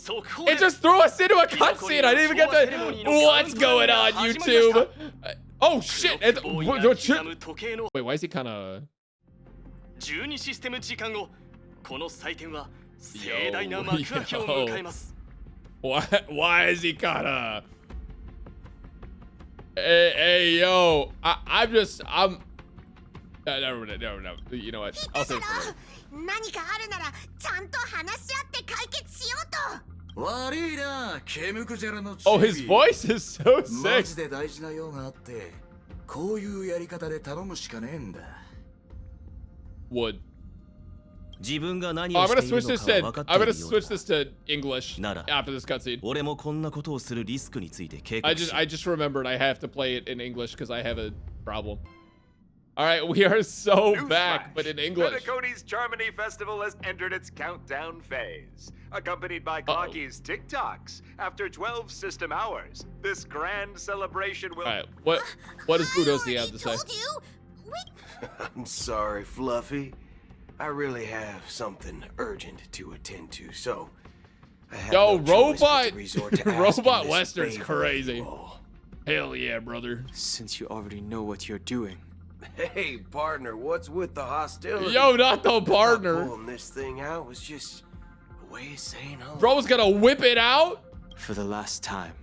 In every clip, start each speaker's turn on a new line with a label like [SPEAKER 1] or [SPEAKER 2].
[SPEAKER 1] It just threw us into a cutscene. I didn't even get to. What's going on, YouTube? Oh shit! Wait, why is he kind of?
[SPEAKER 2] 12システム時間後、この祭典は盛大な幕開けを迎えます。
[SPEAKER 1] Why is he kind of? Hey, yo, I'm never. You know what? I'll say it for later.
[SPEAKER 3] 何かあるならちゃんと話し合って解決しようと。
[SPEAKER 4] 悪いな、ケムクジャラの。
[SPEAKER 1] Oh, his voice is so sick.
[SPEAKER 4] マジで大事な用があって、こういうやり方で頼むしかねえんだ。
[SPEAKER 1] Would.
[SPEAKER 5] 自分が何
[SPEAKER 1] I'm
[SPEAKER 5] を
[SPEAKER 1] gonna
[SPEAKER 5] している
[SPEAKER 1] switch
[SPEAKER 5] の
[SPEAKER 1] this
[SPEAKER 5] か
[SPEAKER 1] to
[SPEAKER 5] 分かって
[SPEAKER 1] I'm
[SPEAKER 5] いる
[SPEAKER 1] gonna
[SPEAKER 5] よう
[SPEAKER 1] switch
[SPEAKER 5] だ。
[SPEAKER 1] this to English
[SPEAKER 5] なら
[SPEAKER 1] after this cutscene.
[SPEAKER 5] 俺もこんなことをするリスクについて警
[SPEAKER 1] I
[SPEAKER 5] 告し
[SPEAKER 1] just remembered I have to play it in English because I have a problem. All right, we are so back, but in English.
[SPEAKER 6] PENACONY'S Charmony Festival has entered its countdown phase. Accompanied by Clocky's TikToks, after 12 system hours, this grand celebration will...
[SPEAKER 1] All right, what does Budosi have to say?
[SPEAKER 7] I'm sorry, Fluffy. I really have something urgent to attend to, so... I have
[SPEAKER 1] Yo,
[SPEAKER 7] no choice but
[SPEAKER 1] robot,
[SPEAKER 7] to resort to asking
[SPEAKER 1] robot
[SPEAKER 7] this
[SPEAKER 1] Western's
[SPEAKER 7] favor
[SPEAKER 1] crazy.
[SPEAKER 7] of you all.
[SPEAKER 1] Hell yeah, brother.
[SPEAKER 8] Since you already know what you're doing.
[SPEAKER 7] Hey, partner, what's with the hostility?
[SPEAKER 1] Yo, not the partner.
[SPEAKER 7] Pulling this thing out was just a way of saying hello.
[SPEAKER 1] Bro's gonna whip it out?
[SPEAKER 8] For the last time,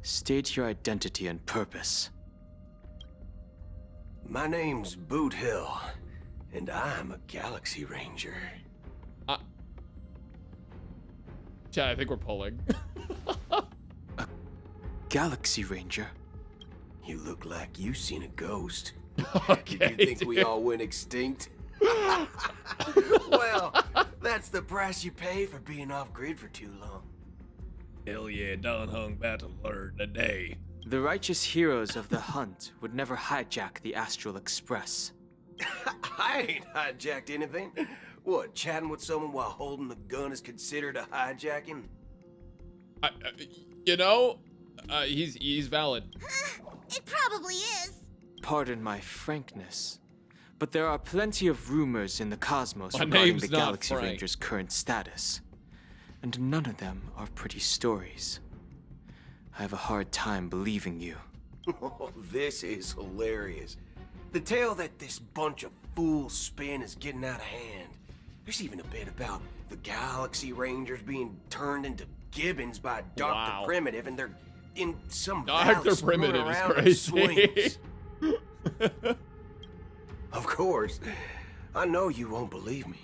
[SPEAKER 8] state your identity and purpose.
[SPEAKER 7] My name's Boot Hill, and I'm a Galaxy Ranger.
[SPEAKER 1] Chad, I think we're pulling.
[SPEAKER 8] A Galaxy Ranger?
[SPEAKER 7] You look like you seen a ghost.
[SPEAKER 1] Okay,
[SPEAKER 7] Did you think we all went extinct? Well, that's the price you pay for being off-grid for too long.
[SPEAKER 1] Hell yeah, Don Hung about to learn today.
[SPEAKER 8] The righteous heroes of the hunt would never hijack the Astral Express.
[SPEAKER 7] I ain't hijacked anything. What, chatting with someone while holding the gun is considered a hijacking?
[SPEAKER 1] You know, he's valid.
[SPEAKER 3] It probably is.
[SPEAKER 8] Pardon my frankness, but there are plenty of rumors in the cosmos
[SPEAKER 1] My
[SPEAKER 8] regarding
[SPEAKER 1] name's
[SPEAKER 8] the
[SPEAKER 1] not
[SPEAKER 8] Galaxy
[SPEAKER 1] Frank.
[SPEAKER 8] Ranger's current status, and none of them are pretty stories. I have a hard time believing you.
[SPEAKER 7] Oh, this is hilarious. The tale that this bunch of fools spin is getting out of hand. There's even a bit about the Galaxy Rangers being turned into gibbons by Dr.
[SPEAKER 1] Wow.
[SPEAKER 7] Primitive, and they're in some
[SPEAKER 1] Dr.
[SPEAKER 7] valley screwing
[SPEAKER 1] Primitive is
[SPEAKER 7] around in
[SPEAKER 1] crazy.
[SPEAKER 7] swings. Of course, I know you won't believe me,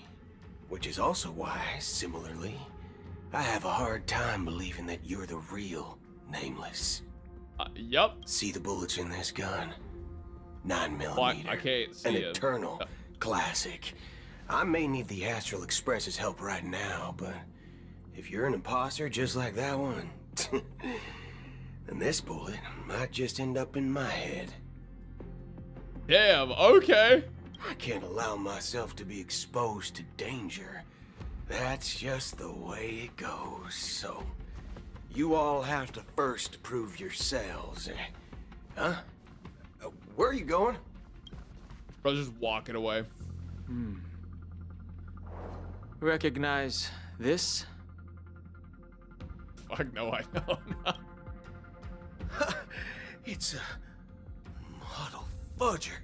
[SPEAKER 7] which is also why, similarly, I have a hard time believing that you're the real Nameless.
[SPEAKER 1] Yup.
[SPEAKER 7] See the bullets in this gun? 9mm.
[SPEAKER 1] Well, I can't see
[SPEAKER 7] An
[SPEAKER 1] it.
[SPEAKER 7] eternal classic. I may need the Astral Express's help right now, but if you're an imposter just like that one, then this bullet might just end up in my head.
[SPEAKER 1] Damn, okay.
[SPEAKER 7] I can't allow myself to be exposed to danger. That's just the way it goes, so... You all have to first prove yourselves. Huh? Where are you going?
[SPEAKER 1] Bro's just walking away.
[SPEAKER 8] Recognize this?
[SPEAKER 1] Fuck no, I don't.
[SPEAKER 7] It's a Muddle Fudger.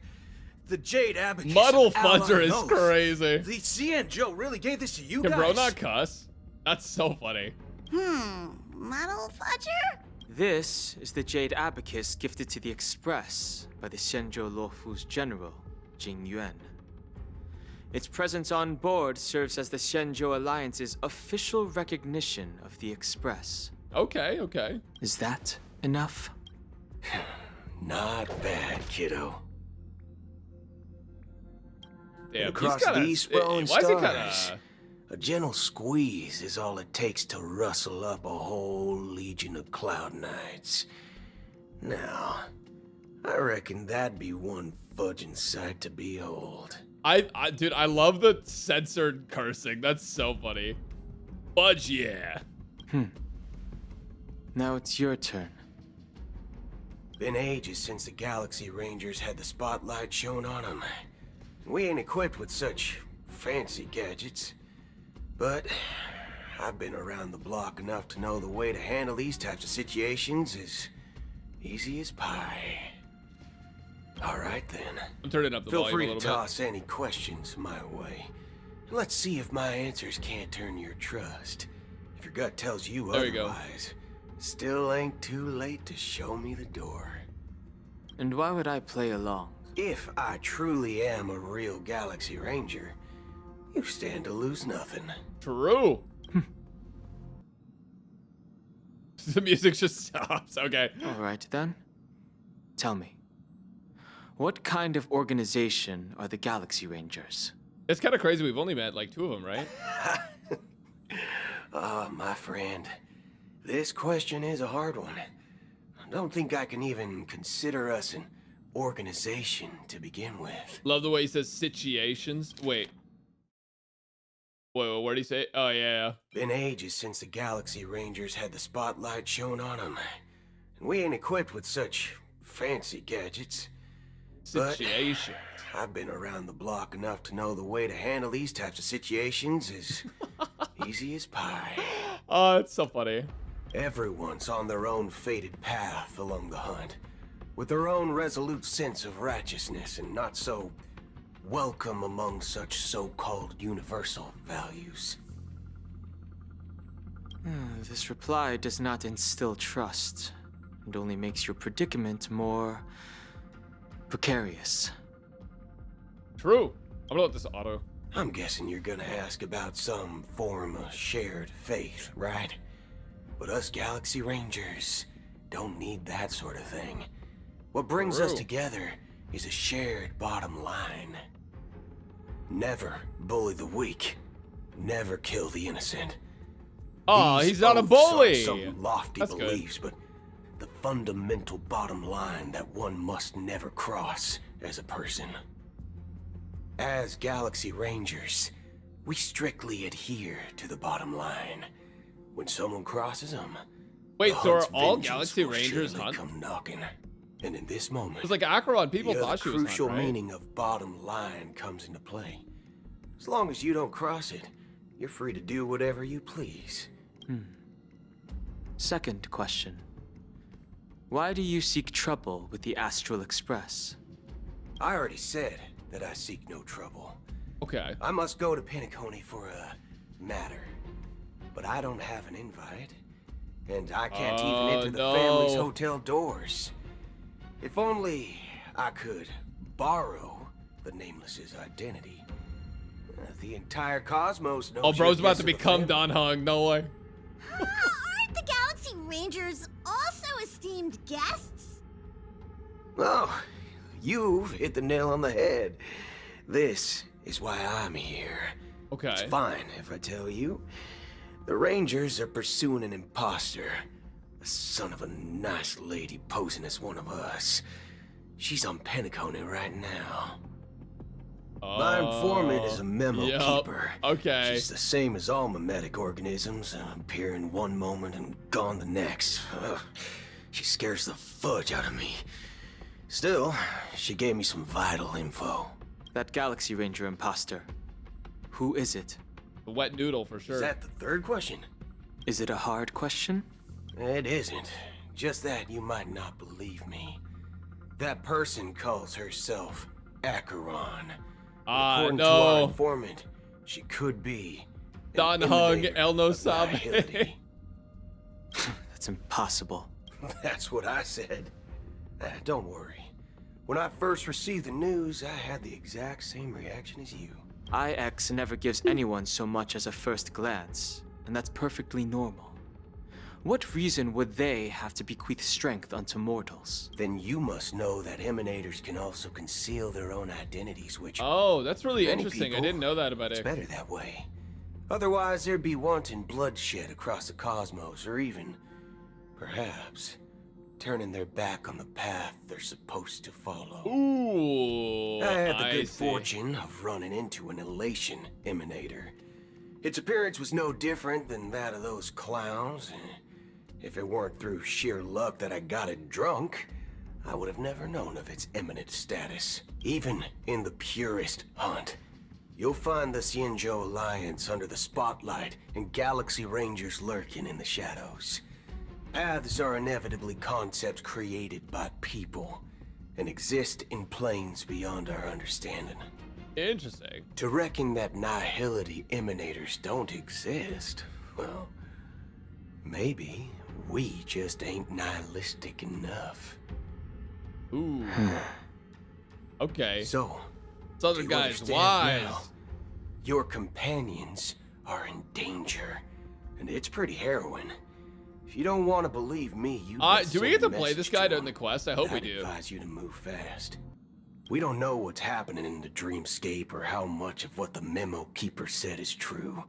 [SPEAKER 7] The Jade Abacus.
[SPEAKER 1] Muddle
[SPEAKER 7] of Allied
[SPEAKER 1] Fudger is
[SPEAKER 7] Oath.
[SPEAKER 1] crazy.
[SPEAKER 7] The CN Joe really gave this to you
[SPEAKER 1] Can
[SPEAKER 7] guys.
[SPEAKER 1] bro not cuss? That's so funny.
[SPEAKER 3] Muddle Fudger?
[SPEAKER 8] This is the Jade Abacus gifted to the Express by the Xianzhou Luofu's general, Jing Yuan. Its presence on board serves as the Xianzhou Alliance's official recognition of the Express.
[SPEAKER 1] Okay, okay.
[SPEAKER 8] Is that enough?
[SPEAKER 7] Not bad, kiddo.
[SPEAKER 1] Damn,
[SPEAKER 7] Across
[SPEAKER 1] he's kinda,
[SPEAKER 7] these sprawling
[SPEAKER 1] why is he
[SPEAKER 7] stars,
[SPEAKER 1] kinda...
[SPEAKER 7] a gentle squeeze is all it takes to rustle up a whole legion of Cloud Knights. Now, I reckon that'd be one fudging sight to behold.
[SPEAKER 1] Dude, I love the censored cursing. That's so funny. Fudge, yeah.
[SPEAKER 8] Now it's your turn.
[SPEAKER 7] Been ages since the Galaxy Rangers had the spotlight shown on them. We ain't equipped with such fancy gadgets. But I've been around the block enough to know the way to handle these types of situations is easy as pie. All right then.
[SPEAKER 1] I'm turning up the
[SPEAKER 7] Feel
[SPEAKER 1] volume
[SPEAKER 7] free
[SPEAKER 1] a
[SPEAKER 7] to
[SPEAKER 1] little bit.
[SPEAKER 7] toss any questions my way. Let's see if my answers can't turn your trust. If your gut tells you
[SPEAKER 1] There you go.
[SPEAKER 7] otherwise, still ain't too late to show me the door.
[SPEAKER 8] And why would I play along?
[SPEAKER 7] If I truly am a real Galaxy Ranger, you stand to lose nothing.
[SPEAKER 1] True. The music just stops. Okay.
[SPEAKER 8] All right then. Tell me, what kind of organization are the Galaxy Rangers?
[SPEAKER 1] It's kind of crazy. We've only met like 2 of them, right?
[SPEAKER 7] Ah, my friend, this question is a hard one. I don't think I can even consider us an organization to begin with.
[SPEAKER 1] Love the way he says situations. Wait. Wait, what did he say? Oh, yeah.
[SPEAKER 7] Been ages since the Galaxy Rangers had the spotlight shown on them. And we ain't equipped with such fancy gadgets. But
[SPEAKER 1] Situation.
[SPEAKER 7] I've been around the block enough to know the way to handle these types of situations is easy as pie.
[SPEAKER 1] Oh, it's so funny.
[SPEAKER 7] Everyone's on their own fated path along the hunt, with their own resolute sense of righteousness and not so welcome among such so-called universal values.
[SPEAKER 8] This reply does not instill trust, and only makes your predicament more precarious.
[SPEAKER 1] True. I'm gonna let this auto.
[SPEAKER 7] I'm guessing you're gonna ask about some form of shared faith, right? But us Galaxy Rangers don't need that sort of thing. What brings us
[SPEAKER 1] True.
[SPEAKER 7] together is a shared bottom line. Never bully the weak. Never kill the innocent.
[SPEAKER 1] Oh,
[SPEAKER 7] These
[SPEAKER 1] he's not a
[SPEAKER 7] oaths
[SPEAKER 1] bully.
[SPEAKER 7] aren't some lofty
[SPEAKER 1] That's good.
[SPEAKER 7] beliefs, but the fundamental bottom line that one must never cross as a person. As Galaxy Rangers, we strictly adhere to the bottom line. When someone crosses them,
[SPEAKER 1] Wait,
[SPEAKER 7] the
[SPEAKER 1] so are
[SPEAKER 7] hunt's
[SPEAKER 1] all
[SPEAKER 7] vengeance
[SPEAKER 1] Galaxy
[SPEAKER 7] will
[SPEAKER 1] Rangers
[SPEAKER 7] surely
[SPEAKER 1] hunt?
[SPEAKER 7] come knocking. And in this moment,
[SPEAKER 1] It's like Acheron. People
[SPEAKER 7] the
[SPEAKER 1] thought she was hunt,
[SPEAKER 7] crucial
[SPEAKER 1] right?
[SPEAKER 7] meaning of bottom line comes into play. As long as you don't cross it, you're free to do whatever you please.
[SPEAKER 8] Second question. Why do you seek trouble with the Astral Express?
[SPEAKER 7] I already said that I seek no trouble.
[SPEAKER 1] Okay.
[SPEAKER 7] I must go to Penacony for a matter. But I don't have an invite. And I can't even enter the
[SPEAKER 1] no.
[SPEAKER 7] family's hotel doors. If only I could borrow the Nameless's identity. The entire cosmos knows.
[SPEAKER 1] Oh, bro's
[SPEAKER 7] you're
[SPEAKER 1] about to
[SPEAKER 7] guest of the
[SPEAKER 1] become
[SPEAKER 7] family.
[SPEAKER 1] Don Hung. No way.
[SPEAKER 3] Aren't the Galaxy Rangers also esteemed guests?
[SPEAKER 7] Oh, you've hit the nail on the head. This is why I'm here.
[SPEAKER 1] Okay.
[SPEAKER 7] It's fine if I tell you. The Rangers are pursuing an imposter. A son of a nice lady posing as one of us. She's on Penacony right now. My informant is a memo
[SPEAKER 1] yup,
[SPEAKER 7] keeper.
[SPEAKER 1] okay.
[SPEAKER 7] She's the same as all mimetic organisms, appearing one moment and gone the next. Ugh, she scares the fudge out of me. Still, she gave me some vital info.
[SPEAKER 8] That Galaxy Ranger imposter. Who is it?
[SPEAKER 1] The wet noodle for sure.
[SPEAKER 7] Is that the third question?
[SPEAKER 8] Is it a hard question?
[SPEAKER 7] It isn't. Just that you might not believe me. That person calls herself Acheron. According to our
[SPEAKER 1] no.
[SPEAKER 7] informant, she could be an
[SPEAKER 1] Don Hung
[SPEAKER 7] emanator
[SPEAKER 1] El No
[SPEAKER 7] of
[SPEAKER 1] Sabe.
[SPEAKER 7] nihility.
[SPEAKER 8] That's impossible.
[SPEAKER 7] That's what I said. Don't worry. When I first received the news, I had the exact same reaction as you.
[SPEAKER 8] IX never gives anyone so much as a first glance, and that's perfectly normal. What reason would they have to bequeath strength unto mortals?
[SPEAKER 7] Then you must know that emanators can also conceal their own identities, which
[SPEAKER 1] Oh, that's really
[SPEAKER 7] many
[SPEAKER 1] interesting. I
[SPEAKER 7] people,
[SPEAKER 1] didn't know that about
[SPEAKER 7] it's
[SPEAKER 1] it.
[SPEAKER 7] better that way. Otherwise, there'd be wanton bloodshed across the cosmos, or even, perhaps, turning their back on the path they're supposed to follow.
[SPEAKER 1] Ooh.
[SPEAKER 7] I had the good
[SPEAKER 1] see.
[SPEAKER 7] fortune of running into an elation emanator. Its appearance was no different than that of those clowns. If it weren't through sheer luck that I got it drunk, I would have never known of its eminent status. Even in the purest hunt, You'll find the Xianzhou Alliance under the spotlight and Galaxy Rangers lurking in the shadows. Paths are inevitably concepts created by people and exist in planes beyond our understanding.
[SPEAKER 1] Interesting.
[SPEAKER 7] To reckon that nihility emanators don't exist, well, maybe we just ain't nihilistic enough.
[SPEAKER 1] Ooh. Okay.
[SPEAKER 7] So,
[SPEAKER 1] this other
[SPEAKER 7] do you
[SPEAKER 1] guy's
[SPEAKER 7] understand
[SPEAKER 1] wise.
[SPEAKER 7] now? Your companions are in danger, and it's pretty harrowing. If you don't want to believe me, you
[SPEAKER 1] Do we get to play this guy during the quest? I hope we
[SPEAKER 7] I'd
[SPEAKER 1] do.
[SPEAKER 7] advise you to move fast. We don't know what's happening in the dreamscape or how much of what the memo keeper said is true.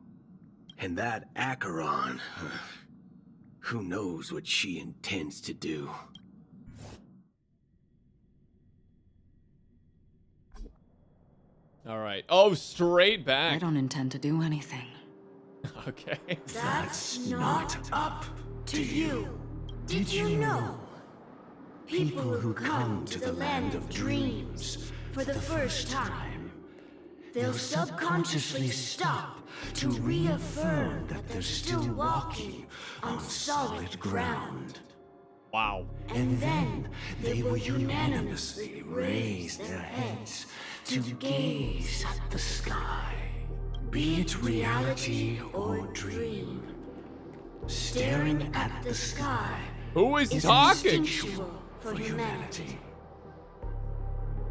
[SPEAKER 7] And that Acheron, who knows what she intends to do.
[SPEAKER 1] All right. Oh, straight
[SPEAKER 9] I
[SPEAKER 1] back.
[SPEAKER 9] don't intend to do anything.
[SPEAKER 1] Okay.
[SPEAKER 3] That's not up to you. Did you know? People who come to the land of dreams for the first time, they'll subconsciously stop to reaffirm that they're still walking on solid ground.
[SPEAKER 1] Wow.
[SPEAKER 3] And then they will unanimously raise their heads to gaze at the sky, be it reality or dream. Staring at the sky
[SPEAKER 1] Who is
[SPEAKER 3] is
[SPEAKER 1] talking?
[SPEAKER 3] instinctual for humanity.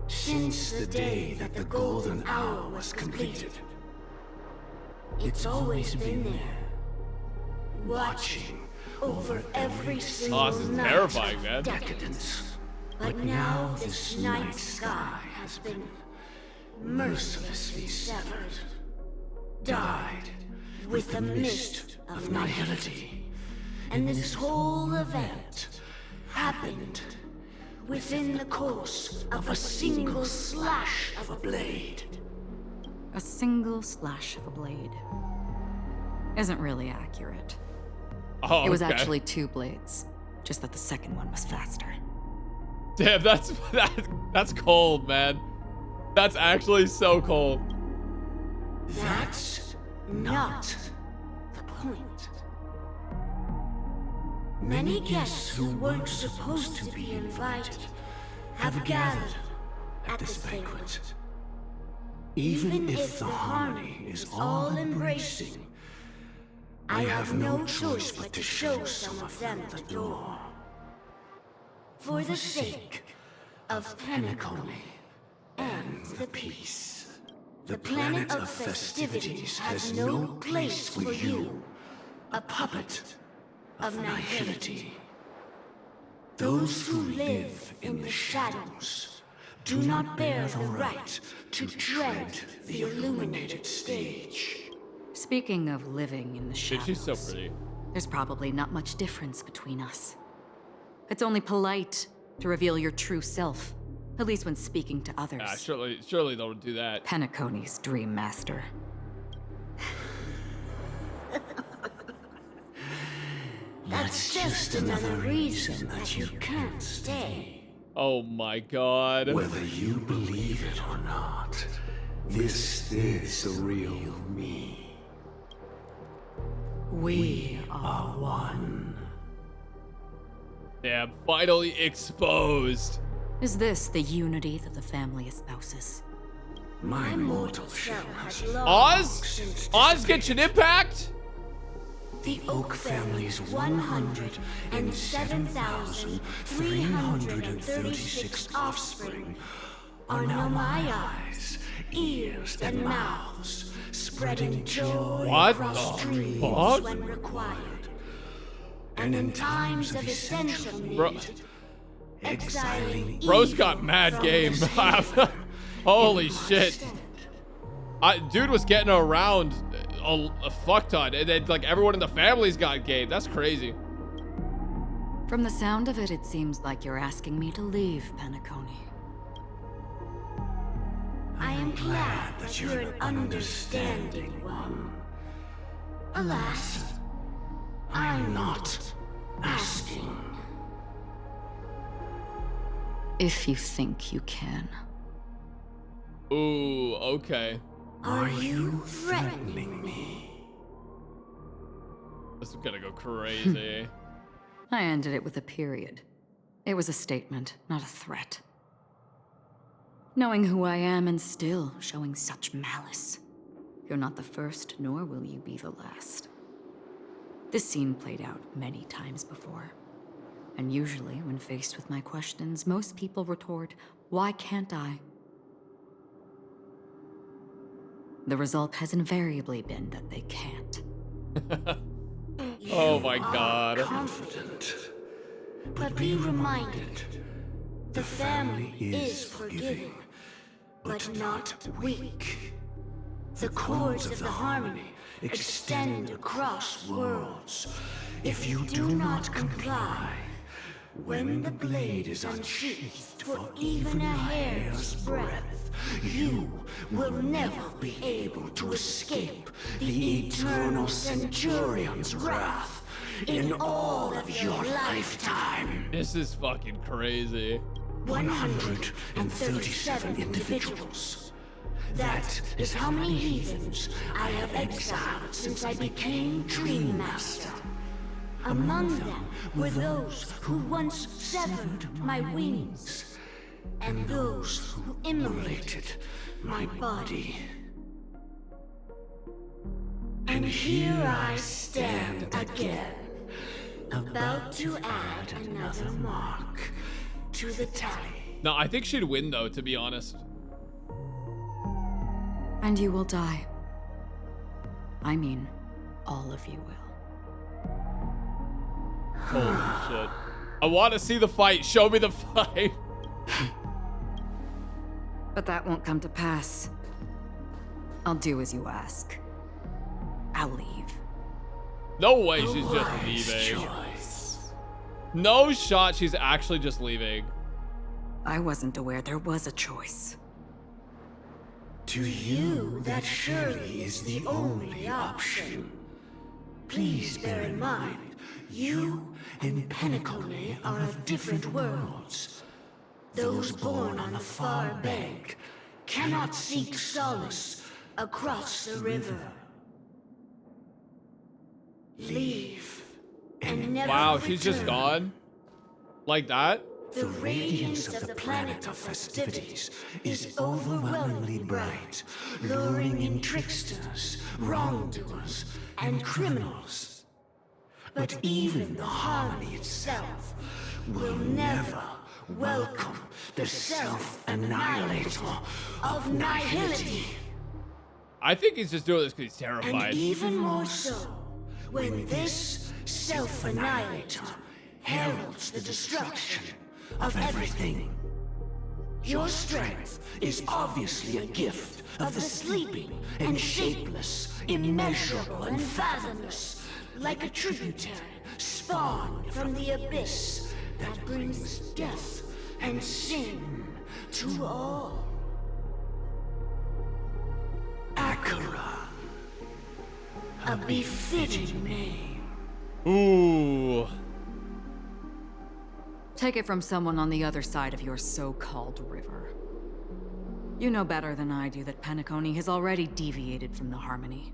[SPEAKER 3] Since the day that the golden hour was completed, it's always been there, watching over every single
[SPEAKER 1] Oh, this is
[SPEAKER 3] night
[SPEAKER 1] terrifying,
[SPEAKER 3] of
[SPEAKER 1] man.
[SPEAKER 3] decadence. But now this night sky has been mercilessly severed, dyed with the mist of nihility. And this whole event happened within the course of a single slash of a blade.
[SPEAKER 9] A single slash of a blade. Isn't really accurate.
[SPEAKER 1] Oh,
[SPEAKER 9] It was
[SPEAKER 1] okay.
[SPEAKER 9] actually 2 blades, just that the second one was faster.
[SPEAKER 1] Damn, that's cold, man. That's actually so cold.
[SPEAKER 3] That's not the point. Many guests who weren't supposed to be invited have gathered at this banquet. Even if the harmony is all-embracing, I have no choice but to show some of them the door. For the sake of Penacony and the peace. The planet of festivities has no place for you, a puppet of nihility. Those who live in the shadows do not bear the right to tread the illuminated stage.
[SPEAKER 9] Speaking of living in the
[SPEAKER 1] Shit,
[SPEAKER 9] shadows,
[SPEAKER 1] she's so pretty.
[SPEAKER 9] there's probably not much difference between us. It's only polite to reveal your true self, at least when speaking to others.
[SPEAKER 1] Surely they'll do that.
[SPEAKER 9] Penacony's Dream Master.
[SPEAKER 3] That's just another reason that you can't stay.
[SPEAKER 1] Oh my god.
[SPEAKER 4] Whether you believe it or not, this is the real me.
[SPEAKER 3] We are one.
[SPEAKER 1] Damn, finally exposed.
[SPEAKER 9] Is this the unity that the family espouses?
[SPEAKER 3] My mortal shell has long
[SPEAKER 1] Oz?
[SPEAKER 3] since
[SPEAKER 1] Oz Genshin Impact?
[SPEAKER 3] the Oak family's 107,336 offspring are now my eyes, ears, and mouths, spreading joy
[SPEAKER 1] What
[SPEAKER 3] across
[SPEAKER 1] the
[SPEAKER 3] dreams
[SPEAKER 1] fuck?
[SPEAKER 3] when required. And in times of essential need,
[SPEAKER 1] Bro-
[SPEAKER 3] exiling
[SPEAKER 1] Bro's
[SPEAKER 3] evil
[SPEAKER 1] got mad
[SPEAKER 3] from
[SPEAKER 1] game.
[SPEAKER 3] this haven
[SPEAKER 1] Holy
[SPEAKER 3] in my
[SPEAKER 1] shit.
[SPEAKER 3] stead.
[SPEAKER 1] Dude was getting around a fuck ton, and then like everyone in the family's got game. That's crazy.
[SPEAKER 9] From the sound of it, it seems like you're asking me to leave, Penacony.
[SPEAKER 3] I am glad that you're an understanding one. Alas, I'm not asking.
[SPEAKER 9] If you think you can.
[SPEAKER 1] Ooh, okay.
[SPEAKER 3] Are you threatening me?
[SPEAKER 1] This is gonna go crazy.
[SPEAKER 9] I ended it with a period. It was a statement, not a threat. Knowing who I am and still showing such malice. You're not the first, nor will you be the last. This scene played out many times before. And usually, when faced with my questions, most people retort, "Why can't I?" The result has invariably been that they can't.
[SPEAKER 1] Oh my god.
[SPEAKER 3] Confident. But be reminded, the family is forgiving, but not weak. The cords of the harmony extend across worlds. If you do not comply, when the blade is unsheathed for even a hair's breadth, you will never be able to escape the eternal Centurion's wrath in all of your lifetime.
[SPEAKER 1] This is fucking crazy.
[SPEAKER 3] 137 individuals. That is how many heathens I have exiled since I became Dream Master. Among them were those who once severed my wings, and those who immolated my body. And here I stand again, about to add another mark to the tally.
[SPEAKER 1] No, I think she'd win though, to be honest.
[SPEAKER 9] And you will die. I mean, all of you will.
[SPEAKER 1] Holy shit. I want to see the fight. Show me the fight.
[SPEAKER 9] But that won't come to pass. I'll do as you ask. I'll leave.
[SPEAKER 1] No way she's just leaving. No shot she's actually just leaving.
[SPEAKER 9] I wasn't aware there was a choice.
[SPEAKER 3] To you, that surely is the only option. Please bear in mind, you and Penacony are of different worlds. Those born on the far bank cannot seek solace across the river. Leave and never
[SPEAKER 1] Wow,
[SPEAKER 3] return.
[SPEAKER 1] she's just gone? Like that?
[SPEAKER 3] The radiance of the planet of festivities is overwhelmingly bright, luring in tricksters, wrongdoers, and criminals. But even the harmony itself will never welcome the self-annihilator of nihility.
[SPEAKER 1] I think he's just doing this because he's terrified.
[SPEAKER 3] And even more so, when this self-annihilator heralds the destruction of everything. Your strength is obviously a gift of the sleeping and shapeless, immeasurable and fathomless, like a tributary spawned from the abyss that brings death and sin to all. Akira, a befitting name.
[SPEAKER 1] Ooh.
[SPEAKER 9] Take it from someone on the other side of your so-called river. You know better than I do that Penacony has already deviated from the harmony.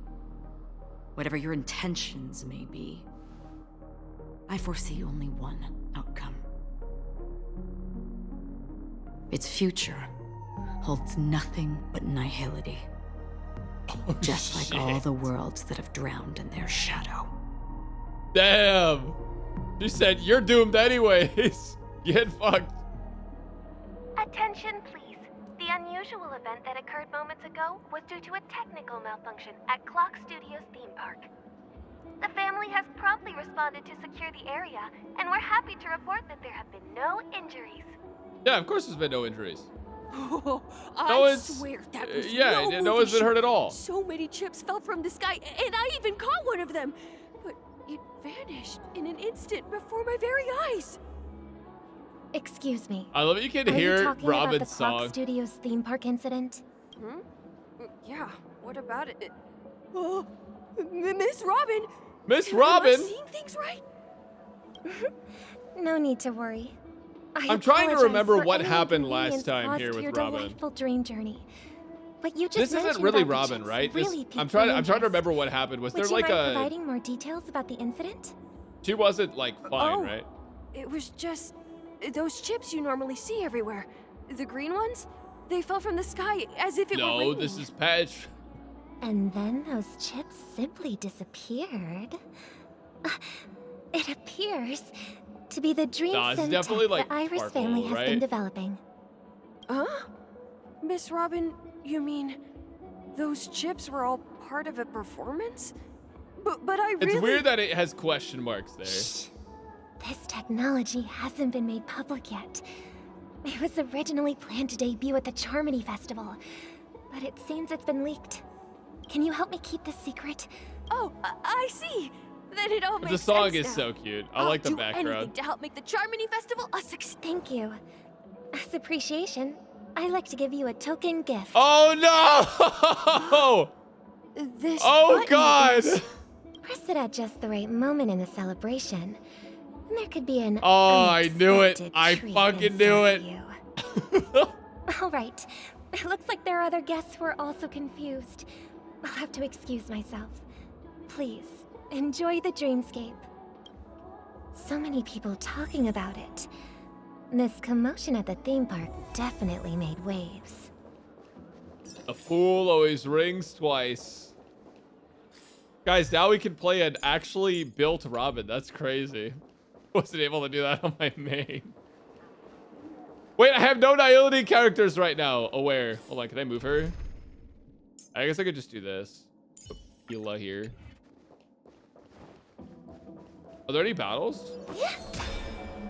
[SPEAKER 9] Whatever your intentions may be, I foresee only one outcome. Its future holds nothing but nihility.
[SPEAKER 1] Oh,
[SPEAKER 9] just
[SPEAKER 1] shit.
[SPEAKER 9] like all the worlds that have drowned in their shadow.
[SPEAKER 1] Damn. She said, you're doomed anyways. Get fucked.
[SPEAKER 10] Attention, please. The unusual event that occurred moments ago was due to a technical malfunction at Clock Studios theme park. The family has promptly responded to secure the area, and we're happy to report that there have been no injuries.
[SPEAKER 1] Yeah, of course there's been no injuries.
[SPEAKER 11] Oh,
[SPEAKER 1] No,
[SPEAKER 11] I
[SPEAKER 1] it's-
[SPEAKER 11] swear that was
[SPEAKER 1] yeah,
[SPEAKER 11] no
[SPEAKER 1] no one's been hurt at all.
[SPEAKER 11] So many chips fell from the sky, and I even caught one of them. But it vanished in an instant before my very eyes.
[SPEAKER 10] Excuse me.
[SPEAKER 1] I love that you can
[SPEAKER 10] Are you
[SPEAKER 1] hear
[SPEAKER 10] talking about the
[SPEAKER 1] Robin's
[SPEAKER 10] Clock
[SPEAKER 1] song.
[SPEAKER 10] Studios theme park incident?
[SPEAKER 11] Hmm? Yeah, what about it? Oh, Miss Robin!
[SPEAKER 1] Miss
[SPEAKER 11] Am
[SPEAKER 1] Robin?
[SPEAKER 11] I seeing things right?
[SPEAKER 10] No need to worry.
[SPEAKER 1] I'm trying to
[SPEAKER 10] apologize
[SPEAKER 1] remember
[SPEAKER 10] for
[SPEAKER 1] what
[SPEAKER 10] any
[SPEAKER 1] happened last
[SPEAKER 10] inconvenience
[SPEAKER 1] time
[SPEAKER 10] caused
[SPEAKER 1] here
[SPEAKER 10] to
[SPEAKER 1] with
[SPEAKER 10] your
[SPEAKER 1] Robin.
[SPEAKER 10] delightful dream journey. But you just
[SPEAKER 1] This isn't
[SPEAKER 10] mentioned
[SPEAKER 1] really
[SPEAKER 10] about the
[SPEAKER 1] Robin,
[SPEAKER 10] chips
[SPEAKER 1] right?
[SPEAKER 10] really
[SPEAKER 1] This, I'm
[SPEAKER 10] piqued my
[SPEAKER 1] trying to
[SPEAKER 10] interest.
[SPEAKER 1] remember what happened. Was
[SPEAKER 10] Would
[SPEAKER 1] there
[SPEAKER 10] you
[SPEAKER 1] like
[SPEAKER 10] mind
[SPEAKER 1] a?
[SPEAKER 10] providing more details about the incident?
[SPEAKER 1] She wasn't like fine,
[SPEAKER 11] Oh.
[SPEAKER 1] right?
[SPEAKER 11] It was just those chips you normally see everywhere. The green ones? They fell from the sky as if it were
[SPEAKER 1] No,
[SPEAKER 11] raining.
[SPEAKER 1] this is Patch.
[SPEAKER 10] And then those chips simply disappeared. It appears to be the dream
[SPEAKER 1] Nah, it's
[SPEAKER 10] sim
[SPEAKER 1] definitely,
[SPEAKER 10] tech
[SPEAKER 1] like,
[SPEAKER 10] the Iris
[SPEAKER 1] Sparkle,
[SPEAKER 10] family has been
[SPEAKER 1] right?
[SPEAKER 10] developing.
[SPEAKER 11] Huh? Miss Robin, you mean those chips were all part of a performance? But I really...
[SPEAKER 1] It's weird that it has question marks there.
[SPEAKER 10] Shh. This technology hasn't been made public yet. It was originally planned to debut at the Charmony Festival, but it seems it's been leaked. Can you help me keep this secret?
[SPEAKER 11] Oh, I see. Then it all makes
[SPEAKER 1] The song
[SPEAKER 11] sense
[SPEAKER 1] is
[SPEAKER 11] now.
[SPEAKER 1] so cute. I
[SPEAKER 11] I'll
[SPEAKER 1] like the
[SPEAKER 11] do anything
[SPEAKER 1] background.
[SPEAKER 11] to help make the Charmony Festival a success.
[SPEAKER 10] Thank you. As appreciation, I'd like to give you a token gift.
[SPEAKER 1] Oh no!
[SPEAKER 11] This
[SPEAKER 1] Oh
[SPEAKER 11] button
[SPEAKER 1] God!
[SPEAKER 11] is-
[SPEAKER 10] Press it at just the right moment in the celebration, and there could be an
[SPEAKER 1] Oh, I knew it.
[SPEAKER 10] unexpected
[SPEAKER 1] I
[SPEAKER 10] treat
[SPEAKER 1] fucking
[SPEAKER 10] in
[SPEAKER 1] knew
[SPEAKER 10] store
[SPEAKER 1] it.
[SPEAKER 10] for you. All right. It looks like there are other guests who are also confused. I'll have to excuse myself. Please, enjoy the dreamscape. So many people talking about it. This commotion at the theme park definitely made waves.
[SPEAKER 1] A fool always rings twice. Guys, now we can play an actually built Robin. That's crazy. Wasn't able to do that on my main. Wait, I have no Naility characters right now. Oh, where? Hold on, can I move her? I guess I could just do this. Put Hila here. Are there any battles?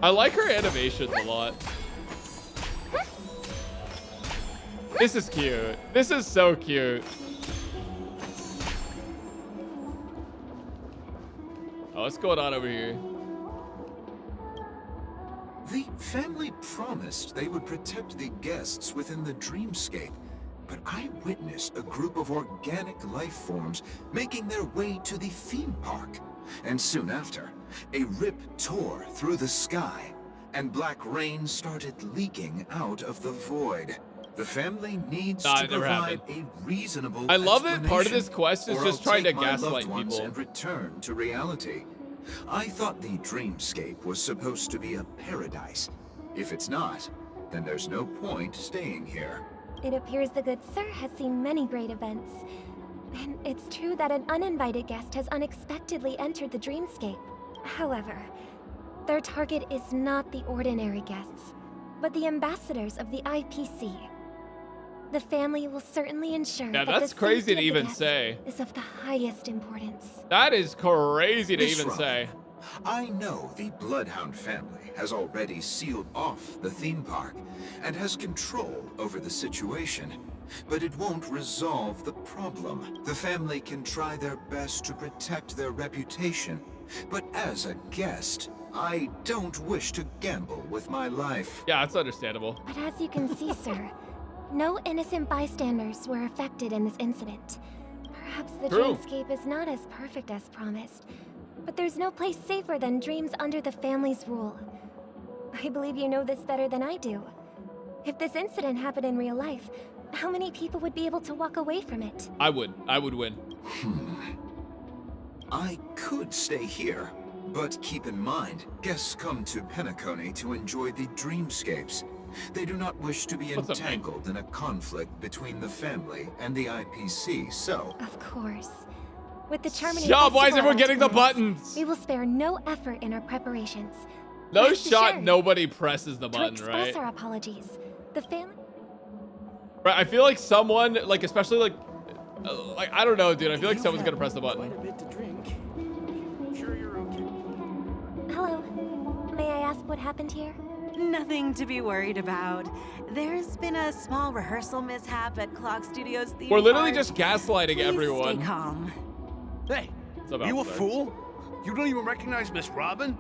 [SPEAKER 1] I like her animations a lot. This is cute. This is so cute. Oh, what's going on over here?
[SPEAKER 4] The family promised they would protect the guests within the dreamscape, but I witnessed a group of organic life forms making their way to the theme park. And soon after, a rip tore through the sky, and black rain started leaking out of the void. The family needs to
[SPEAKER 1] it never
[SPEAKER 4] provide
[SPEAKER 1] happened.
[SPEAKER 4] a reasonable
[SPEAKER 1] I love that part of
[SPEAKER 4] explanation,
[SPEAKER 1] this quest is
[SPEAKER 4] or
[SPEAKER 1] just
[SPEAKER 4] I'll
[SPEAKER 1] trying to
[SPEAKER 4] take my loved
[SPEAKER 1] gaslight
[SPEAKER 4] ones
[SPEAKER 1] people.
[SPEAKER 4] and return to reality. I thought the dreamscape was supposed to be a paradise. If it's not, then there's no point staying here.
[SPEAKER 10] It appears the good sir has seen many great events. And it's true that an uninvited guest has unexpectedly entered the dreamscape. However, their target is not the ordinary guests, but the ambassadors of the IPC. The family will certainly ensure
[SPEAKER 1] Yeah,
[SPEAKER 10] that
[SPEAKER 1] that's
[SPEAKER 10] the
[SPEAKER 1] crazy
[SPEAKER 10] safety
[SPEAKER 1] to
[SPEAKER 10] of the
[SPEAKER 1] even
[SPEAKER 10] guests
[SPEAKER 1] say.
[SPEAKER 10] is of the highest importance.
[SPEAKER 1] That is crazy to
[SPEAKER 4] Miss
[SPEAKER 1] even
[SPEAKER 4] Robin,
[SPEAKER 1] say.
[SPEAKER 4] I know the Bloodhound family has already sealed off the theme park and has control over the situation, but it won't resolve the problem. The family can try their best to protect their reputation, but as a guest, I don't wish to gamble with my life.
[SPEAKER 1] Yeah, it's understandable.
[SPEAKER 10] But as you can see, sir, no innocent bystanders were affected in this incident. Perhaps the
[SPEAKER 1] True.
[SPEAKER 10] dreamscape is not as perfect as promised, but there's no place safer than dreams under the family's rule. I believe you know this better than I do. If this incident happened in real life, how many people would be able to walk away from it?
[SPEAKER 1] I would win.
[SPEAKER 4] I could stay here, but keep in mind, guests come to Penacony to enjoy the dreamscapes. They do not wish to be
[SPEAKER 1] What's up, man?
[SPEAKER 4] entangled in a conflict between the family and the IPC, so...
[SPEAKER 10] Of course. With the Charmony
[SPEAKER 1] Shut up, why is
[SPEAKER 10] Festival
[SPEAKER 1] everyone getting the
[SPEAKER 10] at its finest,
[SPEAKER 1] buttons?
[SPEAKER 10] We will spare no effort in our preparations.
[SPEAKER 1] No
[SPEAKER 10] Rest
[SPEAKER 1] shot,
[SPEAKER 10] assured,
[SPEAKER 1] nobody presses the
[SPEAKER 10] to
[SPEAKER 1] button,
[SPEAKER 10] express
[SPEAKER 1] right?
[SPEAKER 10] our apologies, the family...
[SPEAKER 1] Right, I feel like someone, like, especially like, I don't know, dude. I feel like someone's gonna press the button.
[SPEAKER 3] Quite a bit to drink. Sure you're okay.
[SPEAKER 10] Hello. May I ask what happened here?
[SPEAKER 12] Nothing to be worried about. There's been a small rehearsal mishap at Clock Studios theme
[SPEAKER 1] We're literally
[SPEAKER 12] park.
[SPEAKER 1] just gaslighting
[SPEAKER 12] Please
[SPEAKER 1] everyone.
[SPEAKER 12] Stay calm.
[SPEAKER 3] Hey,
[SPEAKER 1] What's up,
[SPEAKER 3] are you a
[SPEAKER 1] Alric?
[SPEAKER 3] fool? You don't even recognize Miss Robin?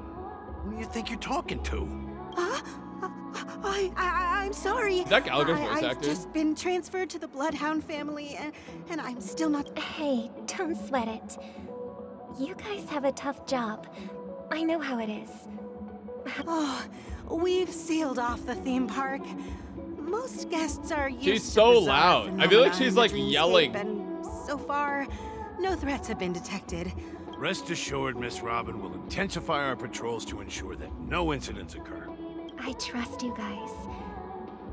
[SPEAKER 3] Who do you think you're talking to?
[SPEAKER 12] I'm sorry.
[SPEAKER 1] Is that Gallagher's voice
[SPEAKER 12] I've
[SPEAKER 1] actor?
[SPEAKER 12] just been transferred to the Bloodhound family, and I'm still not...
[SPEAKER 10] Hey, don't sweat it. You guys have a tough job. I know how it is.
[SPEAKER 12] Oh, we've sealed off the theme park. Most guests are used
[SPEAKER 1] She's
[SPEAKER 12] to
[SPEAKER 1] so
[SPEAKER 12] bizarre
[SPEAKER 1] loud. I feel like
[SPEAKER 12] phenomena
[SPEAKER 1] she's
[SPEAKER 12] in the
[SPEAKER 1] like
[SPEAKER 12] dreamscape,
[SPEAKER 1] yelling.
[SPEAKER 12] And so far, no threats have been detected.
[SPEAKER 13] Rest assured, Miss Robin will intensify our patrols to ensure that no incidents occur.
[SPEAKER 10] I trust you guys.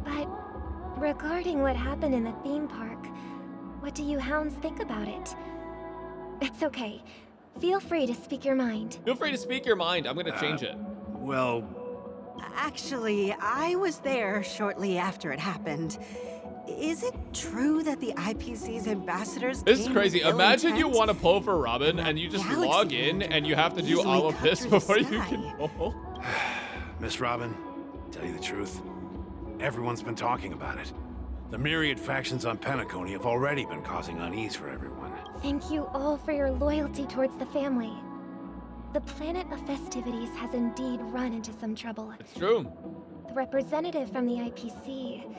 [SPEAKER 10] But regarding what happened in the theme park, what do you hounds think about it? It's okay. Feel free to speak your mind.
[SPEAKER 1] Feel free to speak your mind. I'm gonna change it.
[SPEAKER 13] Well,
[SPEAKER 12] Actually, I was there shortly after it happened. Is it true that the IPC's ambassadors
[SPEAKER 1] This is
[SPEAKER 12] came
[SPEAKER 1] crazy.
[SPEAKER 12] with ill
[SPEAKER 1] Imagine you
[SPEAKER 12] intent?
[SPEAKER 1] want to pull for Robin and you just log
[SPEAKER 12] galaxy
[SPEAKER 1] in and you have to do
[SPEAKER 12] easily
[SPEAKER 1] all of
[SPEAKER 12] cut
[SPEAKER 1] this
[SPEAKER 12] through the
[SPEAKER 1] before you
[SPEAKER 12] sky.
[SPEAKER 1] can pull.
[SPEAKER 13] Miss Robin, tell you the truth, everyone's been talking about it. The myriad factions on Penacony have already been causing unease for everyone.
[SPEAKER 10] Thank you all for your loyalty towards the family. The planet of festivities has indeed run into some trouble.
[SPEAKER 1] It's true.
[SPEAKER 10] The representative from the IPC,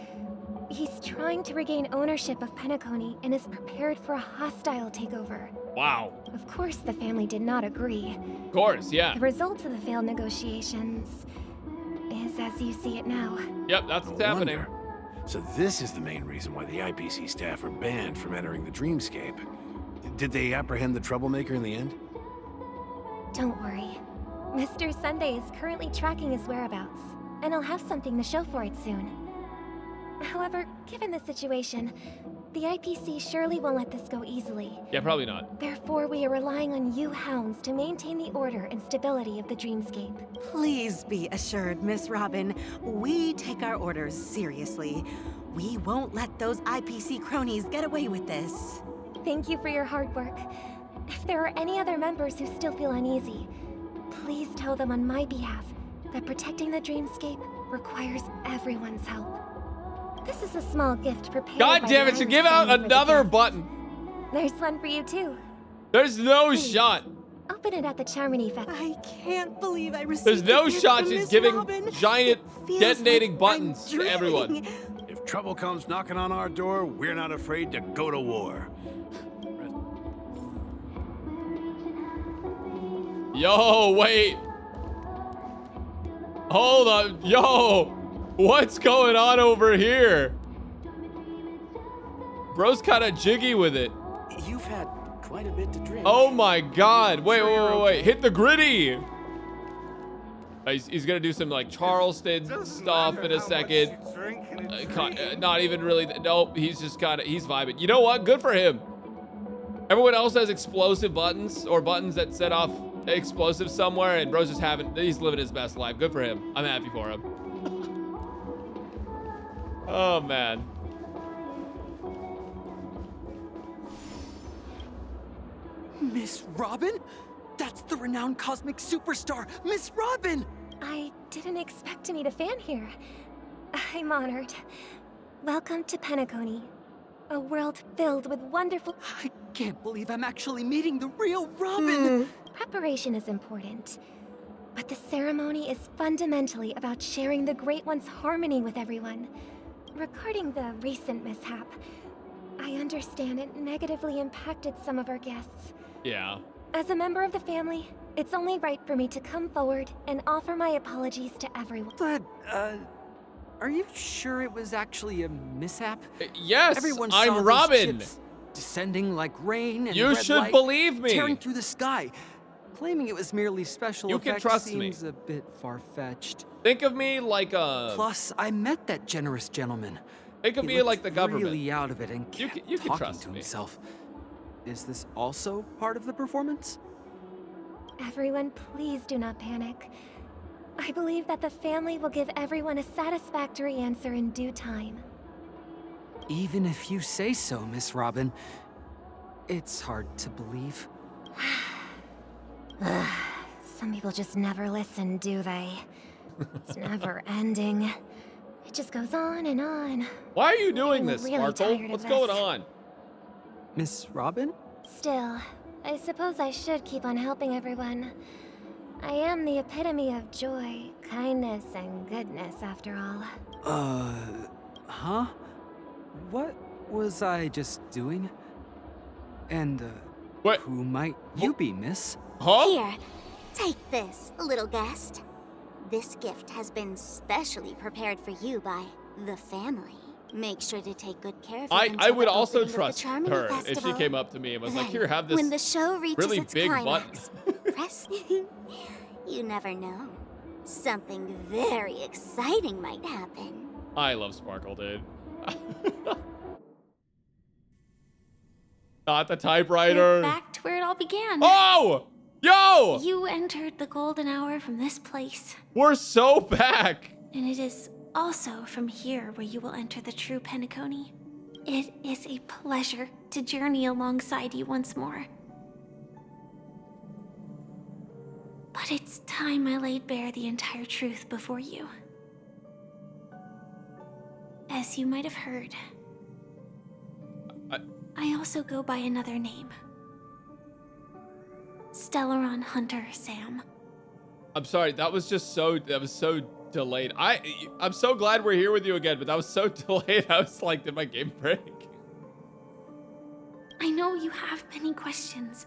[SPEAKER 10] he's trying to regain ownership of Penacony and is prepared for a hostile takeover.
[SPEAKER 1] Wow.
[SPEAKER 10] Of course, the family did not agree.
[SPEAKER 1] Of course, yeah.
[SPEAKER 10] The result of the failed negotiations is as you see it now.
[SPEAKER 1] Yep, that's what's happening.
[SPEAKER 13] Wonder. So this is the main reason why the IPC staff are banned from entering the dreamscape. Did they apprehend the troublemaker in the end?
[SPEAKER 10] Don't worry. Mr. Sunday is currently tracking his whereabouts, and I'll have something to show for it soon. However, given the situation, the IPC surely won't let this go easily.
[SPEAKER 1] Yeah, probably not.
[SPEAKER 10] Therefore, we are relying on you hounds to maintain the order and stability of the dreamscape.
[SPEAKER 12] Please be assured, Miss Robin, we take our orders seriously. We won't let those IPC cronies get away with this.
[SPEAKER 10] Thank you for your hard work. If there are any other members who still feel uneasy, please tell them on my behalf that protecting the dreamscape requires everyone's help. This is a small gift prepared
[SPEAKER 1] God
[SPEAKER 10] by
[SPEAKER 1] damn
[SPEAKER 10] the
[SPEAKER 1] it, to give out
[SPEAKER 10] Einstein for the
[SPEAKER 1] another
[SPEAKER 10] guests.
[SPEAKER 1] button.
[SPEAKER 10] There's one for you too.
[SPEAKER 1] There's no
[SPEAKER 10] Please,
[SPEAKER 1] shot.
[SPEAKER 10] Open it at the Charmony Festival.
[SPEAKER 12] I can't believe I received
[SPEAKER 1] There's no
[SPEAKER 12] a gift
[SPEAKER 1] shot.
[SPEAKER 12] from
[SPEAKER 1] She's
[SPEAKER 12] Miss
[SPEAKER 1] giving
[SPEAKER 12] Robin.
[SPEAKER 1] giant
[SPEAKER 12] It feels
[SPEAKER 1] detonating
[SPEAKER 12] like
[SPEAKER 1] buttons
[SPEAKER 12] I'm
[SPEAKER 1] to everyone.
[SPEAKER 12] dreaming.
[SPEAKER 13] If trouble comes knocking on our door, we're not afraid to go to war.
[SPEAKER 1] Yo, wait. Hold on. Yo, what's going on over here? Bro's kind of jiggy with it.
[SPEAKER 7] You've had quite a bit to drink.
[SPEAKER 1] Oh my God. Wait. Hit the gritty. He's going to do some like Charleston stuff in a second. Not even really. Nope. He's just he's vibing. You know what? Good for him. Everyone else has explosive buttons or buttons that set off explosives somewhere, and bro's just he's living his best life. Good for him. I'm happy for him. Oh man.
[SPEAKER 14] Miss Robin? That's the renowned cosmic superstar, Miss Robin!
[SPEAKER 10] I didn't expect to meet a fan here. I'm honored. Welcome to Penacony, a world filled with wonderful...
[SPEAKER 14] I can't believe I'm actually meeting the real Robin!
[SPEAKER 10] Preparation is important, but the ceremony is fundamentally about sharing the Great One's harmony with everyone. Regarding the recent mishap, I understand it negatively impacted some of our guests.
[SPEAKER 1] Yeah.
[SPEAKER 10] As a member of the family, it's only right for me to come forward and offer my apologies to everyone.
[SPEAKER 14] But, are you sure it was actually a mishap?
[SPEAKER 1] Yes,
[SPEAKER 14] Everyone
[SPEAKER 1] I'm
[SPEAKER 14] saw those
[SPEAKER 1] Robin.
[SPEAKER 14] chips descending like rain and
[SPEAKER 1] You
[SPEAKER 14] red
[SPEAKER 1] should
[SPEAKER 14] light,
[SPEAKER 1] believe me.
[SPEAKER 14] tearing through the sky. Claiming it was merely special
[SPEAKER 1] You can
[SPEAKER 14] effects
[SPEAKER 1] trust me.
[SPEAKER 14] seems a bit far-fetched.
[SPEAKER 1] Think of me like a...
[SPEAKER 14] Plus, I met that generous gentleman.
[SPEAKER 1] Think of
[SPEAKER 14] He
[SPEAKER 1] me
[SPEAKER 14] looked
[SPEAKER 1] like the government.
[SPEAKER 14] really out of it and
[SPEAKER 1] You
[SPEAKER 14] kept
[SPEAKER 1] can
[SPEAKER 14] talking
[SPEAKER 1] trust
[SPEAKER 14] to
[SPEAKER 1] me.
[SPEAKER 14] himself. Is this also part of the performance?
[SPEAKER 10] Everyone, please do not panic. I believe that the family will give everyone a satisfactory answer in due time.
[SPEAKER 14] Even if you say so, Miss Robin, it's hard to believe.
[SPEAKER 10] Some people just never listen, do they? It's never ending. It just goes on and on.
[SPEAKER 1] Why are you doing
[SPEAKER 10] I'm
[SPEAKER 1] this,
[SPEAKER 10] really
[SPEAKER 1] Sparkle?
[SPEAKER 10] tired of
[SPEAKER 1] What's
[SPEAKER 10] this.
[SPEAKER 1] going on?
[SPEAKER 14] Miss Robin?
[SPEAKER 10] Still, I suppose I should keep on helping everyone. I am the epitome of joy, kindness, and goodness, after all.
[SPEAKER 14] Huh? What was I just doing? And,
[SPEAKER 1] what?
[SPEAKER 14] Who might you be, miss?
[SPEAKER 1] Huh?
[SPEAKER 15] Here, take this, little guest. This gift has been specially prepared for you by The family. Make sure to take good care of
[SPEAKER 1] I would also trust her if she came up to me and was like, here, have this
[SPEAKER 15] when the show reaches
[SPEAKER 1] really
[SPEAKER 15] its
[SPEAKER 1] big
[SPEAKER 15] climax,
[SPEAKER 1] button.
[SPEAKER 15] press. You never know. Something very exciting might happen.
[SPEAKER 1] I love Sparkle, dude. Not the typewriter.
[SPEAKER 10] We're back to where it all began.
[SPEAKER 1] Oh! Yo!
[SPEAKER 10] You entered the golden hour from this place.
[SPEAKER 1] We're so back.
[SPEAKER 10] And it is also from here where you will enter the true Penacony. It is a pleasure to journey alongside you once more. But it's time I laid bare the entire truth before you. As you might have heard, I also go by another name. Stellaron Hunter Sam.
[SPEAKER 1] I'm sorry, that was so delayed. I'm so glad we're here with you again, but that was so delayed. I was like, did my game break?
[SPEAKER 10] I know you have many questions.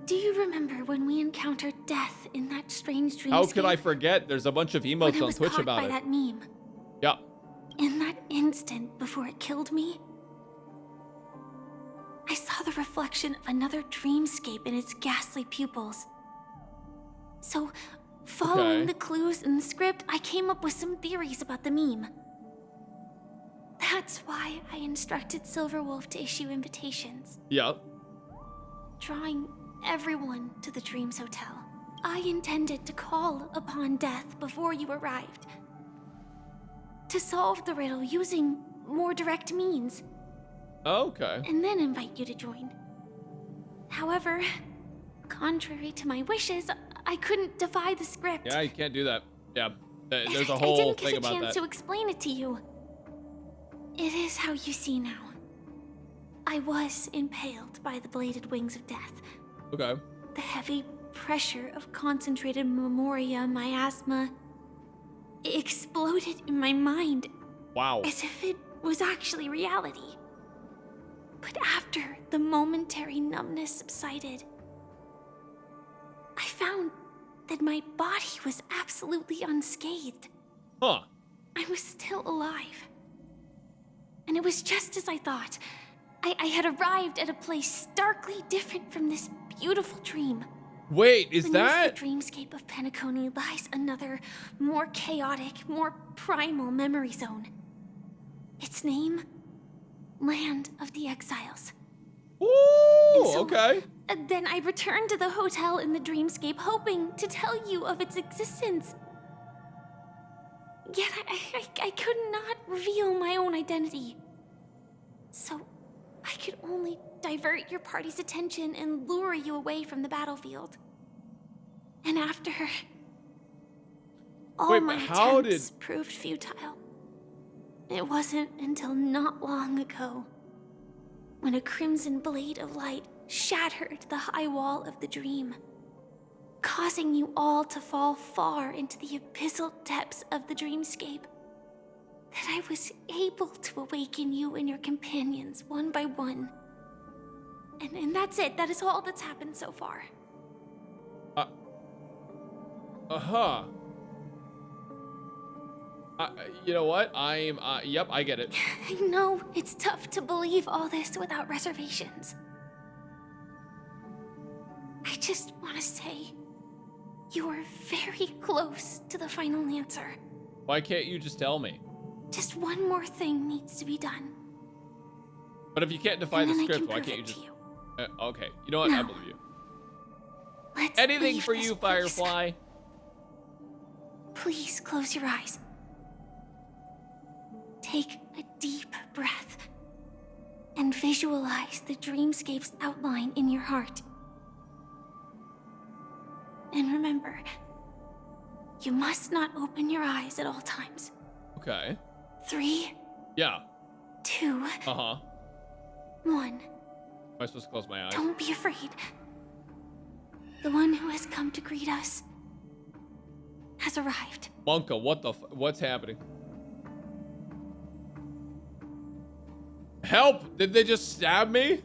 [SPEAKER 10] Do you remember when we encountered death in that strange dreamscape?
[SPEAKER 1] How could I forget? There's a bunch of emotes on Twitch about it.
[SPEAKER 10] When I was caught by that meme.
[SPEAKER 1] Yeah.
[SPEAKER 10] In that instant before it killed me, I saw the reflection of another dreamscape in its ghastly pupils. So, following the clues in the script, I came up with some theories about the meme. That's why I instructed Silverwolf to issue invitations.
[SPEAKER 1] Yep.
[SPEAKER 10] Drawing everyone to the Dreams Hotel. I intended to call upon death before you arrived. To solve the riddle using more direct means.
[SPEAKER 1] Okay.
[SPEAKER 10] And then invite you to join. However, contrary to my wishes, I couldn't defy the script.
[SPEAKER 1] Yeah, you can't do that. Yeah, there's a
[SPEAKER 10] I
[SPEAKER 1] whole
[SPEAKER 10] didn't
[SPEAKER 1] thing
[SPEAKER 10] get a
[SPEAKER 1] about
[SPEAKER 10] chance
[SPEAKER 1] that.
[SPEAKER 10] to explain it to you. It is how you see now. I was impaled by the bladed wings of death.
[SPEAKER 1] Okay.
[SPEAKER 10] The heavy pressure of concentrated memoria miasma exploded in my mind.
[SPEAKER 1] Wow.
[SPEAKER 10] As if it was actually reality. But after the momentary numbness subsided, I found that my body was absolutely unscathed.
[SPEAKER 1] Huh.
[SPEAKER 10] I was still alive. And it was just as I thought. I had arrived at a place starkly different from this beautiful dream.
[SPEAKER 1] Wait, is
[SPEAKER 10] Beneath
[SPEAKER 1] that?
[SPEAKER 10] the dreamscape of Penacony lies another, more chaotic, more primal memory zone. Its name? Land of the Exiles.
[SPEAKER 1] Ooh, okay.
[SPEAKER 10] Then I returned to the hotel in the dreamscape, hoping to tell you of its existence. Yet I could not reveal my own identity. So I could only divert your party's attention and lure you away from the battlefield. And after all my attempts proved futile. It wasn't until not long ago when a crimson blade of light shattered the high wall of the dream, causing you all to fall far into the abyssal depths of the dreamscape, that I was able to awaken you and your companions one by one. And that's it. That is all that's happened so far.
[SPEAKER 1] Uh-huh. You know what? Yep, I get it.
[SPEAKER 10] I know it's tough to believe all this without reservations. I just want to say, you are very close to the final answer.
[SPEAKER 1] Why can't you just tell me?
[SPEAKER 10] Just one more thing needs to be done.
[SPEAKER 1] But if you can't defy the script, why can't you just... okay, you know what? I believe you. Anything for you, Firefly.
[SPEAKER 10] Please close your eyes. Take a deep breath and visualize the dreamscape's outline in your heart. And remember, you must not open your eyes at all times.
[SPEAKER 1] Okay.
[SPEAKER 10] 3.
[SPEAKER 1] Yeah.
[SPEAKER 10] 2. 1.
[SPEAKER 1] Am I supposed to close my eyes?
[SPEAKER 10] Don't be afraid. The one who has come to greet us has arrived.
[SPEAKER 1] Bunka, what's happening? Help! Did they just stab me?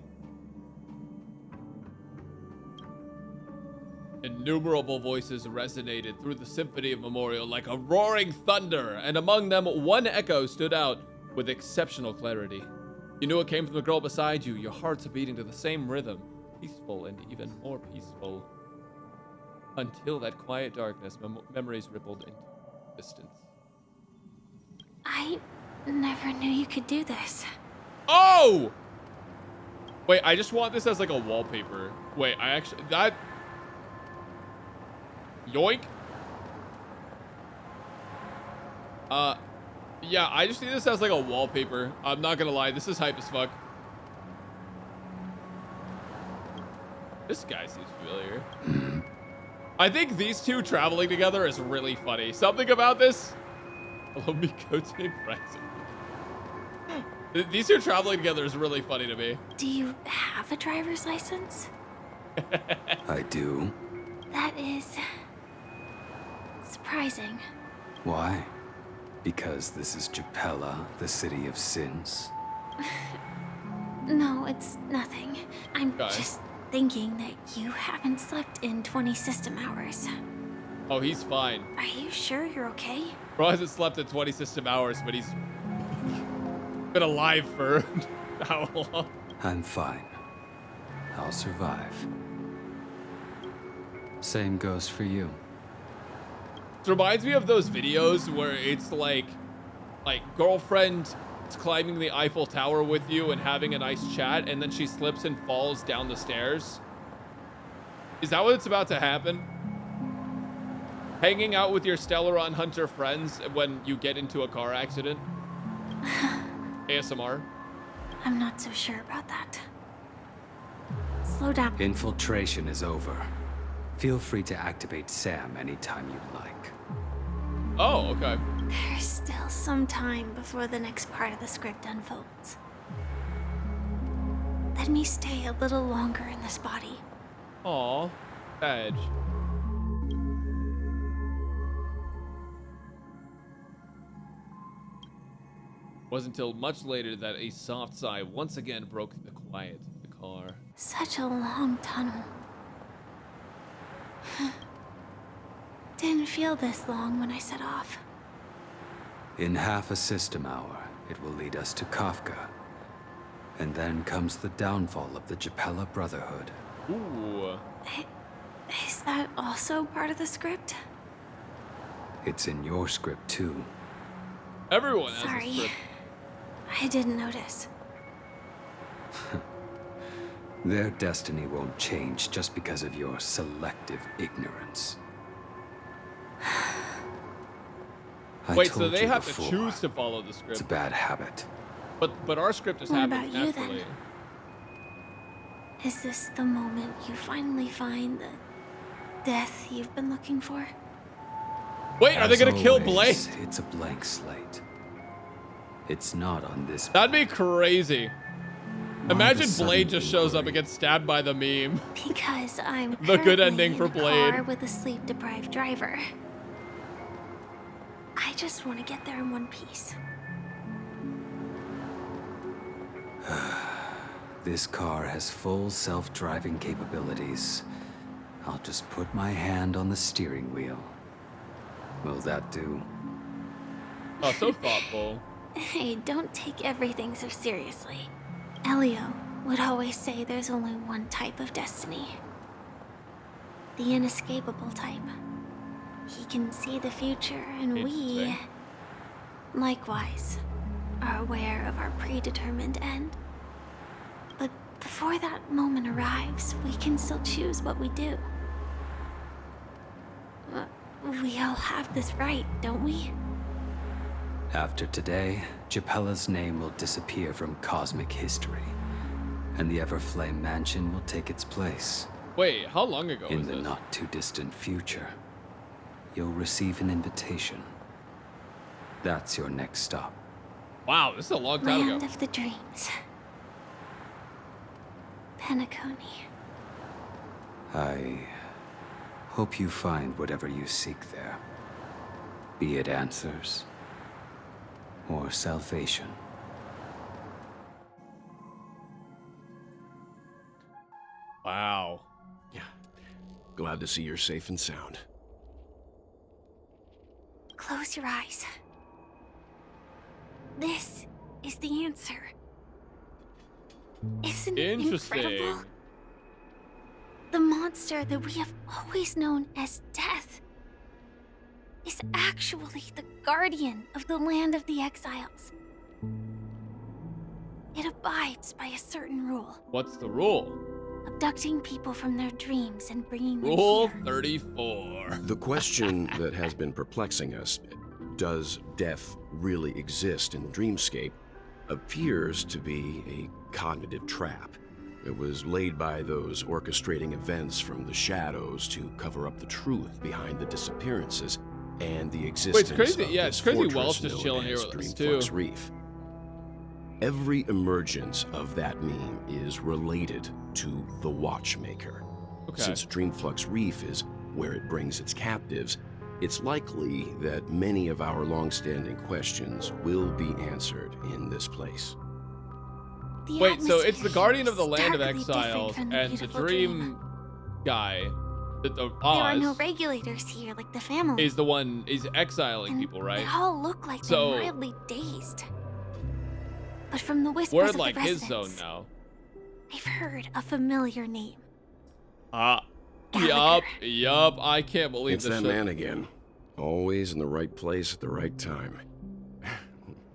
[SPEAKER 1] Innumerable voices resonated through the symphony of Memorial like a roaring thunder, and among them, one echo stood out with exceptional clarity. You knew it came from the girl beside you, your hearts beating to the same rhythm, peaceful and even more peaceful. Until that quiet darkness, memories rippled into distance.
[SPEAKER 10] I never knew you could do this.
[SPEAKER 1] Oh! Wait, I just want this as like a wallpaper. Wait, I actually, that... Yoink. Yeah, I just need this as like a wallpaper. I'm not gonna lie, this is hype as fuck. This guy seems familiar. I think these two traveling together is really funny. Something about this. Hello, Miko named Braxophone. These two traveling together is really funny to me.
[SPEAKER 10] Do you have a driver's license?
[SPEAKER 16] I do.
[SPEAKER 10] That is surprising.
[SPEAKER 16] Why? Because this is Japella, the city of sins?
[SPEAKER 10] No, it's nothing. I'm just thinking that you haven't slept in 20 system hours.
[SPEAKER 1] Oh, he's fine.
[SPEAKER 10] Are you sure you're okay?
[SPEAKER 1] Bro hasn't slept in 20 system hours, but he's been alive for how long?
[SPEAKER 16] I'm fine. I'll survive. Same goes for you.
[SPEAKER 1] It reminds me of those videos where it's like girlfriend is climbing the Eiffel Tower with you and having a nice chat, and then she slips and falls down the stairs. Is that what's about to happen? Hanging out with your Stellaron Hunter friends when you get into a car accident? ASMR?
[SPEAKER 10] I'm not so sure about that. Slow down.
[SPEAKER 16] Infiltration is over. Feel free to activate Sam anytime you'd like.
[SPEAKER 1] Oh, okay.
[SPEAKER 10] There's still some time before the next part of the script unfolds. Let me stay a little longer in this body.
[SPEAKER 1] Aw, Badge. Wasn't until much later that a soft sigh once again broke the quiet of the car.
[SPEAKER 10] Such a long tunnel. Didn't feel this long when I set off.
[SPEAKER 16] In half a system hour, it will lead us to Kafka. And then comes the downfall of the Japella Brotherhood.
[SPEAKER 1] Ooh.
[SPEAKER 10] Is that also part of the script?
[SPEAKER 16] It's in your script too.
[SPEAKER 1] Everyone has
[SPEAKER 10] Sorry.
[SPEAKER 1] a script.
[SPEAKER 10] I didn't notice.
[SPEAKER 16] Their destiny won't change just because of your selective ignorance.
[SPEAKER 1] Wait, so they have to choose to follow the script.
[SPEAKER 16] It's a bad habit.
[SPEAKER 1] But our script is
[SPEAKER 10] What
[SPEAKER 1] happening
[SPEAKER 10] about you,
[SPEAKER 1] naturally.
[SPEAKER 10] then? Is this the moment you finally find the death you've been looking for?
[SPEAKER 1] Wait, are they gonna kill
[SPEAKER 16] always,
[SPEAKER 1] Blade?
[SPEAKER 16] It's a blank slate. It's not on this.
[SPEAKER 1] That'd be crazy. Imagine
[SPEAKER 16] sudden
[SPEAKER 1] Blade just shows up and gets stabbed by the meme.
[SPEAKER 10] Because I'm
[SPEAKER 1] The good
[SPEAKER 10] currently
[SPEAKER 1] ending for
[SPEAKER 10] in a
[SPEAKER 1] Blade.
[SPEAKER 10] car with a sleep-deprived driver. I just want to get there in one piece.
[SPEAKER 16] This car has full self-driving capabilities. I'll just put my hand on the steering wheel. Will that do?
[SPEAKER 1] Oh, so thoughtful.
[SPEAKER 10] Hey, don't take everything so seriously. Elio would always say there's only one type of destiny. The inescapable type. He can see the future, and we, likewise, are aware of our predetermined end. But before that moment arrives, we can still choose what we do. We all have this right, don't we?
[SPEAKER 16] After today, Japella's name will disappear from cosmic history, and the Everflame Mansion will take its place.
[SPEAKER 1] Wait, how long ago
[SPEAKER 16] In
[SPEAKER 1] was
[SPEAKER 16] the
[SPEAKER 1] this?
[SPEAKER 16] not-too-distant future, you'll receive an invitation. That's your next stop.
[SPEAKER 1] Wow, this is a long time
[SPEAKER 10] Land
[SPEAKER 1] ago.
[SPEAKER 10] of the dreams. Penacony.
[SPEAKER 16] I hope you find whatever you seek there. Be it answers or salvation.
[SPEAKER 1] Wow.
[SPEAKER 13] Yeah.
[SPEAKER 17] Glad to see you're safe and sound.
[SPEAKER 10] Close your eyes. This is the answer. Isn't it incredible? The monster that we have always known as Death is actually the guardian of the land of the exiles. It abides by a certain rule.
[SPEAKER 1] What's the rule?
[SPEAKER 10] Abducting people from their dreams and bringing them
[SPEAKER 1] Rule
[SPEAKER 10] here.
[SPEAKER 1] 34.
[SPEAKER 17] The question that has been perplexing us, does death really exist in the dreamscape, appears to be a cognitive trap. It was laid by those orchestrating events from the shadows to cover up the truth behind the disappearances and the existence
[SPEAKER 1] Wait, it's crazy.
[SPEAKER 17] of
[SPEAKER 1] Yeah,
[SPEAKER 17] this
[SPEAKER 1] it's crazy.
[SPEAKER 17] fortress
[SPEAKER 1] Welch just
[SPEAKER 17] known
[SPEAKER 1] chilling here
[SPEAKER 17] as
[SPEAKER 1] with us
[SPEAKER 17] Dreamflux
[SPEAKER 1] too.
[SPEAKER 17] Reef. Every emergence of that meme is related to the Watchmaker.
[SPEAKER 1] Okay.
[SPEAKER 17] Since Dreamflux Reef is where it brings its captives, it's likely that many of our long-standing questions will be answered in this place.
[SPEAKER 1] Wait, so it's the guardian of the
[SPEAKER 10] is
[SPEAKER 1] land of
[SPEAKER 10] starkly different
[SPEAKER 1] exiles
[SPEAKER 10] from
[SPEAKER 1] and the
[SPEAKER 10] beautiful
[SPEAKER 1] dream guy, the
[SPEAKER 10] There are no
[SPEAKER 1] Oz,
[SPEAKER 10] regulators here like the family.
[SPEAKER 1] is the one is exiling people, right?
[SPEAKER 10] They all look like
[SPEAKER 1] So-
[SPEAKER 10] they're mildly dazed. But from the whispers
[SPEAKER 1] We're
[SPEAKER 10] of
[SPEAKER 1] like
[SPEAKER 10] the
[SPEAKER 1] his
[SPEAKER 10] residents,
[SPEAKER 1] zone now.
[SPEAKER 10] I've heard a familiar name.
[SPEAKER 1] Yup, I can't believe
[SPEAKER 17] It's
[SPEAKER 1] this
[SPEAKER 17] that
[SPEAKER 1] shit.
[SPEAKER 17] man again. Always in the right place at the right time.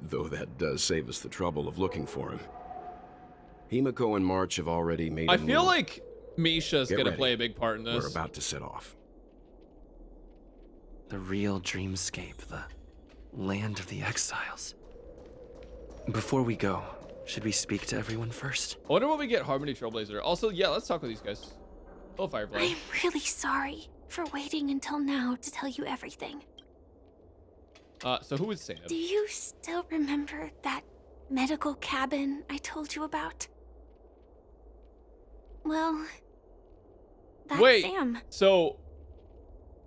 [SPEAKER 17] Though that does save us the trouble of looking for him. Himiko and March have already made a
[SPEAKER 1] I feel
[SPEAKER 17] move.
[SPEAKER 1] like Misha's
[SPEAKER 17] Get
[SPEAKER 1] gonna
[SPEAKER 17] ready.
[SPEAKER 1] play a big part in this.
[SPEAKER 17] We're about to set off.
[SPEAKER 18] The real dreamscape, the land of the exiles. Before we go, should we speak to everyone first?
[SPEAKER 1] I wonder when we get Harmony Trailblazer. Also, yeah, let's talk with these guys. Oh, Firefly.
[SPEAKER 10] I'm really sorry for waiting until now to tell you everything.
[SPEAKER 1] So who is Sam?
[SPEAKER 10] Do you still remember that medical cabin I told you about? Well, that's
[SPEAKER 1] Wait,
[SPEAKER 10] Sam.
[SPEAKER 1] so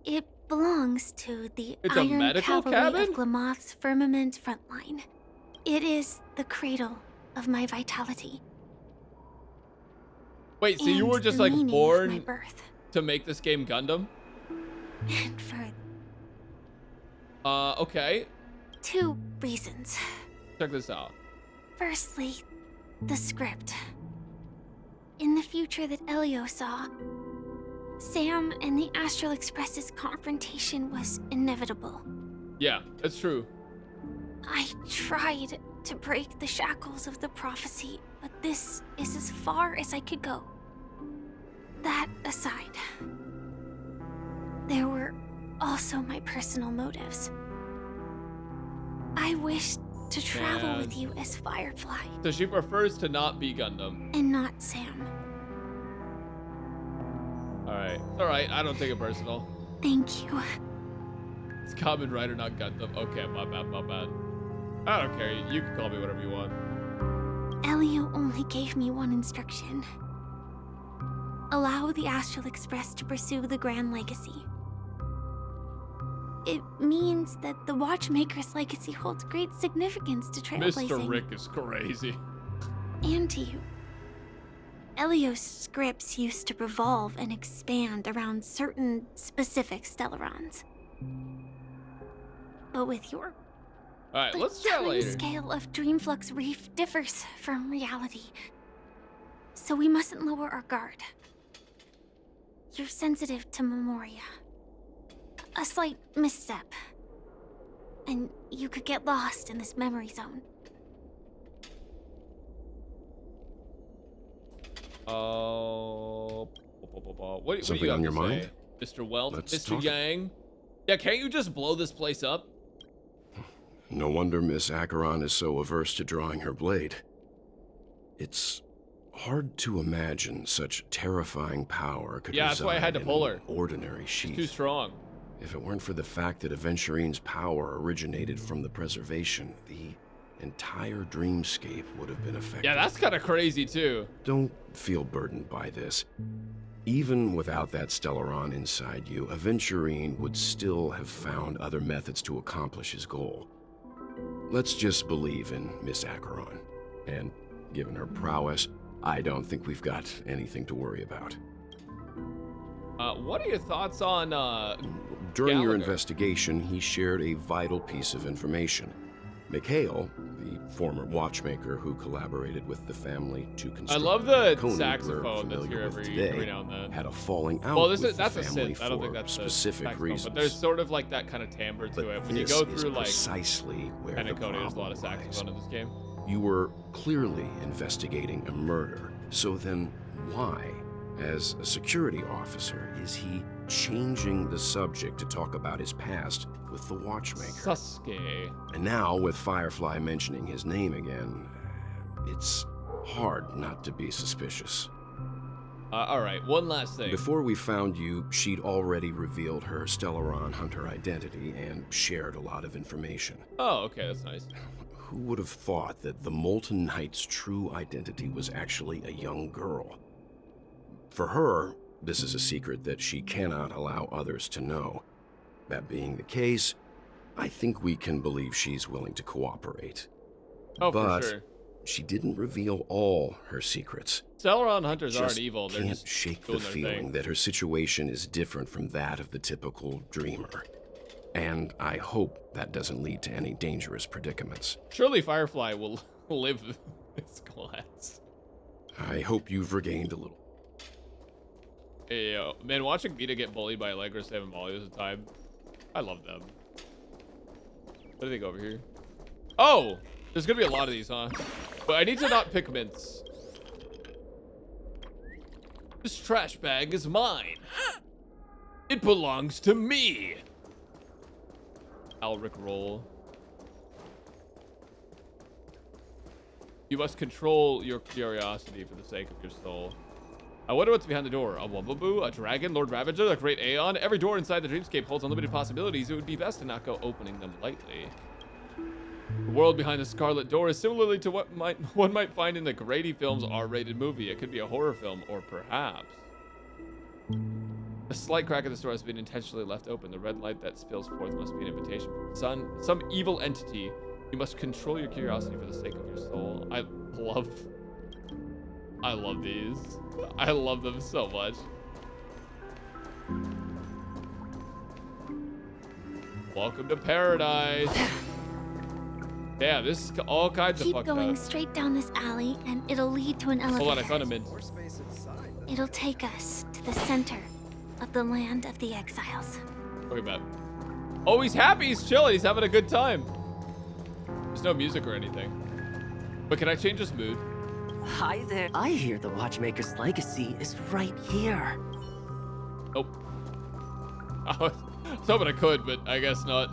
[SPEAKER 10] It belongs to the
[SPEAKER 1] It's a
[SPEAKER 10] Iron
[SPEAKER 1] medical
[SPEAKER 10] Cavalry
[SPEAKER 1] cabin?
[SPEAKER 10] of Glamoth's Firmament Frontline. It is the cradle of my vitality.
[SPEAKER 1] wait, so you
[SPEAKER 10] and
[SPEAKER 1] were just
[SPEAKER 10] the
[SPEAKER 1] like
[SPEAKER 10] meaning of my
[SPEAKER 1] born
[SPEAKER 10] birth.
[SPEAKER 1] to make this game Gundam?
[SPEAKER 10] And for
[SPEAKER 1] Okay.
[SPEAKER 10] 2 reasons.
[SPEAKER 1] Check this out.
[SPEAKER 10] Firstly, the script. In the future that Elio saw, Sam and the Astral Express's confrontation was inevitable.
[SPEAKER 1] Yeah, that's true.
[SPEAKER 10] I tried to break the shackles of the prophecy, but this is as far as I could go. That aside, there were also my personal motives. I wished to travel
[SPEAKER 1] Man.
[SPEAKER 10] with you as Firefly
[SPEAKER 1] So she prefers to not be Gundam.
[SPEAKER 10] and not Sam.
[SPEAKER 1] Alright, I don't take it personal.
[SPEAKER 10] Thank you.
[SPEAKER 1] It's Kamen Rider, not Gundam. Okay, my bad. I don't care. You can call me whatever you want.
[SPEAKER 10] Elio only gave me one instruction. Allow the Astral Express to pursue the Grand Legacy. It means that the Watchmaker's legacy holds great significance to trailblazing.
[SPEAKER 1] Mr. Rick is crazy.
[SPEAKER 10] And to you. Elio's scripts used to revolve and expand around certain specific Stellarons. But with your
[SPEAKER 1] Alright, let's chat
[SPEAKER 10] time
[SPEAKER 1] later.
[SPEAKER 10] scale of Dreamflux Reef differs from reality. So we mustn't lower our guard. You're sensitive to Memoria. A slight misstep, and you could get lost in this memory zone.
[SPEAKER 1] What do
[SPEAKER 17] Something
[SPEAKER 1] you have
[SPEAKER 17] on your
[SPEAKER 1] to
[SPEAKER 17] mind?
[SPEAKER 1] say, Mr. Welt,
[SPEAKER 17] Let's
[SPEAKER 1] Mr.
[SPEAKER 17] talk.
[SPEAKER 1] Yang? Yeah, can't you just blow this place up?
[SPEAKER 17] No wonder Miss Acheron is so averse to drawing her blade. It's hard to imagine such terrifying power could
[SPEAKER 1] Yeah, that's why I had to
[SPEAKER 17] reside
[SPEAKER 1] pull
[SPEAKER 17] in
[SPEAKER 1] her.
[SPEAKER 17] an ordinary sheath.
[SPEAKER 1] Too strong.
[SPEAKER 17] If it weren't for the fact that Aventurine's power originated from the preservation, the entire dreamscape would have been affected.
[SPEAKER 1] Yeah, that's kind of crazy too.
[SPEAKER 17] Don't feel burdened by this. Even without that Stellaron inside you, Aventurine would still have found other methods to accomplish his goal. Let's just believe in Miss Acheron. And given her prowess, I don't think we've got anything to worry about.
[SPEAKER 1] What are your thoughts on
[SPEAKER 17] During your
[SPEAKER 1] Gallagher?
[SPEAKER 17] investigation, he shared a vital piece of information. Mikhail, the former watchmaker who collaborated with the family to construct
[SPEAKER 1] I love the
[SPEAKER 17] PENACONY we're
[SPEAKER 1] saxophone that's
[SPEAKER 17] familiar
[SPEAKER 1] here
[SPEAKER 17] with
[SPEAKER 1] every
[SPEAKER 17] today,
[SPEAKER 1] now and then.
[SPEAKER 17] had a falling out
[SPEAKER 1] Well,
[SPEAKER 17] with
[SPEAKER 1] that's
[SPEAKER 17] the
[SPEAKER 1] a
[SPEAKER 17] family
[SPEAKER 1] synth. I don't think
[SPEAKER 17] for
[SPEAKER 1] that's
[SPEAKER 17] specific
[SPEAKER 1] a saxophone,
[SPEAKER 17] reasons.
[SPEAKER 1] but there's sort of like that kind of timbre to it. When you
[SPEAKER 17] This
[SPEAKER 1] go
[SPEAKER 17] is
[SPEAKER 1] through like
[SPEAKER 17] precisely where the
[SPEAKER 1] Penacony, there's a lot of
[SPEAKER 17] problem
[SPEAKER 1] saxophone in this game.
[SPEAKER 17] You were clearly investigating a murder. So then why, as a security officer, is he changing the subject to talk about his past with the watchmaker?
[SPEAKER 1] Sasuke.
[SPEAKER 17] And now, with Firefly mentioning his name again, it's hard not to be suspicious.
[SPEAKER 1] All right, one last thing.
[SPEAKER 17] Before we found you, she'd already revealed her Stellaron Hunter identity and shared a lot of information.
[SPEAKER 1] Oh, okay, that's nice.
[SPEAKER 17] Who would have thought that the Molten Knight's true identity was actually a young girl? For her, this is a secret that she cannot allow others to know. That being the case, I think we can believe she's willing to cooperate.
[SPEAKER 1] Oh,
[SPEAKER 17] but
[SPEAKER 1] for sure.
[SPEAKER 17] she didn't reveal all her secrets.
[SPEAKER 1] Stellaron Hunters aren't
[SPEAKER 17] Just
[SPEAKER 1] evil. They're
[SPEAKER 17] can't
[SPEAKER 1] just
[SPEAKER 17] shake the
[SPEAKER 1] doing their
[SPEAKER 17] feeling
[SPEAKER 1] thing.
[SPEAKER 17] that her situation is different from that of the typical dreamer. And I hope that doesn't lead to any dangerous predicaments.
[SPEAKER 1] Surely Firefly will live this class.
[SPEAKER 17] I hope you've regained a little.
[SPEAKER 1] Hey, yo, man, watching Vita get bullied by Allegra 7 Molly at the time, I love them. What do they go over here? Oh, there's gonna be a lot of these, huh? But I need to not pick mints. This trash bag is mine. It belongs to me. Alric roll. You must control your curiosity for the sake of your soul. I wonder what's behind the door. A Wubbaboo? A dragon? Lord Ravager? A great Aeon? Every door inside the dreamscape holds unlimited possibilities. It would be best to not go opening them lightly. The world behind the Scarlet Door is similarly to what one might find in the Grady film's R-rated movie. It could be a horror film, or perhaps... A slight crack in the door has been intentionally left open. The red light that spills forth must be an invitation from some evil entity. You must control your curiosity for the sake of your soul. I love these. I love them so much. Welcome to paradise. Yeah, this is all kinds of
[SPEAKER 15] Keep
[SPEAKER 1] fucked
[SPEAKER 15] going
[SPEAKER 1] up.
[SPEAKER 15] straight down this alley, and it'll lead to an elevator.
[SPEAKER 1] Hold on, I found a mint.
[SPEAKER 15] It'll take us to the center of the land of the exiles.
[SPEAKER 1] Talking about. Oh, he's happy. He's chilling. He's having a good time. There's no music or anything. But can I change his mood?
[SPEAKER 19] Hi there. I hear the Watchmaker's legacy is right here.
[SPEAKER 1] Nope. I was hoping I could, but I guess not.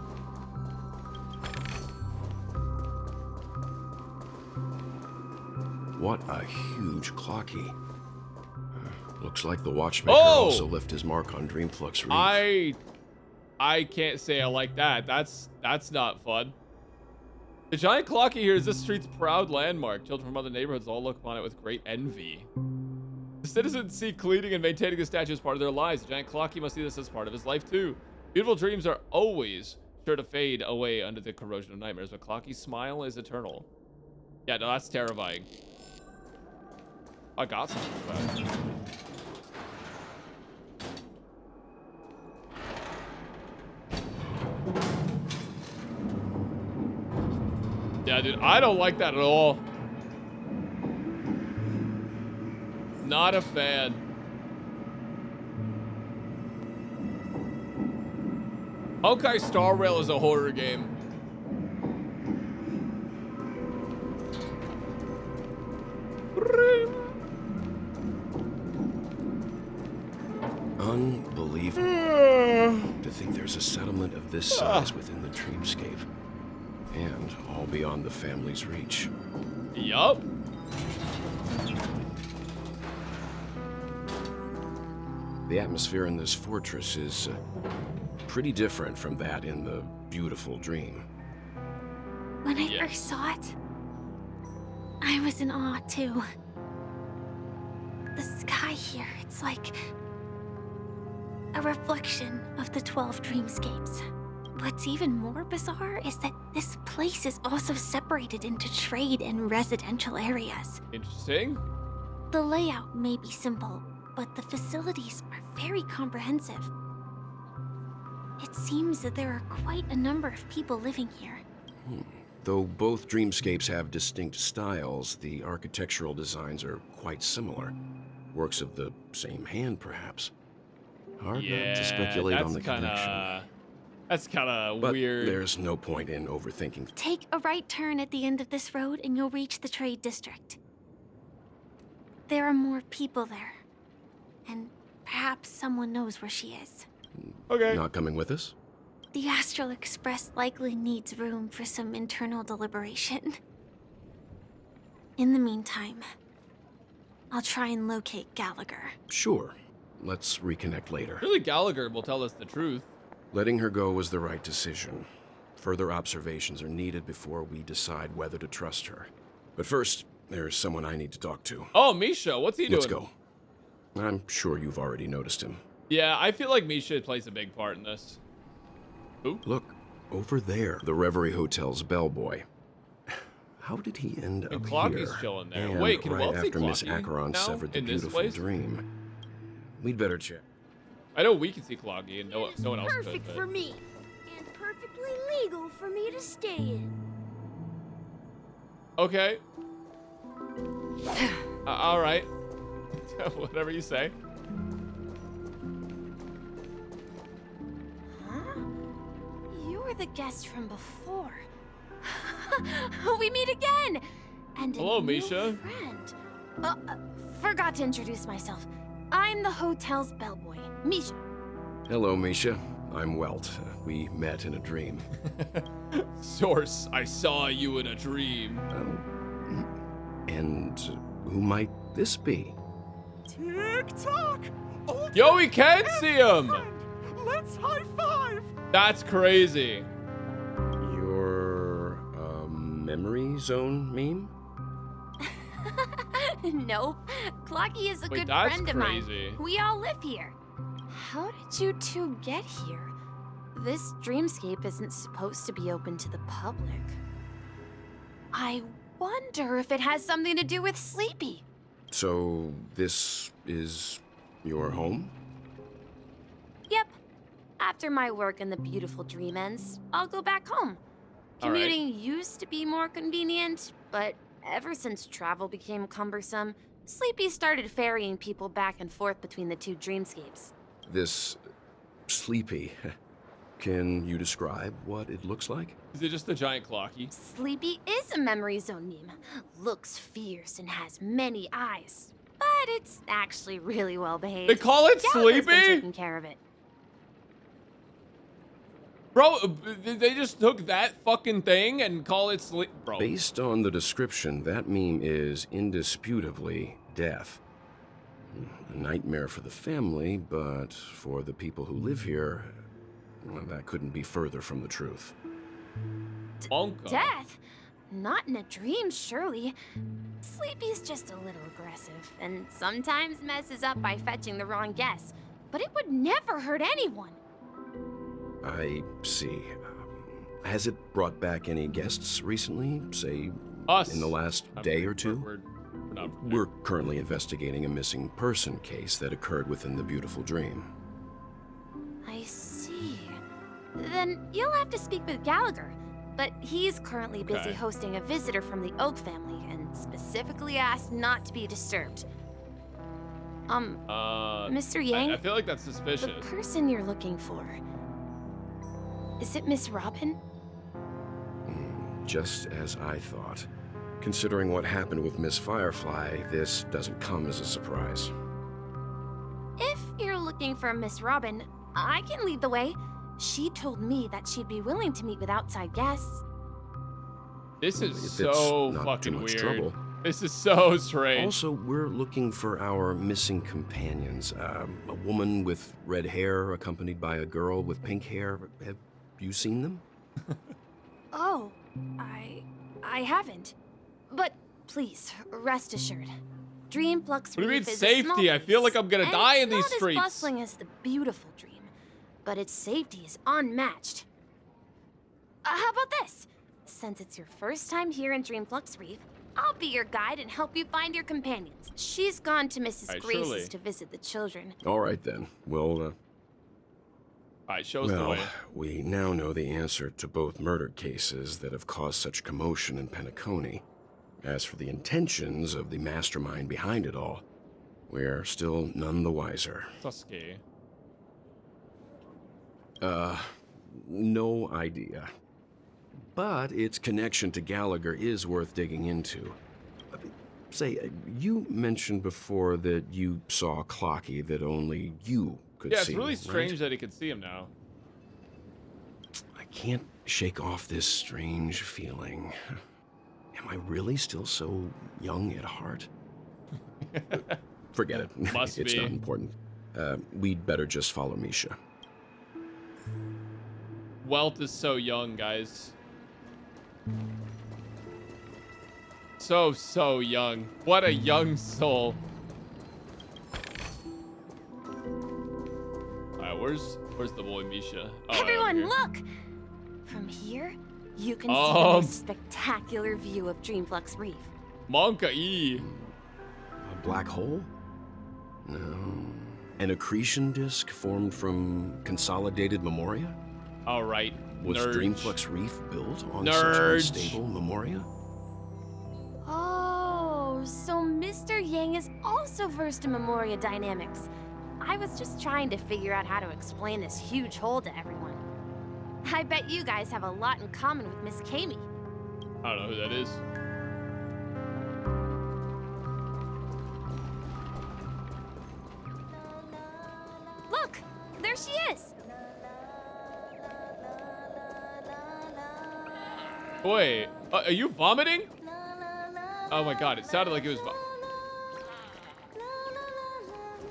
[SPEAKER 17] What a huge clocky. Looks like the watchmaker also left his mark on Dreamflux Reef.
[SPEAKER 1] I can't say I like that. That's not fun. The giant clocky here is this street's proud landmark. Children from other neighborhoods all look upon it with great envy. The citizens see cleaning and maintaining the statue as part of their lives. The giant clocky must see this as part of his life too. Beautiful dreams are always sure to fade away under the corrosion of nightmares, but Clocky's smile is eternal. Yeah, no, that's terrifying. I got something for that. Yeah, dude, I don't like that at all. Not a fan. Honkai Star Rail is a horror game.
[SPEAKER 17] Unbelievable. To think there's a settlement of this size within the dreamscape. And all beyond the family's reach.
[SPEAKER 1] Yup.
[SPEAKER 17] The atmosphere in this fortress is pretty different from that in the beautiful dream.
[SPEAKER 15] When I first saw it, I was in awe too. The sky here, it's like a reflection of the 12 dreamscapes. What's even more bizarre is that this place is also separated into trade and residential areas.
[SPEAKER 1] Interesting.
[SPEAKER 15] The layout may be simple, but the facilities are very comprehensive. It seems that there are quite a number of people living here.
[SPEAKER 17] Though both dreamscapes have distinct styles, the architectural designs are quite similar. Works of the same hand, perhaps. Hard not to speculate on the connection.
[SPEAKER 1] That's kind of
[SPEAKER 17] But
[SPEAKER 1] weird.
[SPEAKER 17] there's no point in overthinking.
[SPEAKER 15] Take a right turn at the end of this road and you'll reach the trade district. There are more people there. And perhaps someone knows where she is.
[SPEAKER 1] Okay.
[SPEAKER 17] Not coming with us?
[SPEAKER 15] The Astral Express likely needs room for some internal deliberation. In the meantime, I'll try and locate Gallagher.
[SPEAKER 17] Sure. Let's reconnect later.
[SPEAKER 1] Really, Gallagher will tell us the truth.
[SPEAKER 17] Letting her go was the right decision. Further observations are needed before we decide whether to trust her. But first, there's someone I need to talk to.
[SPEAKER 1] Oh, Misha, what's he doing?
[SPEAKER 17] Let's go. I'm sure you've already noticed him.
[SPEAKER 1] Yeah, I feel like Misha plays a big part in this. Ooh.
[SPEAKER 17] Look, over there, the Reverie Hotel's bellboy. How did he end up
[SPEAKER 1] Clocky's
[SPEAKER 17] here?
[SPEAKER 1] chilling there.
[SPEAKER 17] And
[SPEAKER 1] Wait, can
[SPEAKER 17] right
[SPEAKER 1] Welt see
[SPEAKER 17] after Miss
[SPEAKER 1] Clocky
[SPEAKER 17] Acheron
[SPEAKER 1] now
[SPEAKER 17] severed the
[SPEAKER 1] in this
[SPEAKER 17] beautiful
[SPEAKER 1] place?
[SPEAKER 17] dream. We'd better check.
[SPEAKER 1] I know we can see Cloggy and no one else could.
[SPEAKER 20] Perfect
[SPEAKER 1] But...
[SPEAKER 20] for me, and perfectly legal for me to stay in.
[SPEAKER 1] Okay. All right. Whatever you say.
[SPEAKER 15] You're the guest from before. We meet again! And
[SPEAKER 1] Hello,
[SPEAKER 15] a new
[SPEAKER 1] Misha.
[SPEAKER 15] friend. Forgot to introduce myself. I'm the hotel's bellboy, Misha.
[SPEAKER 17] Hello, Misha. I'm Welt. We met in a dream.
[SPEAKER 1] Source, I saw you in a dream.
[SPEAKER 17] And who might this be?
[SPEAKER 21] Tick-tock!
[SPEAKER 1] Yo, we can see him!
[SPEAKER 21] Let's high five!
[SPEAKER 1] That's crazy.
[SPEAKER 17] Your, memory zone meme?
[SPEAKER 15] Nope. Clocky is a
[SPEAKER 1] Wait,
[SPEAKER 15] good
[SPEAKER 1] that's
[SPEAKER 15] friend of
[SPEAKER 1] crazy.
[SPEAKER 15] mine. We all live here. How did you two get here? This dreamscape isn't supposed to be open to the public. I wonder if it has something to do with Sleepy.
[SPEAKER 17] So, this is your home?
[SPEAKER 15] Yep. After my work in the beautiful dream ends, I'll go back home.
[SPEAKER 1] All right.
[SPEAKER 15] Commuting used to be more convenient, but ever since travel became cumbersome, Sleepy started ferrying people back and forth between the two dreamscapes.
[SPEAKER 17] This Sleepy. Can you describe what it looks like?
[SPEAKER 1] Is it just the giant Clocky?
[SPEAKER 15] Sleepy is a memory zone meme. Looks fierce and has many eyes. But it's actually really well behaved.
[SPEAKER 1] They call it
[SPEAKER 15] Gallagher's been
[SPEAKER 1] Sleepy?
[SPEAKER 15] taking care of it.
[SPEAKER 1] Bro, they just took that fucking thing and call it sleep, bro.
[SPEAKER 17] Based on the description, that meme is indisputably death. A nightmare for the family, but for the people who live here, well, that couldn't be further from the truth.
[SPEAKER 15] Death? Not in a dream, surely. Sleepy's just a little aggressive, and sometimes messes up by fetching the wrong guess. But it would never hurt anyone.
[SPEAKER 17] I see. Has it brought back any guests recently? Say,
[SPEAKER 1] Us.
[SPEAKER 17] in the last day or two?
[SPEAKER 1] We're
[SPEAKER 17] currently investigating a missing person case that occurred within the beautiful dream.
[SPEAKER 15] I see. Then you'll have to speak with Gallagher. But he's currently busy
[SPEAKER 1] Okay.
[SPEAKER 15] hosting a visitor from the Oak family and specifically asked not to be disturbed. Mr. Yang?
[SPEAKER 1] I feel like that's suspicious.
[SPEAKER 15] The person you're looking for. Is it Miss Robin?
[SPEAKER 17] Just as I thought. Considering what happened with Miss Firefly, this doesn't come as a surprise.
[SPEAKER 15] If you're looking for Miss Robin, I can lead the way. She told me that she'd be willing to meet with outside guests.
[SPEAKER 1] This is
[SPEAKER 17] If it's
[SPEAKER 1] so
[SPEAKER 17] not
[SPEAKER 1] fucking
[SPEAKER 17] too much
[SPEAKER 1] weird.
[SPEAKER 17] trouble.
[SPEAKER 1] This is so strange.
[SPEAKER 17] Also, we're looking for our missing companions. A woman with red hair accompanied by a girl with pink hair. Have you seen them?
[SPEAKER 15] Oh, I haven't. But please, rest assured. Dreamflux
[SPEAKER 1] What do you mean
[SPEAKER 15] Reef is a small
[SPEAKER 1] safety? I feel like
[SPEAKER 15] place,
[SPEAKER 1] I'm gonna
[SPEAKER 15] and
[SPEAKER 1] die
[SPEAKER 15] it's
[SPEAKER 1] in these
[SPEAKER 15] not
[SPEAKER 1] streets.
[SPEAKER 15] as bustling as the beautiful dream, but its safety is unmatched. How about this? Since it's your first time here in Dreamflux Reef,
[SPEAKER 10] I'll be your guide and help you find your companions. She's gone to Mrs.
[SPEAKER 1] Alright,
[SPEAKER 10] Grace's
[SPEAKER 1] surely.
[SPEAKER 10] to visit the children.
[SPEAKER 17] All right, then. Well,
[SPEAKER 1] Alright, show us the
[SPEAKER 17] well,
[SPEAKER 1] way.
[SPEAKER 17] we now know the answer to both murder cases that have caused such commotion in Penacony. As for the intentions of the mastermind behind it all, we're still none the wiser.
[SPEAKER 1] Sasuke.
[SPEAKER 17] No idea. But its connection to Gallagher is worth digging into. Say, you mentioned before that you saw Clocky that only you could
[SPEAKER 1] Yeah,
[SPEAKER 17] see.
[SPEAKER 1] it's really strange
[SPEAKER 17] right?
[SPEAKER 1] that he can see him now.
[SPEAKER 17] I can't shake off this strange feeling. Am I really still so young at heart? Forget it.
[SPEAKER 1] Must
[SPEAKER 17] It's
[SPEAKER 1] be.
[SPEAKER 17] not important. We'd better just follow Misha.
[SPEAKER 1] Welt is so young, guys. So young. What a young soul. Alright, where's the boy Misha? Oh, right over
[SPEAKER 10] Everyone,
[SPEAKER 1] here.
[SPEAKER 10] look! From here, you can see the most spectacular view of Dreamflux Reef.
[SPEAKER 1] Monka E.
[SPEAKER 17] A black hole? No. An accretion disk formed from consolidated memoria?
[SPEAKER 1] Alright.
[SPEAKER 17] Was
[SPEAKER 1] Nerd.
[SPEAKER 17] Dreamflux Reef built on
[SPEAKER 1] Nerd.
[SPEAKER 17] such unstable memoria?
[SPEAKER 10] Oh, so Mr. Yang is also versed in Memoria dynamics. I was just trying to figure out how to explain this huge hole to everyone. I bet you guys have a lot in common with Miss Kami.
[SPEAKER 1] I don't know who that is.
[SPEAKER 10] Look, there she is.
[SPEAKER 1] Wait, are you vomiting? Oh my god, it sounded like it was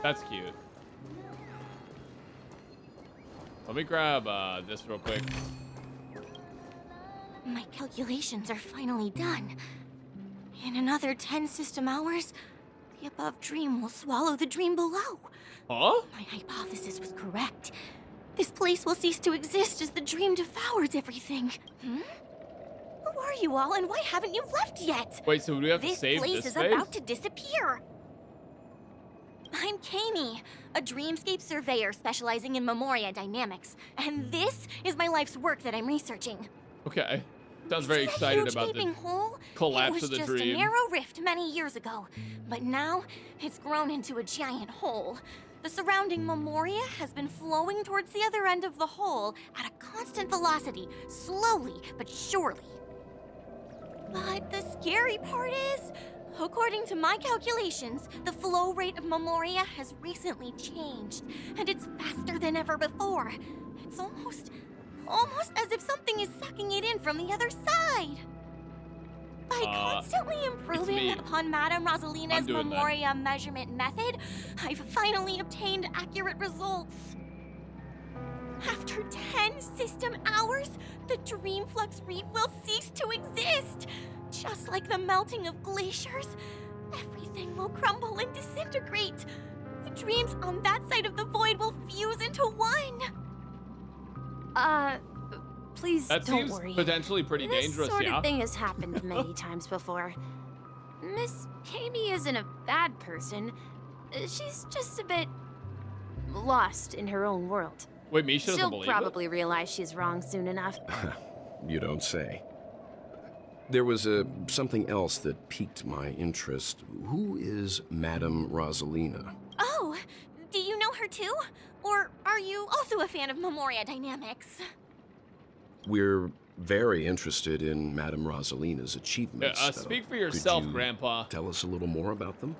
[SPEAKER 1] That's cute. Let me grab this real quick.
[SPEAKER 15] My calculations are finally done. In another 10 system hours, the above dream will swallow the dream below.
[SPEAKER 1] Huh?
[SPEAKER 15] My hypothesis was correct. This place will cease to exist as the dream devours everything. Who are you all, and why haven't you left yet?
[SPEAKER 1] Wait, so do we have to
[SPEAKER 15] This
[SPEAKER 1] save
[SPEAKER 15] place
[SPEAKER 1] this
[SPEAKER 15] is
[SPEAKER 1] space?
[SPEAKER 15] about to disappear. I'm Kami, a dreamscape surveyor specializing in Memoria dynamics, and this is my life's work that I'm researching.
[SPEAKER 1] Okay. Sounds very
[SPEAKER 15] See that
[SPEAKER 1] excited
[SPEAKER 15] huge
[SPEAKER 1] about
[SPEAKER 15] gaping
[SPEAKER 1] the
[SPEAKER 15] hole?
[SPEAKER 1] collapse
[SPEAKER 15] It was
[SPEAKER 1] of the
[SPEAKER 15] just
[SPEAKER 1] dream.
[SPEAKER 15] a narrow rift many years ago, but now it's grown into a giant hole. The surrounding Memoria has been flowing towards the other end of the hole at a constant velocity, slowly but surely. But the scary part is, according to my calculations, the flow rate of Memoria has recently changed, and it's faster than ever before. It's almost as if something is sucking it in from the other side. By constantly improving upon Madame Rosalina's
[SPEAKER 1] doing that.
[SPEAKER 15] Memoria measurement method, I've finally obtained accurate results. After 10 system hours, the Dreamflux Reef will cease to exist. Just like the melting of glaciers, everything will crumble and disintegrate. The dreams on that side of the void will fuse into one.
[SPEAKER 10] Please
[SPEAKER 1] That
[SPEAKER 10] don't
[SPEAKER 1] seems
[SPEAKER 10] worry.
[SPEAKER 1] potentially pretty
[SPEAKER 10] This
[SPEAKER 1] dangerous,
[SPEAKER 10] sort
[SPEAKER 1] yeah?
[SPEAKER 10] of thing has happened many times before. Miss Kami isn't a bad person. She's just a bit lost in her own world.
[SPEAKER 1] Wait, Misha doesn't
[SPEAKER 10] She'll
[SPEAKER 1] believe
[SPEAKER 10] probably realize she's wrong soon enough.
[SPEAKER 17] You don't say. There was something else that piqued my interest. Who is Madame Rosalina?
[SPEAKER 15] Oh, do you know her too? Or are you also a fan of Memoria dynamics?
[SPEAKER 17] We're very interested in Madame Rosalina's achievements.
[SPEAKER 1] Speak for
[SPEAKER 17] Could
[SPEAKER 1] yourself,
[SPEAKER 17] you
[SPEAKER 1] Grandpa.
[SPEAKER 17] Tell us a little more about them?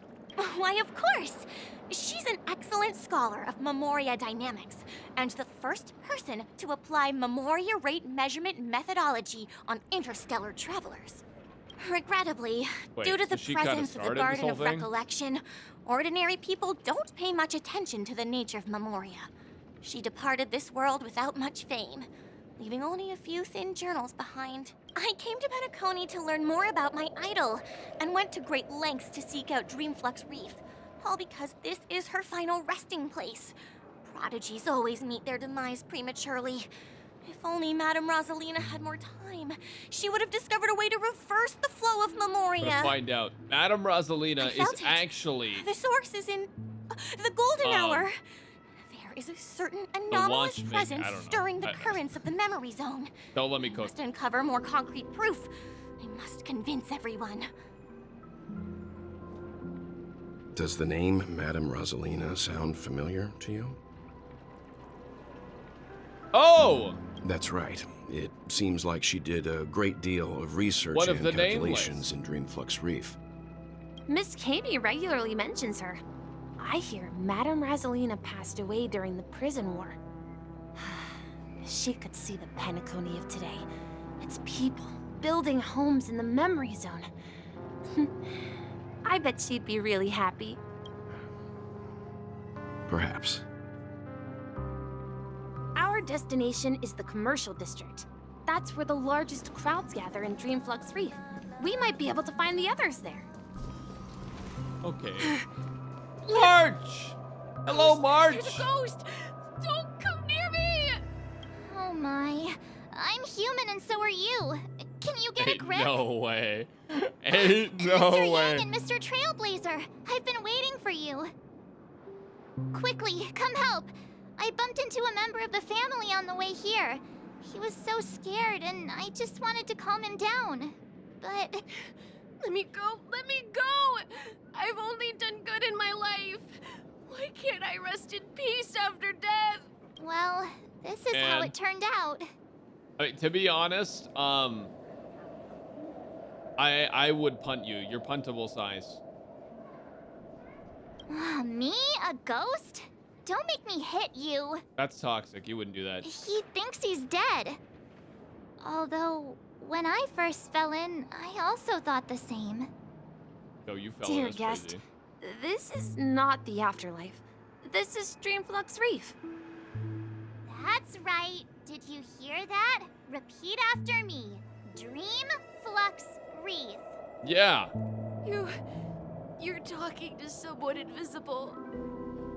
[SPEAKER 15] Why, of course! She's an excellent scholar of Memoria dynamics, and the first person to apply Memoria rate measurement methodology on interstellar travelers. Regrettably,
[SPEAKER 1] Wait,
[SPEAKER 15] due to
[SPEAKER 1] so
[SPEAKER 15] the
[SPEAKER 1] she kinda
[SPEAKER 15] presence of the
[SPEAKER 1] started this
[SPEAKER 15] Garden
[SPEAKER 1] whole
[SPEAKER 15] of
[SPEAKER 1] thing?
[SPEAKER 15] Recollection, ordinary people don't pay much attention to the nature of Memoria. She departed this world without much fame, leaving only a few thin journals behind. I came to Penacony to learn more about my idol, and went to great lengths to seek out Dreamflux Reef, all because this is her final resting place. Prodigies always meet their demise prematurely.
[SPEAKER 2] If only Madame Rosalina had more time, she would have discovered a way to reverse the flow of Memoria.
[SPEAKER 1] Let's find out. Madame Rosalina is actually
[SPEAKER 2] The source is in the golden hour. There is a certain anomalous
[SPEAKER 1] watchmaker.
[SPEAKER 2] presence
[SPEAKER 1] I don't know.
[SPEAKER 2] stirring the currents of the memory zone.
[SPEAKER 1] Don't let me
[SPEAKER 2] I
[SPEAKER 1] cook.
[SPEAKER 2] must uncover more concrete proof. I must convince everyone.
[SPEAKER 17] Does the name Madame Rosalina sound familiar to you?
[SPEAKER 1] Oh!
[SPEAKER 17] That's right. It seems like she did a great deal of research
[SPEAKER 1] What of
[SPEAKER 17] and
[SPEAKER 1] the
[SPEAKER 17] calculations in Dreamflux Reef.
[SPEAKER 2] Miss Katie regularly mentions her. I hear Madame Rosalina passed away during the prison war. She could see the Penacony of today. Its people building homes in the memory zone. I bet she'd be really happy.
[SPEAKER 17] Perhaps.
[SPEAKER 2] Our destination is the commercial district. That's where the largest crowds gather in Dreamflux Reef. We might be able to find the others there.
[SPEAKER 1] Okay. March! Hello, March!
[SPEAKER 2] There's a ghost! Don't come near me!
[SPEAKER 15] Oh my. I'm human and so are you. Can you get a
[SPEAKER 1] Ain't
[SPEAKER 15] grip?
[SPEAKER 1] no way. Ain't no
[SPEAKER 15] Mr.
[SPEAKER 1] way.
[SPEAKER 15] Yang and Mr. Trailblazer, I've been waiting for you. Quickly, come help. I bumped into a member of the family on the way here. He was so scared and I just wanted to calm him down. But...
[SPEAKER 11] Let me go! Let me go! I've only done good in my life. Why can't I rest in peace after death?
[SPEAKER 15] Well, this is how
[SPEAKER 1] Man.
[SPEAKER 15] it turned out.
[SPEAKER 1] I mean, to be honest, I would punt you. You're puntable size.
[SPEAKER 15] Me? A ghost? Don't make me hit you.
[SPEAKER 1] That's toxic. You wouldn't do that.
[SPEAKER 15] He thinks he's dead. Although, when I first fell in, I also thought the same.
[SPEAKER 1] Yo, you fell in.
[SPEAKER 2] Dear
[SPEAKER 1] That's
[SPEAKER 2] guest,
[SPEAKER 1] crazy.
[SPEAKER 2] this is not the afterlife. This is Dreamflux Reef.
[SPEAKER 15] That's right. Did you hear that? Repeat after me. Dreamflux Reef.
[SPEAKER 1] Yeah.
[SPEAKER 11] You're talking to someone invisible.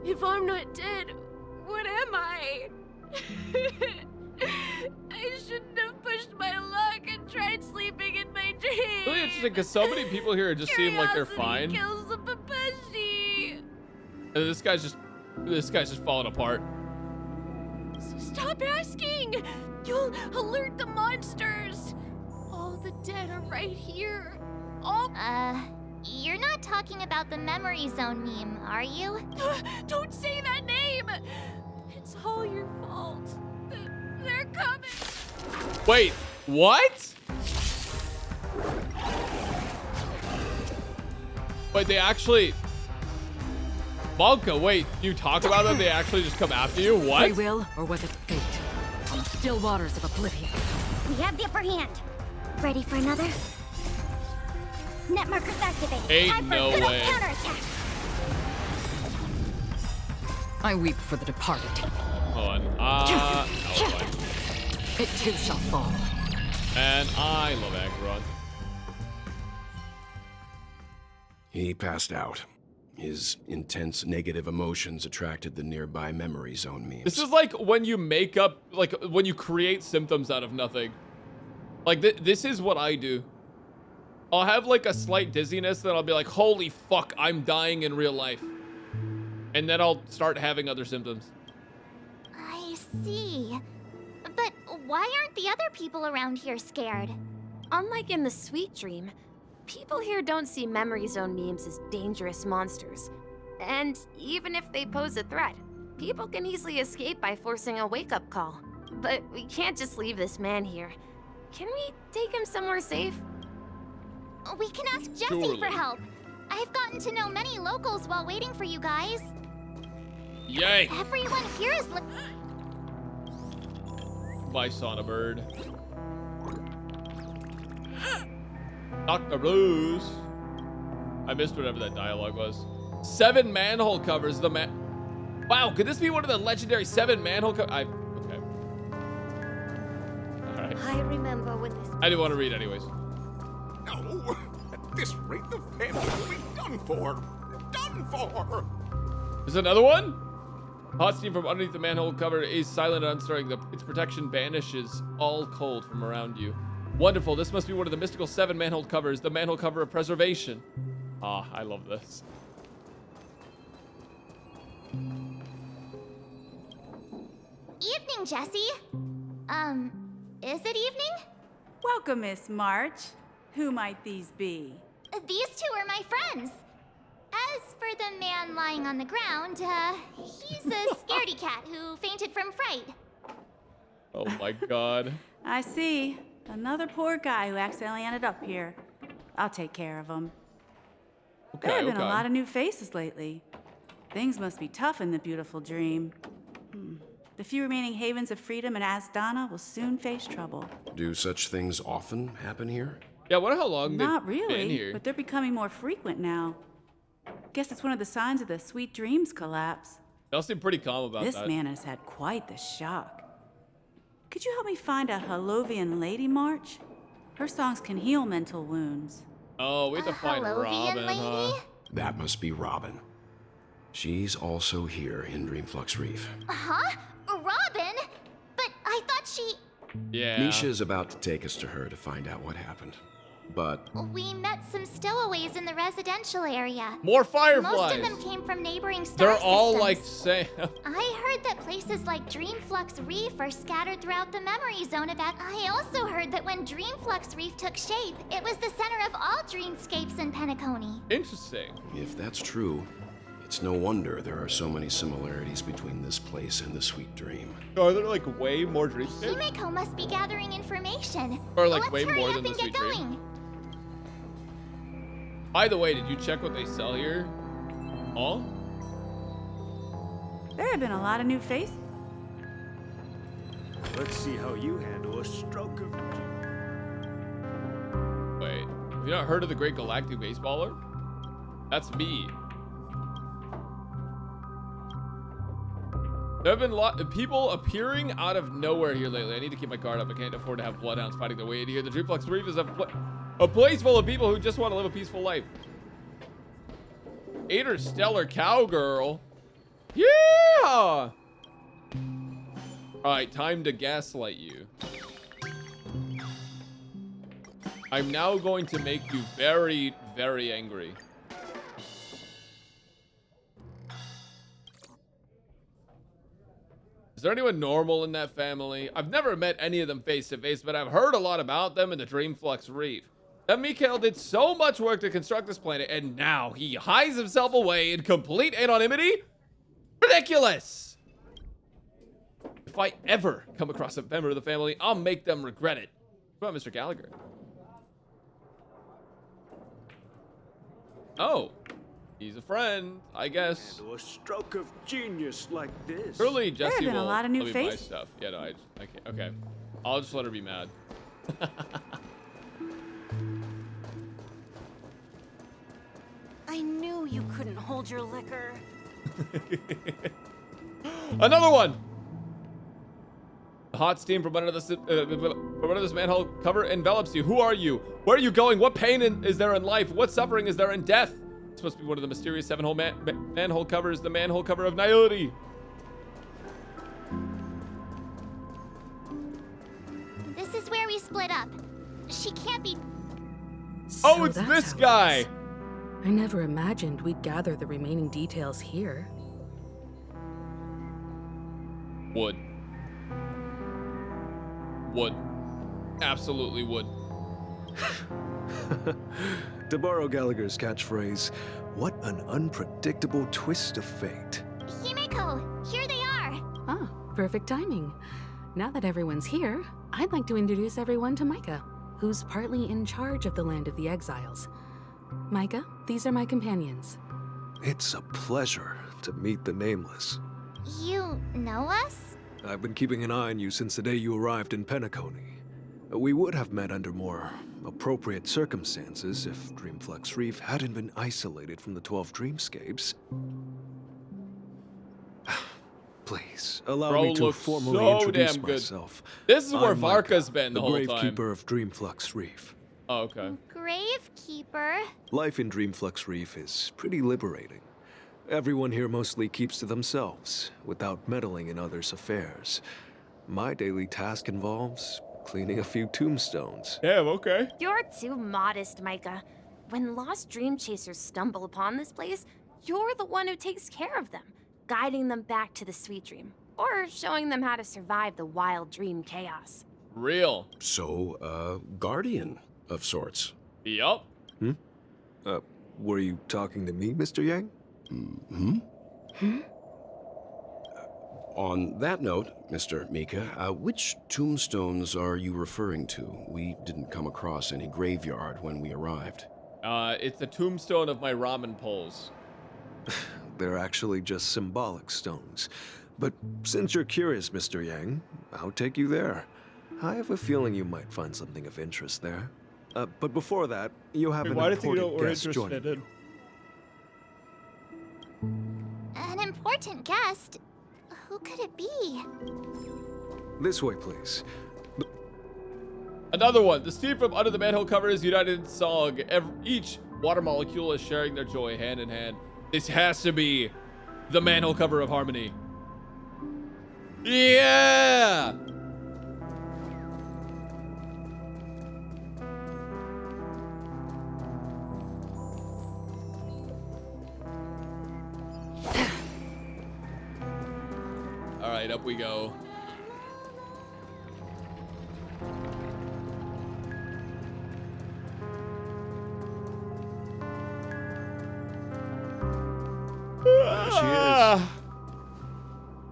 [SPEAKER 11] If I'm not dead, what am I? I shouldn't have pushed my luck and tried sleeping in my dreams.
[SPEAKER 1] Really interesting because so many people here just seem like they're fine.
[SPEAKER 11] Kills the Papeshi.
[SPEAKER 1] And this guy's just falling apart.
[SPEAKER 11] So stop asking. You'll alert the monsters. All the dead are right here. All.
[SPEAKER 15] You're not talking about the memory zone meme, are you?
[SPEAKER 11] Don't say that name. It's all your fault. They're coming.
[SPEAKER 1] Wait, what? Wait, they actually... Malka, wait, you talk about them, they actually just come after you? What?
[SPEAKER 9] Free will, or was it fate? On the still waters of oblivion.
[SPEAKER 15] We have the upper hand. Ready for another? Net markers activate.
[SPEAKER 1] Ain't
[SPEAKER 15] Time for
[SPEAKER 1] no
[SPEAKER 15] a good
[SPEAKER 1] way.
[SPEAKER 15] counterattack.
[SPEAKER 9] I weep for the departed.
[SPEAKER 1] Hold on.
[SPEAKER 9] It too shall fall.
[SPEAKER 1] And I love Acheron.
[SPEAKER 17] He passed out. His intense negative emotions attracted the nearby memory zone memes.
[SPEAKER 1] This is like when you make up, like when you create symptoms out of nothing. Like this is what I do. I'll have like a slight dizziness, then I'll be like, holy fuck, I'm dying in real life. And then I'll start having other symptoms.
[SPEAKER 15] I see. But why aren't the other people around here scared?
[SPEAKER 2] Unlike in the Sweet Dream, people here don't see memory zone memes as dangerous monsters. And even if they pose a threat, people can easily escape by forcing a wake-up call. But we can't just leave this man here. Can we take him somewhere safe?
[SPEAKER 15] We can ask Jesse
[SPEAKER 1] Surely.
[SPEAKER 15] for help. I've gotten to know many locals while waiting for you guys.
[SPEAKER 1] Yay!
[SPEAKER 15] Everyone here is
[SPEAKER 1] By Sonnerbird. Dr. Blues. I missed whatever that dialogue was. 7 manhole covers. Wow, could this be one of the legendary 7 manhole covers? Okay. Alright.
[SPEAKER 20] I remember when this.
[SPEAKER 1] I didn't want to read anyways.
[SPEAKER 21] No, at this rate, the family will be done for. Done for.
[SPEAKER 1] There's another one? Hot steam from underneath the manhole cover is silent and unstirring. Its protection banishes all cold from around you. Wonderful. This must be one of the mystical 7 manhole covers, the manhole cover of preservation. Ah, I love this.
[SPEAKER 5] Evening, Jesse. Is it evening?
[SPEAKER 22] Welcome, Miss March. Who might these be?
[SPEAKER 5] These two are my friends. As for the man lying on the ground, he's a scaredy cat who fainted from fright.
[SPEAKER 1] Oh my god.
[SPEAKER 22] I see. Another poor guy who accidentally ended up here. I'll take care of him.
[SPEAKER 1] Okay,
[SPEAKER 22] There have been a lot of new faces lately. Things must be tough in the beautiful dream. The few remaining havens of freedom in Asdana will soon face trouble.
[SPEAKER 17] Do such things often happen here?
[SPEAKER 1] Yeah, I wonder how long
[SPEAKER 22] Not
[SPEAKER 1] they've been
[SPEAKER 22] really,
[SPEAKER 1] here.
[SPEAKER 22] but they're becoming more frequent now. Guess it's one of the signs of the Sweet Dreams collapse.
[SPEAKER 1] They all seem pretty calm about
[SPEAKER 22] This
[SPEAKER 1] that.
[SPEAKER 22] man has had quite the shock. Could you help me find a Halovian lady, March? Her songs can heal mental wounds.
[SPEAKER 1] Oh, we have to find Robin, huh?
[SPEAKER 17] That must be Robin. She's also here in Dreamflux Reef.
[SPEAKER 5] Huh? Robin? But I thought she...
[SPEAKER 1] Yeah.
[SPEAKER 17] Misha's about to take us to her to find out what happened. But
[SPEAKER 5] We met some stowaways in the residential area.
[SPEAKER 1] More fireflies.
[SPEAKER 5] Most of them came from neighboring star
[SPEAKER 1] They're all
[SPEAKER 5] systems.
[SPEAKER 1] like same.
[SPEAKER 5] I heard that places like Dreamflux Reef are scattered throughout the memory zone of that. I also heard that when Dreamflux Reef took shape, it was the center of all dreamscapes in Penacony.
[SPEAKER 1] Interesting.
[SPEAKER 17] if that's true, it's no wonder there are so many similarities between this place and the Sweet Dream.
[SPEAKER 1] Are there like way more dreamscapes?
[SPEAKER 5] Himeko must be gathering information.
[SPEAKER 1] Or like
[SPEAKER 5] Let's
[SPEAKER 1] way
[SPEAKER 5] hurry
[SPEAKER 1] more
[SPEAKER 5] up
[SPEAKER 1] than the
[SPEAKER 5] and
[SPEAKER 1] Sweet
[SPEAKER 5] get
[SPEAKER 1] Dream?
[SPEAKER 5] going.
[SPEAKER 1] By the way, did you check what they sell here? All?
[SPEAKER 22] There have been a lot of new faces.
[SPEAKER 23] Let's see how you handle a stroke of...
[SPEAKER 1] Wait, have you not heard of the Great Galactic Baseballer? That's me. There have been people appearing out of nowhere here lately. I need to keep my guard up. I can't afford to have bloodhounds fighting their way in here. The Dreamflux Reef is a place full of people who just want to live a peaceful life. Interstellar Cowgirl. Yeah! All right, time to gaslight you. I'm now going to make you very, very angry. Is there anyone normal in that family? I've never met any of them face to face, but I've heard a lot about them in the Dreamflux Reef. That Mikhail did so much work to construct this planet, and now he hides himself away in complete anonymity? Ridiculous! If I ever come across a member of the family, I'll make them regret it. What about Mr. Gallagher? Oh, he's a friend, I guess.
[SPEAKER 23] Handle a stroke of genius like this.
[SPEAKER 1] Surely
[SPEAKER 22] There have
[SPEAKER 1] Jesse
[SPEAKER 22] been a
[SPEAKER 1] will
[SPEAKER 22] lot of new
[SPEAKER 1] let me buy
[SPEAKER 22] faces.
[SPEAKER 1] stuff. Yeah, no, I can't. Okay, I'll just let her be mad.
[SPEAKER 12] I knew you couldn't hold your liquor.
[SPEAKER 1] Another one. The hot steam from under this manhole cover envelops you. Who are you? Where are you going? What pain is there in life? What suffering is there in death? It's supposed to be one of the mysterious 7-hole manhole covers, the manhole cover of Niobe.
[SPEAKER 5] This is where we split up. She can't be...
[SPEAKER 1] Oh,
[SPEAKER 24] So
[SPEAKER 1] it's
[SPEAKER 24] that's
[SPEAKER 1] this
[SPEAKER 24] how it
[SPEAKER 1] guy.
[SPEAKER 24] is. I never imagined we'd gather the remaining details here.
[SPEAKER 1] Would. Would. Absolutely would.
[SPEAKER 23] To borrow Gallagher's catchphrase, what an unpredictable twist of fate.
[SPEAKER 5] Himeko, here they are.
[SPEAKER 24] Ah, perfect timing. Now that everyone's here, I'd like to introduce everyone to Micah, who's partly in charge of the Land of the Exiles. Micah, these are my companions.
[SPEAKER 23] It's a pleasure to meet the Nameless.
[SPEAKER 5] You know us?
[SPEAKER 23] I've been keeping an eye on you since the day you arrived in Penacony. We would have met under more appropriate circumstances if Dreamflux Reef hadn't been isolated from the 12 dreamscapes. Please, allow
[SPEAKER 1] Bro
[SPEAKER 23] me to
[SPEAKER 1] looks
[SPEAKER 23] formally
[SPEAKER 1] so
[SPEAKER 23] introduce
[SPEAKER 1] damn good.
[SPEAKER 23] myself.
[SPEAKER 1] This is where
[SPEAKER 23] I'm Micah,
[SPEAKER 1] Varka's been the whole time.
[SPEAKER 23] Gravekeeper of Dreamflux Reef.
[SPEAKER 1] Oh, okay.
[SPEAKER 5] Gravekeeper?
[SPEAKER 23] Life in Dreamflux Reef is pretty liberating. Everyone here mostly keeps to themselves, without meddling in others' affairs. My daily task involves cleaning a few tombstones.
[SPEAKER 1] Damn, okay.
[SPEAKER 2] You're too modest, Micah. When lost dream chasers stumble upon this place, you're the one who takes care of them, guiding them back to the sweet dream, or showing them how to survive the wild dream chaos.
[SPEAKER 1] Real.
[SPEAKER 17] So, guardian of sorts.
[SPEAKER 1] Yup.
[SPEAKER 23] Were you talking to me, Mr. Yang?
[SPEAKER 17] On that note, Mr. Mika, which tombstones are you referring to? We didn't come across any graveyard when we arrived.
[SPEAKER 1] It's the tombstone of my ramen poles.
[SPEAKER 23] They're actually just symbolic stones. But since you're curious, Mr. Yang, I'll take you there. I have a feeling you might find something of interest there. But before that, you have an important guest joining you.
[SPEAKER 5] An important guest? Who could it be?
[SPEAKER 23] This way, please.
[SPEAKER 1] Another one. The steam from under the manhole cover is united in song. Each water molecule is sharing their joy hand in hand. This has to be the manhole cover of harmony. Yeah! All right, up we go.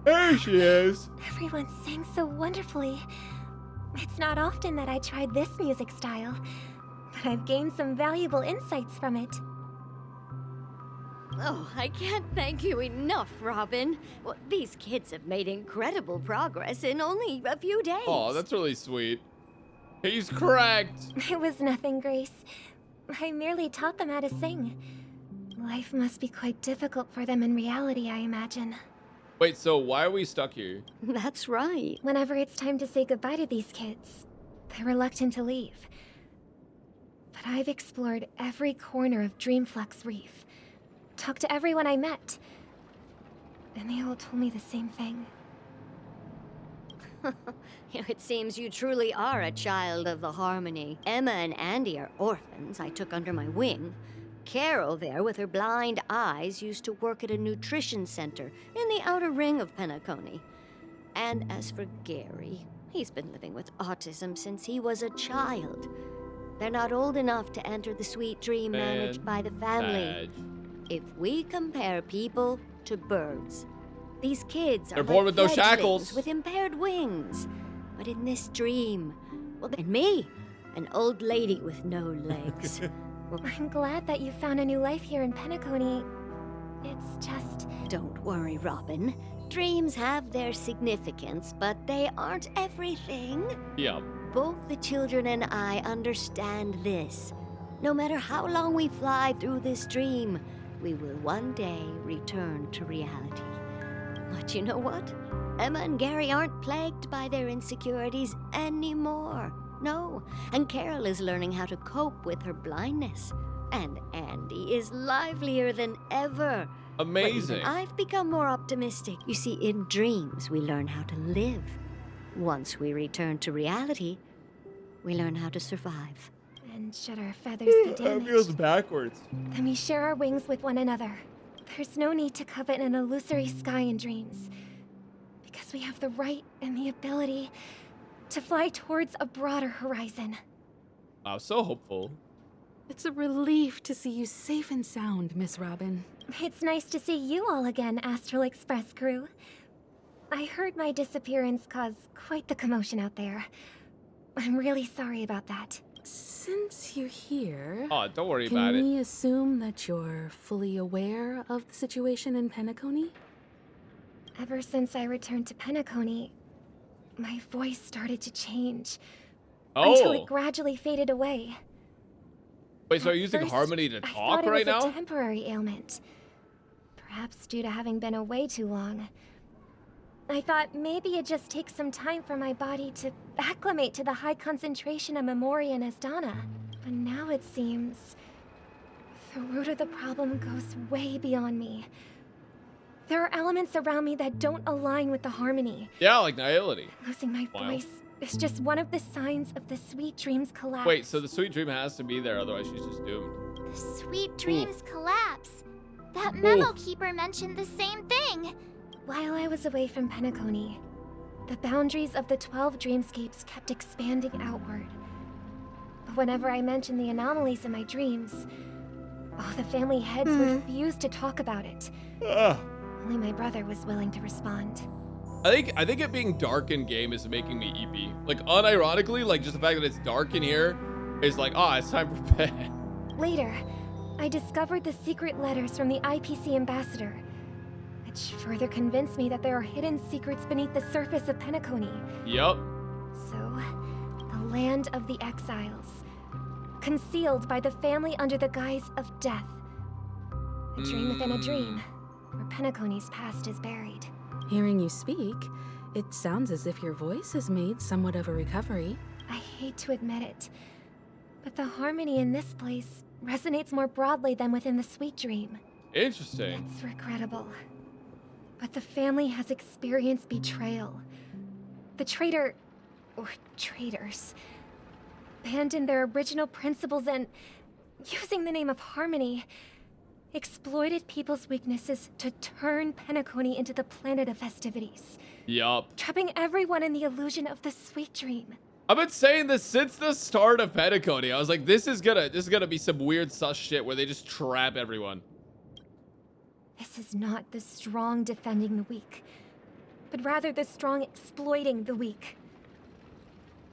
[SPEAKER 1] There she is.
[SPEAKER 10] Everyone sang so wonderfully. It's not often that I tried this music style, but I've gained some valuable insights from it.
[SPEAKER 3] Oh, I can't thank you enough, Robin. Well, these kids have made incredible progress in only a few days.
[SPEAKER 1] Oh, that's really sweet. He's correct.
[SPEAKER 10] It was nothing, Grace. I merely taught them how to sing. Life must be quite difficult for them in reality, I imagine.
[SPEAKER 1] Wait, so why are we stuck here?
[SPEAKER 3] That's right.
[SPEAKER 10] Whenever it's time to say goodbye to these kids, they're reluctant to leave. But I've explored every corner of Dreamflux Reef, talked to everyone I met, and they all told me the same thing.
[SPEAKER 3] It seems you truly are a child of the Harmony. Emma and Andy are orphans I took under my wing. Carol there, with her blind eyes, used to work at a nutrition center in the outer ring of Penacony. And as for Gary, he's been living with autism since he was a child. They're not old enough to enter the sweet dream managed by the family. If we compare people to birds, these kids are
[SPEAKER 1] born with no shackles,
[SPEAKER 3] with impaired wings. But in this dream, well, and me, an old lady with no legs.
[SPEAKER 10] I'm glad that you found a new life here in Penacony. It's just...
[SPEAKER 3] Don't worry, Robin. Dreams have their significance, but they aren't everything.
[SPEAKER 1] Yeah.
[SPEAKER 3] Both the children and I understand this. No matter how long we fly through this dream, we will one day return to reality. But you know what? Emma and Gary aren't plagued by their insecurities anymore. No, and Carol is learning how to cope with her blindness. And Andy is livelier than ever.
[SPEAKER 1] Amazing.
[SPEAKER 3] But I've become more optimistic. You see, in dreams, we learn how to live. Once we return to reality, we learn how to survive.
[SPEAKER 10] And should our feathers be
[SPEAKER 1] That
[SPEAKER 10] damaged,
[SPEAKER 1] feels backwards.
[SPEAKER 10] then we share our wings with one another. There's no need to covet an illusory sky in dreams, because we have the right and the ability to fly towards a broader horizon.
[SPEAKER 1] Wow, so hopeful.
[SPEAKER 24] It's a relief to see you safe and sound, Miss Robin.
[SPEAKER 10] It's nice to see you all again, Astral Express crew. I heard my disappearance caused quite the commotion out there. I'm really sorry about that.
[SPEAKER 24] Since you're here...
[SPEAKER 1] Oh, don't worry about it.
[SPEAKER 24] Can we assume that you're fully aware of the situation in Penacony?
[SPEAKER 10] Ever since I returned to Penacony, my voice started to change. Until it gradually faded away.
[SPEAKER 1] Wait, so are you
[SPEAKER 10] At
[SPEAKER 1] using
[SPEAKER 10] first,
[SPEAKER 1] harmony to
[SPEAKER 10] I
[SPEAKER 1] talk
[SPEAKER 10] thought
[SPEAKER 1] right
[SPEAKER 10] it was
[SPEAKER 1] now?
[SPEAKER 10] a temporary ailment. Perhaps due to having been away too long. I thought maybe it just takes some time for my body to acclimate to the high concentration of Memoria and Asdana. But now it seems the root of the problem goes way beyond me. There are elements around me that don't align with the harmony.
[SPEAKER 1] Yeah, like nihility.
[SPEAKER 10] Losing my
[SPEAKER 1] Wow.
[SPEAKER 10] voice is just one of the signs of the sweet dream's collapse.
[SPEAKER 1] Wait, so the sweet dream has to be there, otherwise she's just doomed.
[SPEAKER 5] The sweet dreams collapse. That memo keeper mentioned the same thing.
[SPEAKER 10] While I was away from Penacony, the boundaries of the 12 dreamscapes kept expanding outward. But whenever I mentioned the anomalies in my dreams, all the family heads refused to talk about it. Only my brother was willing to respond.
[SPEAKER 1] I think it being dark in game is making me EP. Like, unironically, like just the fact that it's dark in here is like, it's time for bed.
[SPEAKER 10] Later, I discovered the secret letters from the IPC ambassador, which further convinced me that there are hidden secrets beneath the surface of Penacony.
[SPEAKER 1] Yup.
[SPEAKER 10] So, the land of the exiles, concealed by the family under the guise of death. A dream within a dream, where Penacony's past is buried.
[SPEAKER 24] Hearing you speak, it sounds as if your voice has made somewhat of a recovery.
[SPEAKER 10] I hate to admit it, but the harmony in this place resonates more broadly than within the sweet dream.
[SPEAKER 1] Interesting.
[SPEAKER 10] It's regrettable, but the family has experienced betrayal. The traitor, or traitors, abandoned their original principles and, using the name of harmony, exploited people's weaknesses to turn Penacony into the planet of festivities.
[SPEAKER 1] Yup.
[SPEAKER 10] Trapping everyone in the illusion of the sweet dream.
[SPEAKER 1] I've been saying this since the start of Penacony. I was like, this is gonna be some weird sus shit where they just trap everyone.
[SPEAKER 10] This is not the strong defending the weak, but rather the strong exploiting the weak.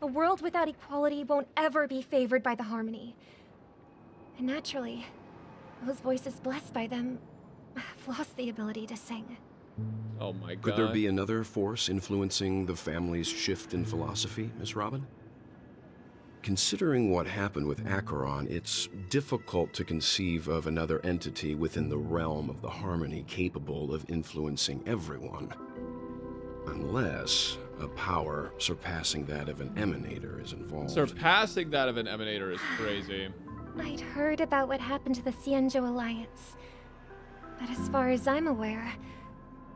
[SPEAKER 10] A world without equality won't ever be favored by the harmony. And naturally, those voices blessed by them have lost the ability to sing.
[SPEAKER 1] Oh my god.
[SPEAKER 17] Could there be another force influencing the family's shift in philosophy, Miss Robin? Considering what happened with Acheron, it's difficult to conceive of another entity within the realm of the harmony capable of influencing everyone. Unless a power surpassing that of an emanator is involved.
[SPEAKER 1] Surpassing that of an emanator is crazy.
[SPEAKER 10] I'd heard about what happened to the Cienjo Alliance, but as far as I'm aware,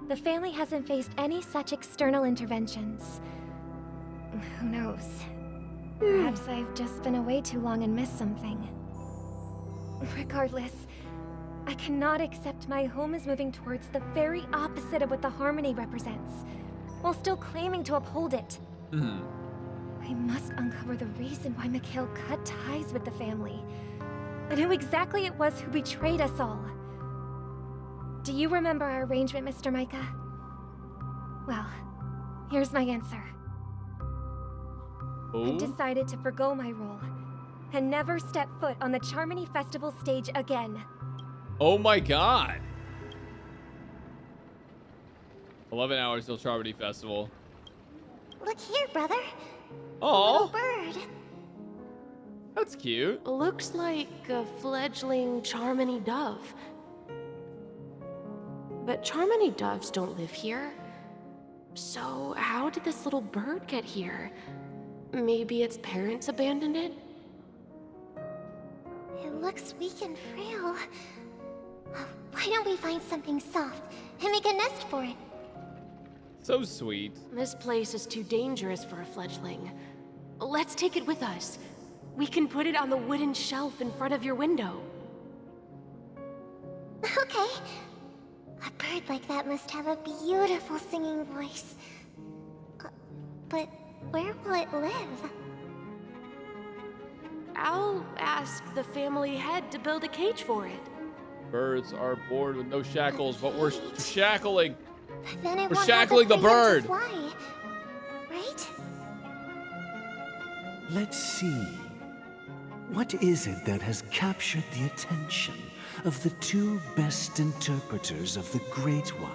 [SPEAKER 10] the family hasn't faced any such external interventions. Who knows? Perhaps I've just been away too long and missed something. Regardless, I cannot accept my home is moving towards the very opposite of what the harmony represents, while still claiming to uphold it. I must uncover the reason why Mikhail cut ties with the family, and who exactly it was who betrayed us all. Do you remember our arrangement, Mr. Micah? Well, here's my answer. I've decided to forgo my role, and never step foot on the Charmony Festival stage again.
[SPEAKER 1] Oh my god. 11 hours till Charmony Festival.
[SPEAKER 5] Look here, brother.
[SPEAKER 1] Oh,
[SPEAKER 5] Bird.
[SPEAKER 1] that's cute.
[SPEAKER 4] Looks like a fledgling Charmony dove. But Charmony doves don't live here. So how did this little bird get here? Maybe its parents abandoned it?
[SPEAKER 5] It looks weak and frail. Why don't we find something soft and make a nest for it?
[SPEAKER 1] So sweet.
[SPEAKER 4] This place is too dangerous for a fledgling. Let's take it with us. We can put it on the wooden shelf in front of your window.
[SPEAKER 5] Okay. A bird like that must have a beautiful singing voice. But where will it live?
[SPEAKER 4] I'll ask the family head to build a cage for it.
[SPEAKER 1] Birds are bored with no shackles, but we're shackling.
[SPEAKER 5] Then it
[SPEAKER 1] We're
[SPEAKER 5] won't have
[SPEAKER 1] shackling the
[SPEAKER 5] freedom to
[SPEAKER 1] bird.
[SPEAKER 5] fly, right?
[SPEAKER 6] Let's see. What is it that has captured the attention of the two best interpreters of the Great One?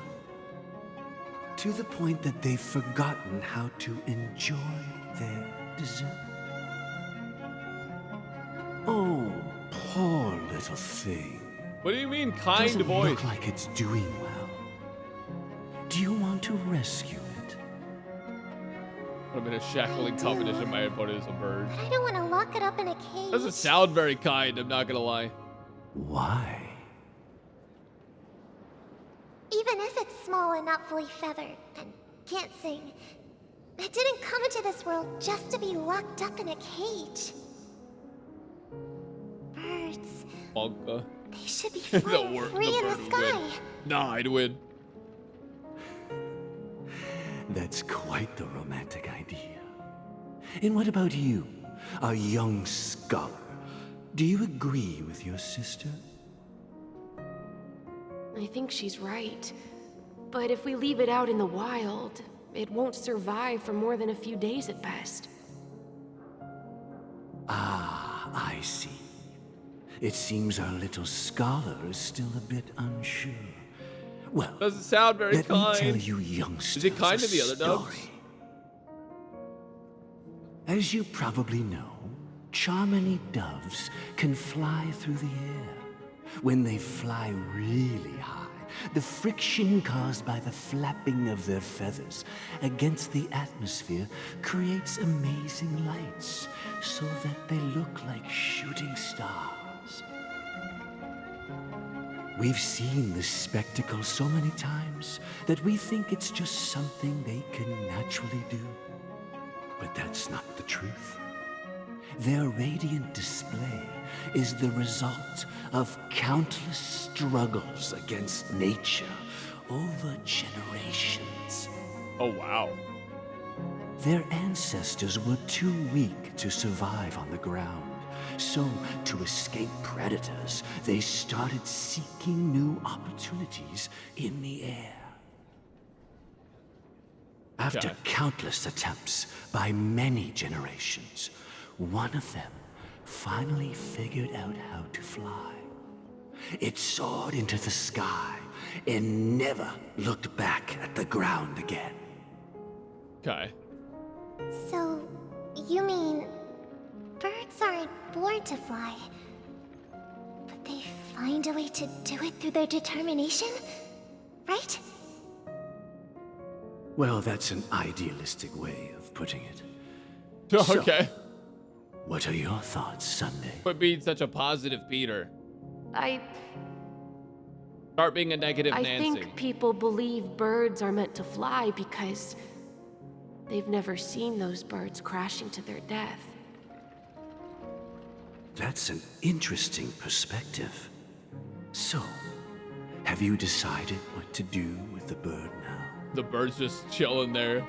[SPEAKER 6] To the point that they've forgotten how to enjoy their dessert. Oh, poor little thing.
[SPEAKER 1] What do you mean, kind
[SPEAKER 6] Doesn't
[SPEAKER 1] voice?
[SPEAKER 6] look like it's doing well. Do you want to rescue it?
[SPEAKER 1] I'm in a shackling competition. My opponent is a bird.
[SPEAKER 5] But I don't want to lock it up in a cage.
[SPEAKER 1] Doesn't sound very kind, I'm not gonna lie.
[SPEAKER 6] Why?
[SPEAKER 5] Even if it's small and not fully feathered, and can't sing. I didn't come into this world just to be locked up in a cage. Birds.
[SPEAKER 1] Wonka.
[SPEAKER 5] They should be flying free in the sky.
[SPEAKER 1] Nah, I'd win.
[SPEAKER 6] That's quite the romantic idea. And what about you, a young scholar? Do you agree with your sister?
[SPEAKER 4] I think she's right. But if we leave it out in the wild, it won't survive for more than a few days at best.
[SPEAKER 6] Ah, I see. It seems our little scholar is still a bit unsure. Well,
[SPEAKER 1] doesn't sound very
[SPEAKER 6] let
[SPEAKER 1] kind.
[SPEAKER 6] me tell you youngsters
[SPEAKER 1] Is he kind to the other
[SPEAKER 6] story.
[SPEAKER 1] dogs?
[SPEAKER 6] As you probably know, Charmony doves can fly through the air. When they fly really high, the friction caused by the flapping of their feathers against the atmosphere creates amazing lights, so that they look like shooting stars. We've seen this spectacle so many times that we think it's just something they can naturally do. But that's not the truth. Their radiant display is the result of countless struggles against nature over generations.
[SPEAKER 1] Oh, wow.
[SPEAKER 6] Their ancestors were too weak to survive on the ground. So, to escape predators, they started seeking new opportunities in the air. After countless attempts by many generations, one of them finally figured out how to fly. It soared into the sky and never looked back at the ground again.
[SPEAKER 1] Okay.
[SPEAKER 5] So, you mean birds aren't born to fly, but they find a way to do it through their determination, right?
[SPEAKER 6] Well, that's an idealistic way of putting it.
[SPEAKER 1] Okay.
[SPEAKER 6] So, what are your thoughts, Sunday?
[SPEAKER 1] Quit being such a positive Peter. Start being a negative
[SPEAKER 4] I
[SPEAKER 1] Nancy.
[SPEAKER 4] think people believe birds are meant to fly because they've never seen those birds crashing to their death.
[SPEAKER 6] That's an interesting perspective. So, have you decided what to do with the bird now?
[SPEAKER 1] The bird's just chilling there.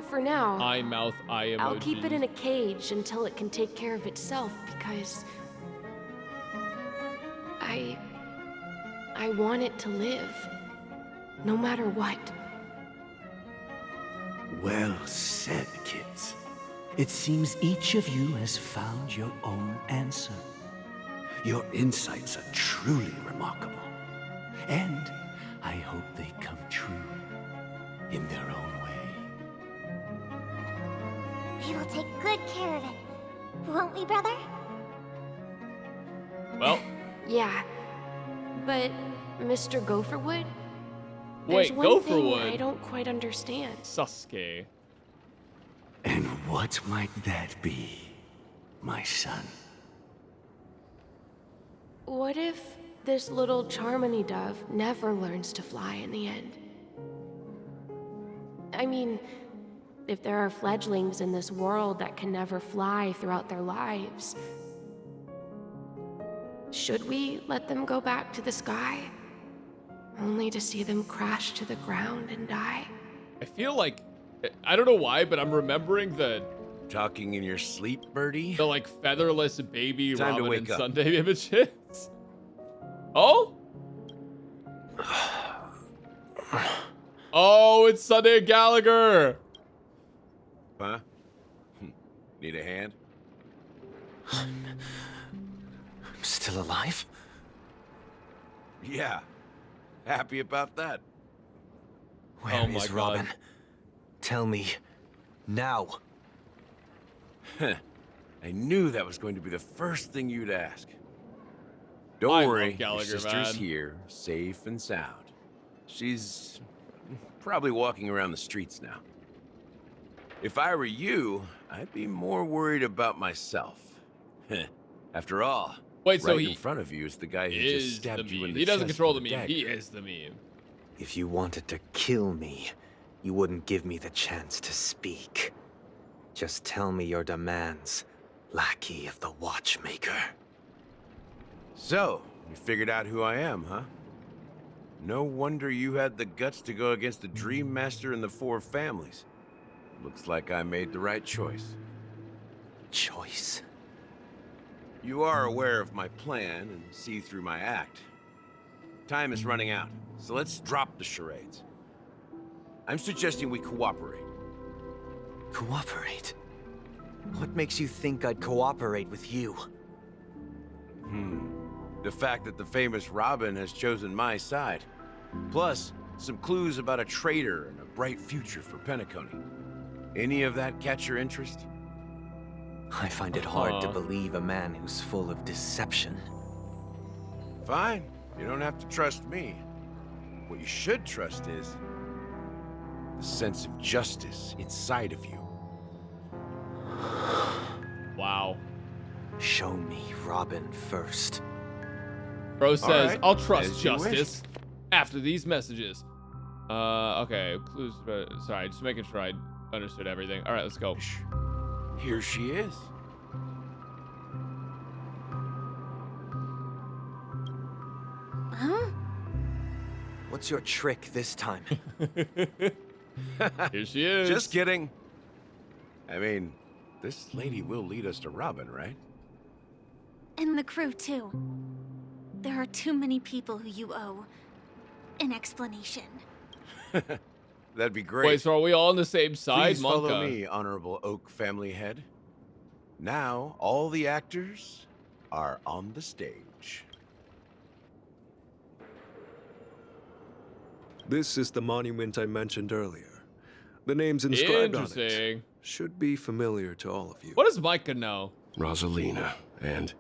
[SPEAKER 4] For now,
[SPEAKER 1] Eye, mouth, eye emoji.
[SPEAKER 4] I'll keep it in a cage until it can take care of itself because I want it to live, no matter what.
[SPEAKER 6] Well said, kids. It seems each of you has found your own answer. Your insights are truly remarkable. And I hope they come true in their own way.
[SPEAKER 5] We will take good care of it. Won't we, brother?
[SPEAKER 1] Well.
[SPEAKER 4] Yeah. But, Mr. Gopherwood?
[SPEAKER 1] Wait,
[SPEAKER 4] there's one thing
[SPEAKER 1] Gopherwood?
[SPEAKER 4] I don't quite understand.
[SPEAKER 1] Sasuke.
[SPEAKER 6] And what might that be, my son?
[SPEAKER 4] What if this little Charmony dove never learns to fly in the end? I mean, if there are fledglings in this world that can never fly throughout their lives, should we let them go back to the sky, only to see them crash to the ground and die?
[SPEAKER 1] I feel like, I don't know why, but I'm remembering the...
[SPEAKER 13] Talking in your sleep, birdie?
[SPEAKER 1] The, like, featherless baby
[SPEAKER 13] Time to
[SPEAKER 1] Robin
[SPEAKER 13] wake
[SPEAKER 1] and
[SPEAKER 13] up.
[SPEAKER 1] Sunday images. Oh? Oh, it's Sunday Gallagher.
[SPEAKER 13] Huh? Need a hand?
[SPEAKER 18] I'm still alive?
[SPEAKER 13] Yeah. Happy about that.
[SPEAKER 18] Where
[SPEAKER 1] Oh my
[SPEAKER 18] is
[SPEAKER 1] God.
[SPEAKER 18] Robin? Tell me. Now.
[SPEAKER 13] I knew that was going to be the first thing you'd ask. Don't
[SPEAKER 1] I love
[SPEAKER 13] worry, your
[SPEAKER 1] Gallagher,
[SPEAKER 13] sister's
[SPEAKER 1] man.
[SPEAKER 13] here, safe and sound. She's probably walking around the streets now. If I were you, I'd be more worried about myself. After all,
[SPEAKER 1] Wait, so
[SPEAKER 13] right
[SPEAKER 1] he
[SPEAKER 13] in front of you is the guy who
[SPEAKER 1] is
[SPEAKER 13] just stabbed
[SPEAKER 1] the
[SPEAKER 13] you in
[SPEAKER 1] meme.
[SPEAKER 13] the
[SPEAKER 1] He doesn't
[SPEAKER 13] chest
[SPEAKER 1] control the
[SPEAKER 13] with a
[SPEAKER 1] meme.
[SPEAKER 13] dagger.
[SPEAKER 1] He is the meme.
[SPEAKER 7] If you wanted to kill me, you wouldn't give me the chance to speak. Just tell me your demands, lackey of the Watchmaker.
[SPEAKER 13] So, you figured out who I am, huh? No wonder you had the guts to go against the Dream Master and the Four Families. Looks like I made the right choice.
[SPEAKER 7] Choice?
[SPEAKER 13] You are aware of my plan and see through my act. Time is running out, so let's drop the charades. I'm suggesting we cooperate.
[SPEAKER 7] Cooperate? What makes you think I'd cooperate with you?
[SPEAKER 13] The fact that the famous Robin has chosen my side. Plus, some clues about a traitor and a bright future for Penacony. Any of that catch your interest?
[SPEAKER 7] I find it hard to believe a man who's full of deception.
[SPEAKER 13] Fine. You don't have to trust me. What you should trust is the sense of justice inside of you.
[SPEAKER 1] Wow.
[SPEAKER 7] Show me Robin first.
[SPEAKER 1] Bro says,
[SPEAKER 13] right,
[SPEAKER 1] I'll trust
[SPEAKER 13] as you wish.
[SPEAKER 1] justice after these messages. Okay. Clues. Sorry, just making sure I understood everything. All right, let's go.
[SPEAKER 13] Here she is.
[SPEAKER 7] Huh? What's your trick this time?
[SPEAKER 1] Here she is.
[SPEAKER 13] Just kidding. I mean, this lady will lead us to Robin, right?
[SPEAKER 15] And the crew, too. There are too many people who you owe an explanation.
[SPEAKER 13] That'd be great.
[SPEAKER 1] Wait, so are we all on the same side,
[SPEAKER 13] Please follow
[SPEAKER 1] Monka?
[SPEAKER 13] me, Honorable Oak family head. Now, all the actors are on the stage.
[SPEAKER 23] This is the monument I mentioned earlier. The names inscribed on it
[SPEAKER 1] Interesting.
[SPEAKER 23] should be familiar to all of you.
[SPEAKER 1] What does Micah know?
[SPEAKER 17] Rosalina and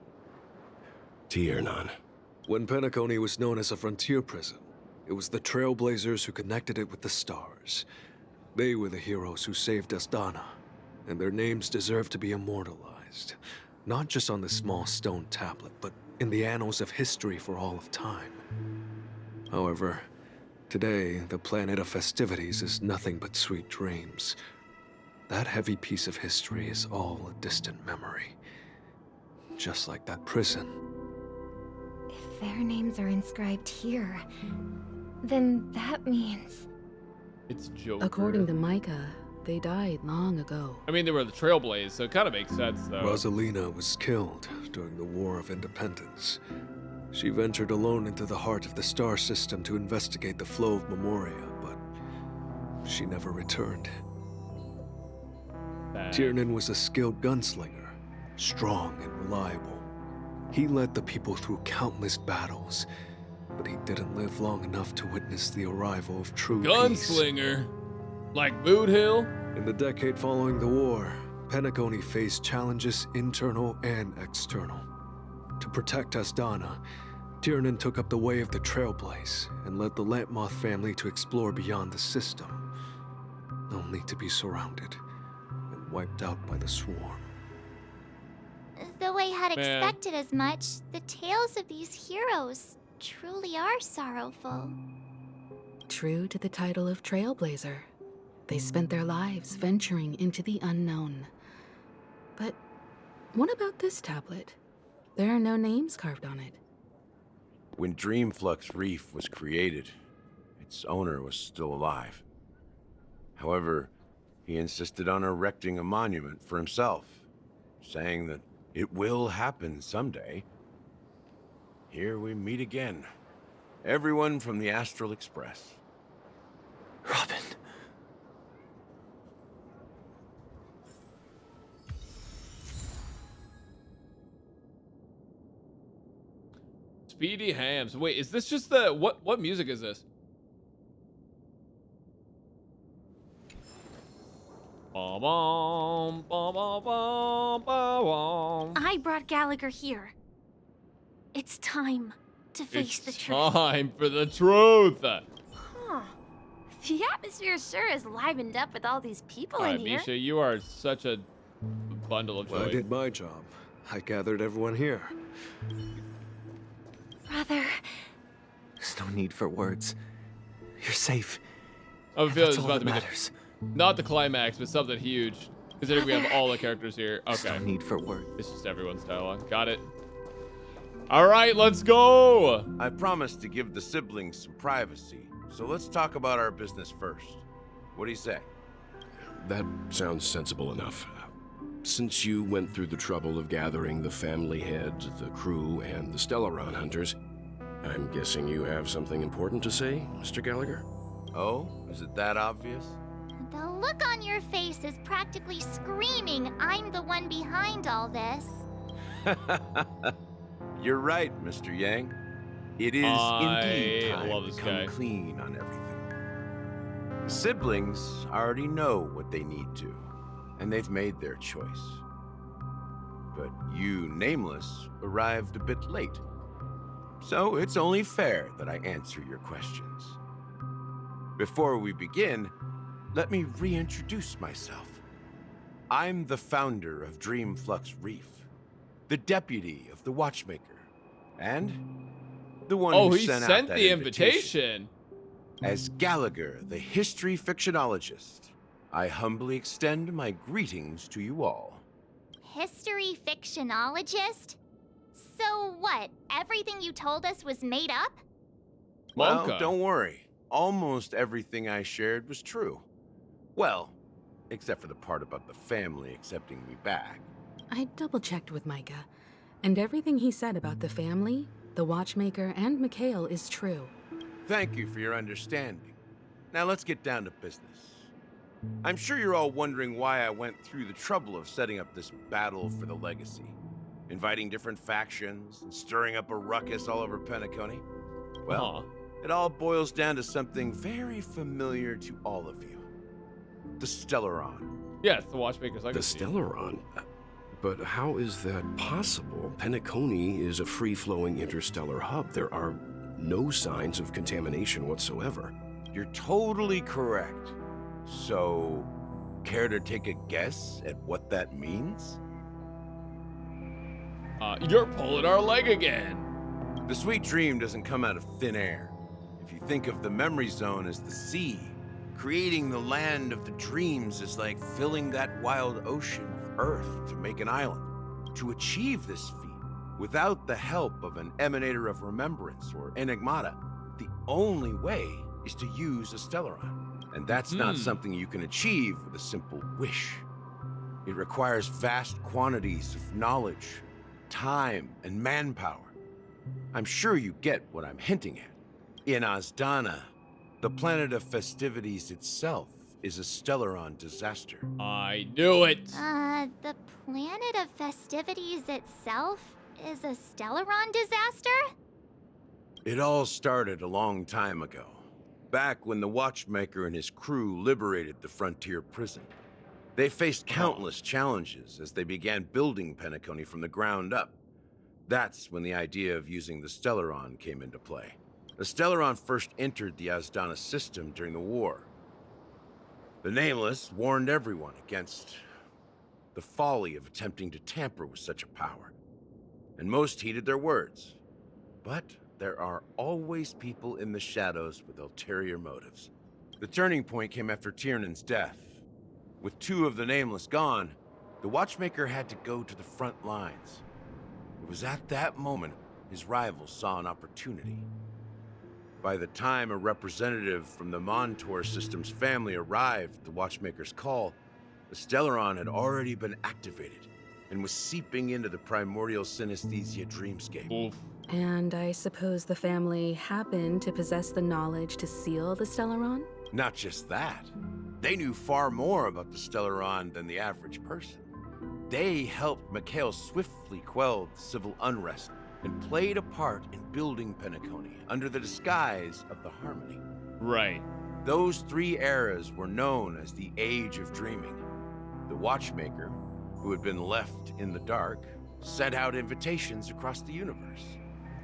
[SPEAKER 17] Tiernan.
[SPEAKER 23] When Penacony was known as a frontier prison, it was the Trailblazers who connected it with the stars. They were the heroes who saved Astana, and their names deserve to be immortalized. Not just on this small stone tablet, but in the annals of history for all of time. However, today, the planet of festivities is nothing but sweet dreams. That heavy piece of history is all a distant memory. Just like that prison.
[SPEAKER 5] If their names are inscribed here, then that means...
[SPEAKER 1] It's Joker.
[SPEAKER 24] According to Micah, they died long ago.
[SPEAKER 1] I mean, they were the Trailblazers, so it kind of makes sense, though.
[SPEAKER 23] Rosalina was killed during the War of Independence. She ventured alone into the heart of the star system to investigate the flow of Memoria, but she never returned. Tiernan was a skilled gunslinger, strong and reliable. He led the people through countless battles, but he didn't live long enough to witness the arrival of true
[SPEAKER 1] Gunslinger? Like Boot Hill?
[SPEAKER 23] In the decade following the war, Penacony faced challenges internal and external. To protect Astana, Tiernan took up the way of the Trailblaze and led the Lampmoth family to explore beyond the system, only to be surrounded and wiped out by the swarm.
[SPEAKER 5] Though I had
[SPEAKER 1] Man.
[SPEAKER 5] expected as much, the tales of these heroes truly are sorrowful.
[SPEAKER 24] True to the title of Trailblazer, they spent their lives venturing into the unknown. But what about this tablet? There are no names carved on it.
[SPEAKER 13] When Dreamflux Reef was created, its owner was still alive. However, he insisted on erecting a monument for himself, saying that it will happen someday. Here we meet again. Everyone from the Astral Express.
[SPEAKER 7] Robin.
[SPEAKER 1] Speedy Hams. Wait, is this just the... What music is this? Ba-bum, ba-ba-bum, ba-bum.
[SPEAKER 15] I brought Gallagher here. It's time to face the truth.
[SPEAKER 1] Time for the truth.
[SPEAKER 2] Huh. The atmosphere sure is livened up with all these people
[SPEAKER 1] All right,
[SPEAKER 2] in here.
[SPEAKER 1] Misha, you are such a bundle of joy.
[SPEAKER 23] Well, I did my job. I gathered everyone here.
[SPEAKER 5] Brother,
[SPEAKER 7] There's no need for words.
[SPEAKER 6] You're safe.
[SPEAKER 1] I feel it's
[SPEAKER 6] all
[SPEAKER 1] about to
[SPEAKER 6] that
[SPEAKER 1] be
[SPEAKER 6] matters.
[SPEAKER 1] not the climax, but something huge. Considering we have all the characters here. Okay.
[SPEAKER 6] No need for words.
[SPEAKER 1] It's just everyone's dialogue. Got it. All right, let's go.
[SPEAKER 13] I promised to give the siblings some privacy, so let's talk about our business first. What do you say?
[SPEAKER 17] That sounds sensible enough. Since you went through the trouble of gathering the family head, the crew, and the Stellaron hunters, I'm guessing you have something important to say, Mr. Gallagher?
[SPEAKER 13] Oh, is it that obvious?
[SPEAKER 5] The look on your face is practically screaming, I'm the one behind all this.
[SPEAKER 13] You're right, Mr. Yang. It is indeed time to come clean on everything. The siblings already know what they need to, and they've made their choice. But you, Nameless, arrived a bit late. So it's only fair that I answer your questions. Before we begin, let me reintroduce myself. I'm the founder of Dreamflux Reef, the deputy of the Watchmaker, and the one who
[SPEAKER 1] he
[SPEAKER 13] sent out
[SPEAKER 1] sent
[SPEAKER 13] that
[SPEAKER 1] the invitation.
[SPEAKER 13] As Gallagher, the history fictionologist, I humbly extend my greetings to you all.
[SPEAKER 5] History fictionologist? So what, everything you told us was made up?
[SPEAKER 13] Well, don't worry. Almost everything I shared was true. Well, except for the part about the family accepting me back.
[SPEAKER 24] I double-checked with Micah, and everything he said about the family, the Watchmaker, and Mikhail is true.
[SPEAKER 13] Thank you for your understanding. Now let's get down to business. I'm sure you're all wondering why I went through the trouble of setting up this battle for the legacy, inviting different factions and stirring up a ruckus all over Penacony. Well, it all boils down to something very familiar to all of you. The Stellaron.
[SPEAKER 1] Yes, the Watchmaker's legacy.
[SPEAKER 17] The Stellaron? But how is that possible? Penacony is a free-flowing interstellar hub. There are no signs of contamination whatsoever.
[SPEAKER 13] You're totally correct. So, care to take a guess at what that means?
[SPEAKER 1] You're pulling our leg again.
[SPEAKER 13] The sweet dream doesn't come out of thin air. If you think of the memory zone as the sea, creating the land of the dreams is like filling that wild ocean with earth to make an island. To achieve this feat, without the help of an emanator of remembrance or enigmata, the only way is to use a Stellaron. And that's not something you can achieve with a simple wish. It requires vast quantities of knowledge, time, and manpower. I'm sure you get what I'm hinting at. In Azdana, the planet of festivities itself is a Stellaron disaster.
[SPEAKER 1] I knew it!
[SPEAKER 5] The planet of festivities itself is a Stellaron disaster?
[SPEAKER 13] It all started a long time ago, back when the Watchmaker and his crew liberated the frontier prison. They faced countless challenges as they began building Penacony from the ground up. That's when the idea of using the Stellaron came into play. The Stellaron first entered the Azdana system during the war. The Nameless warned everyone against the folly of attempting to tamper with such a power, and most heeded their words. But there are always people in the shadows with ulterior motives. The turning point came after Tiernan's death. With two of the Nameless gone, the Watchmaker had to go to the front lines. It was at that moment his rivals saw an opportunity. By the time a representative from the Montour Systems family arrived at the Watchmaker's call, the Stellaron had already been activated and was seeping into the primordial synesthesia dreamscape.
[SPEAKER 24] And I suppose the family happened to possess the knowledge to seal the Stellaron?
[SPEAKER 13] Not just that. They knew far more about the Stellaron than the average person. They helped Mikhail swiftly quell the civil unrest and played a part in building Penacony under the disguise of the Harmony.
[SPEAKER 1] Right.
[SPEAKER 13] Those three eras were known as the Age of Dreaming. The Watchmaker, who had been left in the dark, sent out invitations across the universe,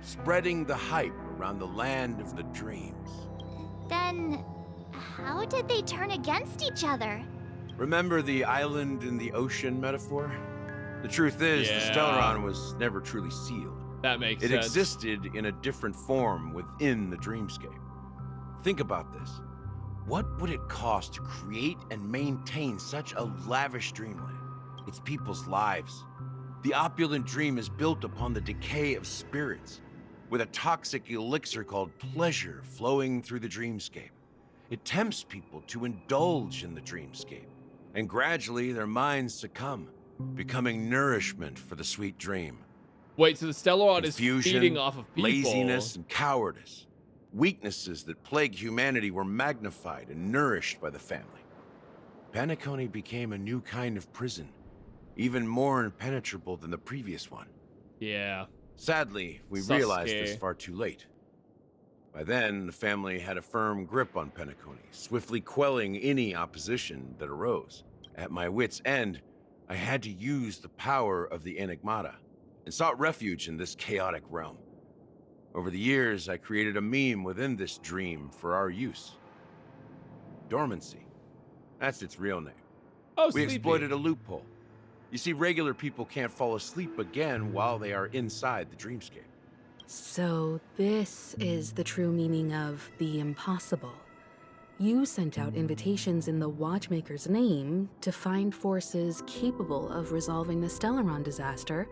[SPEAKER 13] spreading the hype around the land of the dreams.
[SPEAKER 5] Then, how did they turn against each other?
[SPEAKER 13] Remember the island in the ocean metaphor? The truth is, the Stellaron was never truly sealed.
[SPEAKER 1] That makes
[SPEAKER 13] sense.
[SPEAKER 1] It
[SPEAKER 13] existed in a different form within the dreamscape. Think about this. What would it cost to create and maintain such a lavish dreamland? It's people's lives. The opulent dream is built upon the decay of spirits, with a toxic elixir called pleasure flowing through the dreamscape. It tempts people to indulge in the dreamscape, and gradually their minds succumb, becoming nourishment for the sweet dream.
[SPEAKER 1] Wait, so the Stellaron is
[SPEAKER 13] Confusion,
[SPEAKER 1] feeding off of people.
[SPEAKER 13] laziness, and cowardice. Weaknesses that plague humanity were magnified and nourished by the family. Penacony became a new kind of prison, even more impenetrable than the previous one.
[SPEAKER 1] Yeah.
[SPEAKER 13] Sadly, we
[SPEAKER 1] Sasuke.
[SPEAKER 13] realized this far too late. By then, the family had a firm grip on Penacony, swiftly quelling any opposition that arose. At my wit's end, I had to use the power of the Enigmata, and sought refuge in this chaotic realm. Over the years, I created a meme within this dream for our use. Dormancy. That's its real name.
[SPEAKER 1] Oh,
[SPEAKER 13] we
[SPEAKER 1] sleepy.
[SPEAKER 13] exploited a loophole. You see, regular people can't fall asleep again while they are inside the dreamscape.
[SPEAKER 24] So this is the true meaning of the impossible. You sent out invitations in the Watchmaker's name to find forces capable of resolving the Stellaron disaster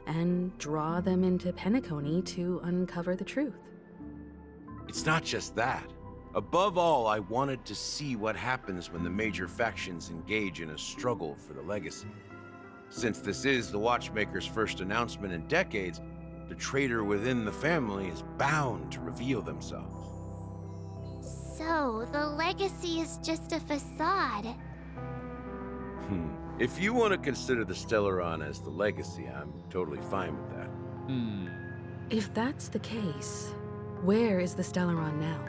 [SPEAKER 24] and draw them into Penacony to uncover the truth.
[SPEAKER 13] It's not just that. Above all, I wanted to see what happens when the major factions engage in a struggle for the legacy. Since this is the Watchmaker's first announcement in decades, the traitor within the family is bound to reveal themselves.
[SPEAKER 5] So, the legacy is just a facade.
[SPEAKER 13] If you want to consider the Stellaron as the legacy, I'm totally fine with that.
[SPEAKER 24] If that's the case, where is the Stellaron now?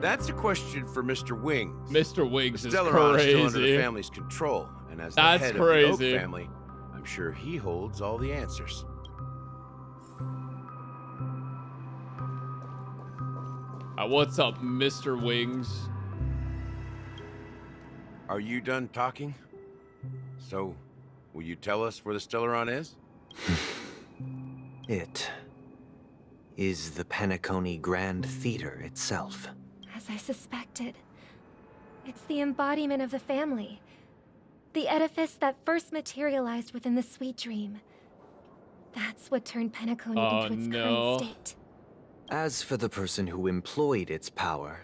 [SPEAKER 13] That's a question for Mr. Wings.
[SPEAKER 1] Mr. Wings
[SPEAKER 13] the
[SPEAKER 1] is
[SPEAKER 13] Stellaron
[SPEAKER 1] crazy.
[SPEAKER 13] is still under the family's control, and as the
[SPEAKER 1] That's
[SPEAKER 13] head
[SPEAKER 1] crazy.
[SPEAKER 13] of the Oak family, I'm sure he holds all the answers.
[SPEAKER 1] What's up, Mr. Wings?
[SPEAKER 13] Are you done talking? So, will you tell us where the Stellaron is?
[SPEAKER 7] It is the Penacony Grand Theater itself.
[SPEAKER 8] As I suspected. It's the embodiment of the family. The edifice that first materialized within the sweet dream. That's what turned Penacony into its current state.
[SPEAKER 7] As for the person who employed its power,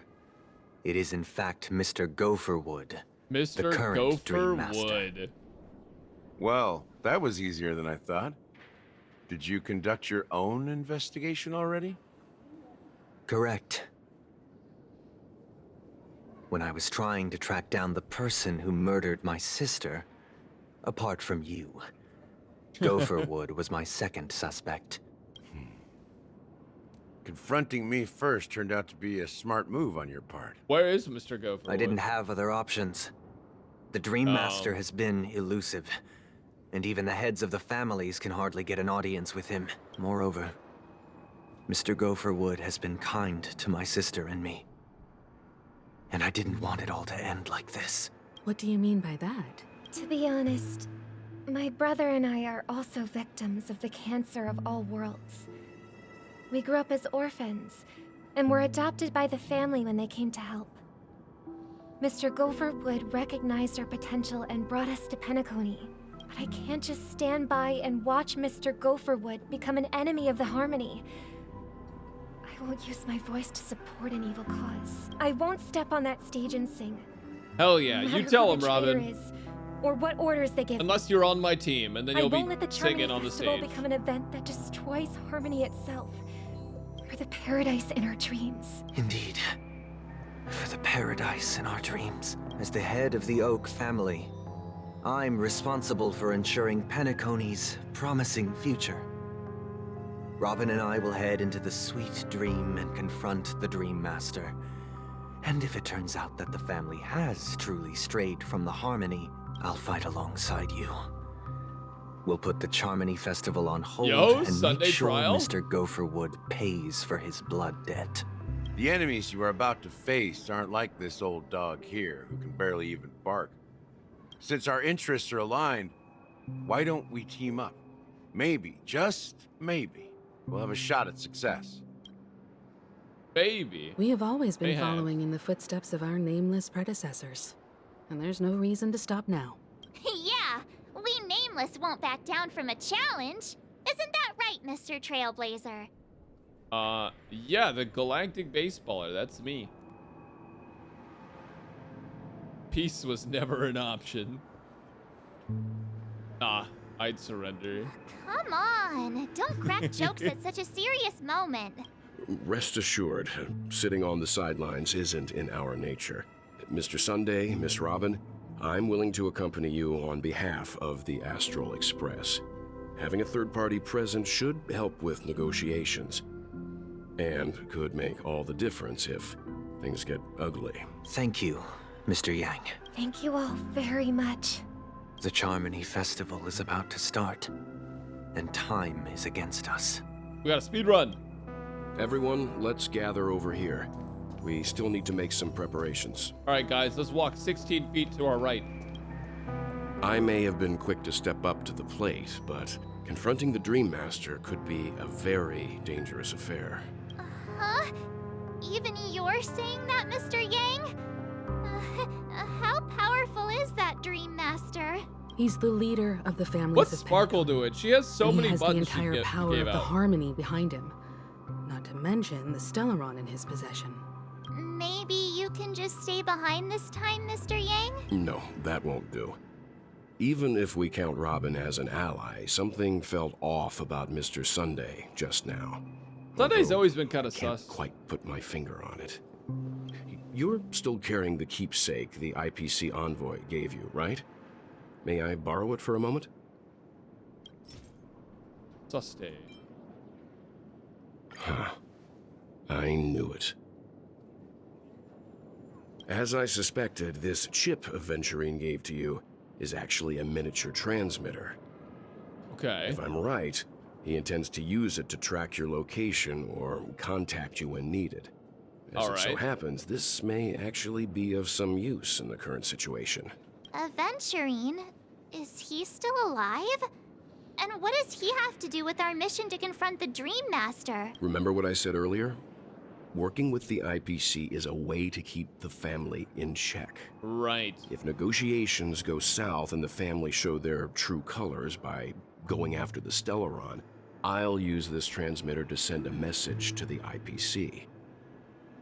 [SPEAKER 7] it is in fact Mr. Gopherwood, the current Dream Master.
[SPEAKER 1] Gopherwood.
[SPEAKER 13] Well, that was easier than I thought. Did you conduct your own investigation already?
[SPEAKER 7] Correct. When I was trying to track down the person who murdered my sister, apart from you, Gopherwood was my second suspect.
[SPEAKER 13] Confronting me first turned out to be a smart move on your part.
[SPEAKER 1] Where is Mr. Gopherwood?
[SPEAKER 7] I didn't have other options. The Dream Master has been elusive, and even the heads of the families can hardly get an audience with him. Moreover, Mr. Gopherwood has been kind to my sister and me. And I didn't want it all to end like this.
[SPEAKER 24] What do you mean by that?
[SPEAKER 8] To be honest, my brother and I are also victims of the cancer of all worlds. We grew up as orphans, and were adopted by the family when they came to help. Mr. Gopherwood recognized our potential and brought us to Penacony. But I can't just stand by and watch Mr. Gopherwood become an enemy of the Harmony. I won't use my voice to support an evil cause. I won't step on that stage and sing.
[SPEAKER 1] Hell yeah,
[SPEAKER 8] No
[SPEAKER 1] you
[SPEAKER 8] matter
[SPEAKER 1] tell
[SPEAKER 8] who
[SPEAKER 1] him,
[SPEAKER 8] the traitor
[SPEAKER 1] Robin.
[SPEAKER 8] is, or what orders they give.
[SPEAKER 1] Unless you're on my team, and then you'll
[SPEAKER 8] I won't
[SPEAKER 1] be
[SPEAKER 8] let the
[SPEAKER 1] singing
[SPEAKER 8] Charmony
[SPEAKER 1] on the
[SPEAKER 8] Festival
[SPEAKER 1] stage.
[SPEAKER 8] become an event that destroys Harmony itself. For the paradise in our dreams.
[SPEAKER 7] Indeed. For the paradise in our dreams. As the head of the Oak family, I'm responsible for ensuring Penacony's promising future. Robin and I will head into the sweet dream and confront the Dream Master. And if it turns out that the family has truly strayed from the Harmony, I'll fight alongside you. We'll put the Charmony Festival on hold and
[SPEAKER 1] Sunday
[SPEAKER 7] make sure
[SPEAKER 1] trial?
[SPEAKER 7] Mr. Gopherwood pays for his blood debt.
[SPEAKER 13] The enemies you are about to face aren't like this old dog here, who can barely even bark. Since our interests are aligned, why don't we team up? Maybe, just maybe, we'll have a shot at success.
[SPEAKER 1] Baby.
[SPEAKER 24] We have always been
[SPEAKER 1] They have.
[SPEAKER 24] following in the footsteps of our nameless predecessors. And there's no reason to stop now.
[SPEAKER 11] Yeah, we Nameless won't back down from a challenge. Isn't that right, Mr. Trailblazer?
[SPEAKER 1] Yeah, the galactic baseballer, that's me. Peace was never an option. Nah, I'd surrender.
[SPEAKER 11] Come on, don't crack jokes at such a serious moment.
[SPEAKER 17] Rest assured, sitting on the sidelines isn't in our nature. Mr. Sunday, Miss Robin, I'm willing to accompany you on behalf of the Astral Express. Having a third party present should help with negotiations, and could make all the difference if things get ugly.
[SPEAKER 7] Thank you, Mr. Yang.
[SPEAKER 8] Thank you all very much.
[SPEAKER 7] The Charmony Festival is about to start, and time is against us.
[SPEAKER 1] We got a speed run.
[SPEAKER 17] Everyone, let's gather over here. We still need to make some preparations.
[SPEAKER 1] All right, guys, let's walk 16 feet to our right.
[SPEAKER 17] I may have been quick to step up to the plate, but confronting the Dream Master could be a very dangerous affair.
[SPEAKER 11] Huh? Even you're saying that, Mr. Yang? How powerful is that Dream Master?
[SPEAKER 24] He's the leader of the families
[SPEAKER 1] What's
[SPEAKER 24] of
[SPEAKER 1] Sparkle doing? She has so
[SPEAKER 24] he
[SPEAKER 1] many
[SPEAKER 24] has
[SPEAKER 1] buttons
[SPEAKER 24] the entire
[SPEAKER 1] she
[SPEAKER 24] power
[SPEAKER 1] gave
[SPEAKER 24] of the
[SPEAKER 1] out.
[SPEAKER 24] harmony behind him. Not to mention the Stellaron in his possession.
[SPEAKER 11] Maybe you can just stay behind this time, Mr. Yang?
[SPEAKER 17] No, that won't do. Even if we count Robin as an ally, something felt off about Mr. Sunday just now.
[SPEAKER 1] Sunday's always been kind of
[SPEAKER 17] Can't
[SPEAKER 1] sus.
[SPEAKER 17] quite put my finger on it. You're still carrying the keepsake the IPC envoy gave you, right? May I borrow it for a moment?
[SPEAKER 1] Sustain.
[SPEAKER 17] Huh. I knew it. As I suspected, this chip Aventurine gave to you is actually a miniature transmitter.
[SPEAKER 1] Okay.
[SPEAKER 17] If I'm right, he intends to use it to track your location or contact you when needed. As it so happens, this may actually be of some use in the current situation.
[SPEAKER 11] Aventurine? Is he still alive? And what does he have to do with our mission to confront the Dream Master?
[SPEAKER 17] Remember what I said earlier? Working with the IPC is a way to keep the family in check.
[SPEAKER 1] Right.
[SPEAKER 17] If negotiations go south and the family show their true colors by going after the Stellaron, I'll use this transmitter to send a message to the IPC.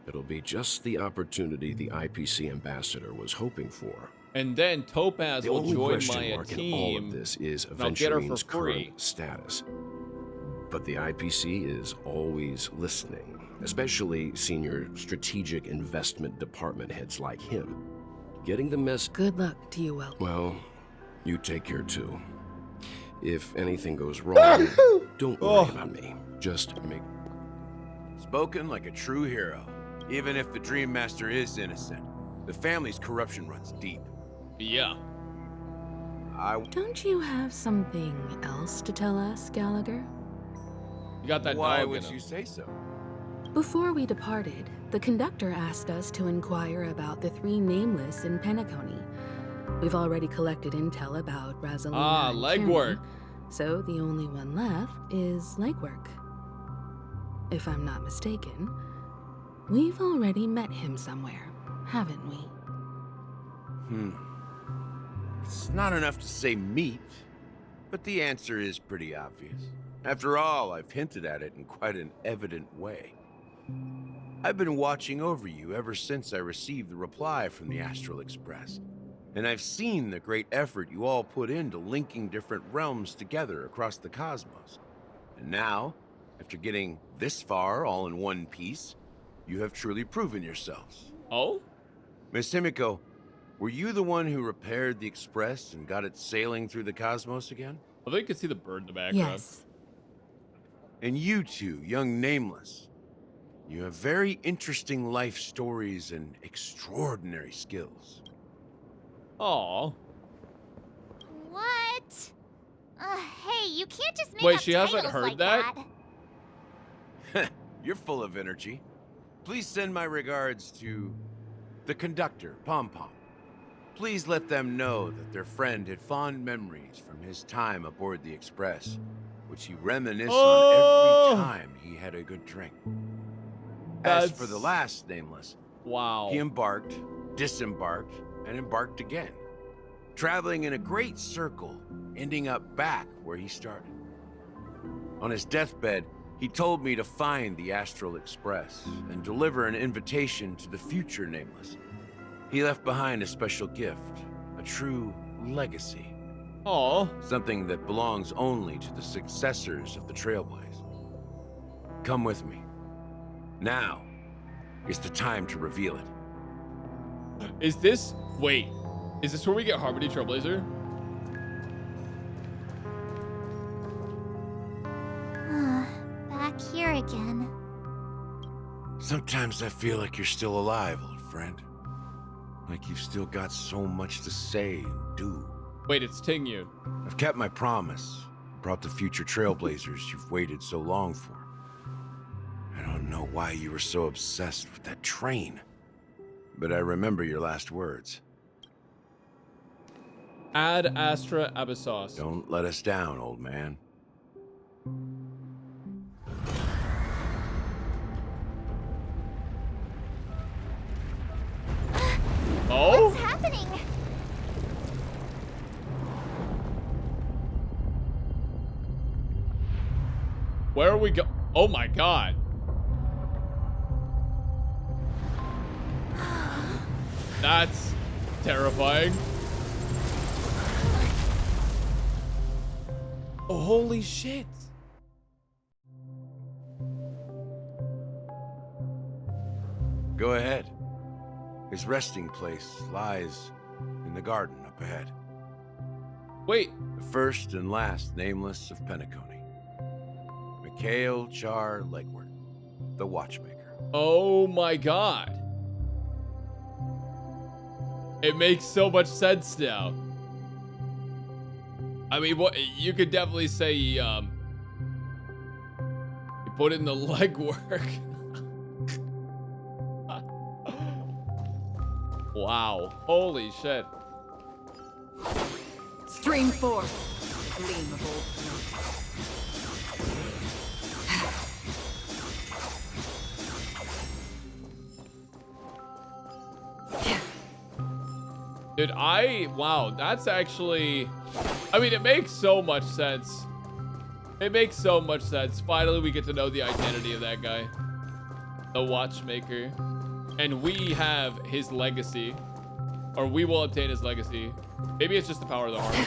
[SPEAKER 17] It'll be just the opportunity the IPC ambassador was hoping for.
[SPEAKER 1] And then Topaz will join
[SPEAKER 17] question
[SPEAKER 1] my
[SPEAKER 17] mark
[SPEAKER 1] team.
[SPEAKER 17] in all of this is
[SPEAKER 1] and I'll get her for
[SPEAKER 17] Aventurine's
[SPEAKER 1] free.
[SPEAKER 17] current status. But the IPC is always listening, especially senior strategic investment department heads like him. Getting the mess.
[SPEAKER 24] Good luck to you, Welp.
[SPEAKER 17] Well, you take care too. If anything goes wrong, don't worry about me. Just make.
[SPEAKER 13] Spoken like a true hero. Even if the Dream Master is innocent, the family's corruption runs deep.
[SPEAKER 1] Yeah.
[SPEAKER 24] Don't you have something else to tell us, Gallagher?
[SPEAKER 1] You got that
[SPEAKER 13] Why
[SPEAKER 1] dog
[SPEAKER 13] would
[SPEAKER 1] in him.
[SPEAKER 13] you say so?
[SPEAKER 24] Before we departed, the conductor asked us to inquire about the 3 nameless in Penacony. We've already collected intel about Razalina and
[SPEAKER 1] legwork.
[SPEAKER 24] Cameron, so the only one left is legwork. If I'm not mistaken, we've already met him somewhere, haven't we?
[SPEAKER 13] It's not enough to say meet, but the answer is pretty obvious. After all, I've hinted at it in quite an evident way. I've been watching over you ever since I received the reply from the Astral Express, and I've seen the great effort you all put into linking different realms together across the cosmos. And now, after getting this far all in one piece, you have truly proven yourselves.
[SPEAKER 1] Oh?
[SPEAKER 13] Miss Himiko, were you the one who repaired the Express and got it sailing through the cosmos again?
[SPEAKER 1] I think you can see the bird in the background.
[SPEAKER 24] Yes.
[SPEAKER 13] And you two, young Nameless, you have very interesting life stories and extraordinary skills.
[SPEAKER 1] Aw.
[SPEAKER 11] What? Hey, you can't just make
[SPEAKER 1] Wait,
[SPEAKER 11] up
[SPEAKER 1] she hasn't
[SPEAKER 11] titles
[SPEAKER 1] heard
[SPEAKER 11] like
[SPEAKER 1] that?
[SPEAKER 13] You're full of energy. Please send my regards to the conductor, Pom Pom. Please let them know that their friend had fond memories from his time aboard the Express, which he reminisced on every time he had a good drink. As for the last nameless,
[SPEAKER 1] wow.
[SPEAKER 13] He embarked, disembarked, and embarked again, traveling in a great circle, ending up back where he started. On his deathbed, he told me to find the Astral Express and deliver an invitation to the future nameless. He left behind a special gift, a true legacy.
[SPEAKER 1] Aww.
[SPEAKER 13] Something that belongs only to the successors of the Trailblaze. Come with me. Now is the time to reveal it.
[SPEAKER 1] Is this... Wait. Is this where we get Harmony Trailblazer?
[SPEAKER 11] Back here again.
[SPEAKER 13] Sometimes I feel like you're still alive, old friend. Like you've still got so much to say and do.
[SPEAKER 1] Wait, it's Tingyun.
[SPEAKER 13] I've kept my promise. Brought the future Trailblazers you've waited so long for. I don't know why you were so obsessed with that train. But I remember your last words.
[SPEAKER 1] Ad Astra Abyssos.
[SPEAKER 13] Don't let us down, old man.
[SPEAKER 1] Oh?
[SPEAKER 11] What's happening?
[SPEAKER 1] Where are we go? Oh my god. That's terrifying. Oh, holy shit.
[SPEAKER 13] Go ahead. His resting place lies in the garden up ahead.
[SPEAKER 1] Wait.
[SPEAKER 13] The first and last nameless of Penacony. Mikhail Char Legward, the Watchmaker.
[SPEAKER 1] Oh my god. It makes so much sense now. I mean, what you could definitely say he put in the legwork. Wow. Holy shit.
[SPEAKER 12] Stream forth, gleam of old
[SPEAKER 1] Dude, wow, that's actually, I mean, it makes so much sense. It makes so much sense. Finally, we get to know the identity of that guy, the Watchmaker. And we have his legacy, or we will obtain his legacy. Maybe it's just the power of the Harmony.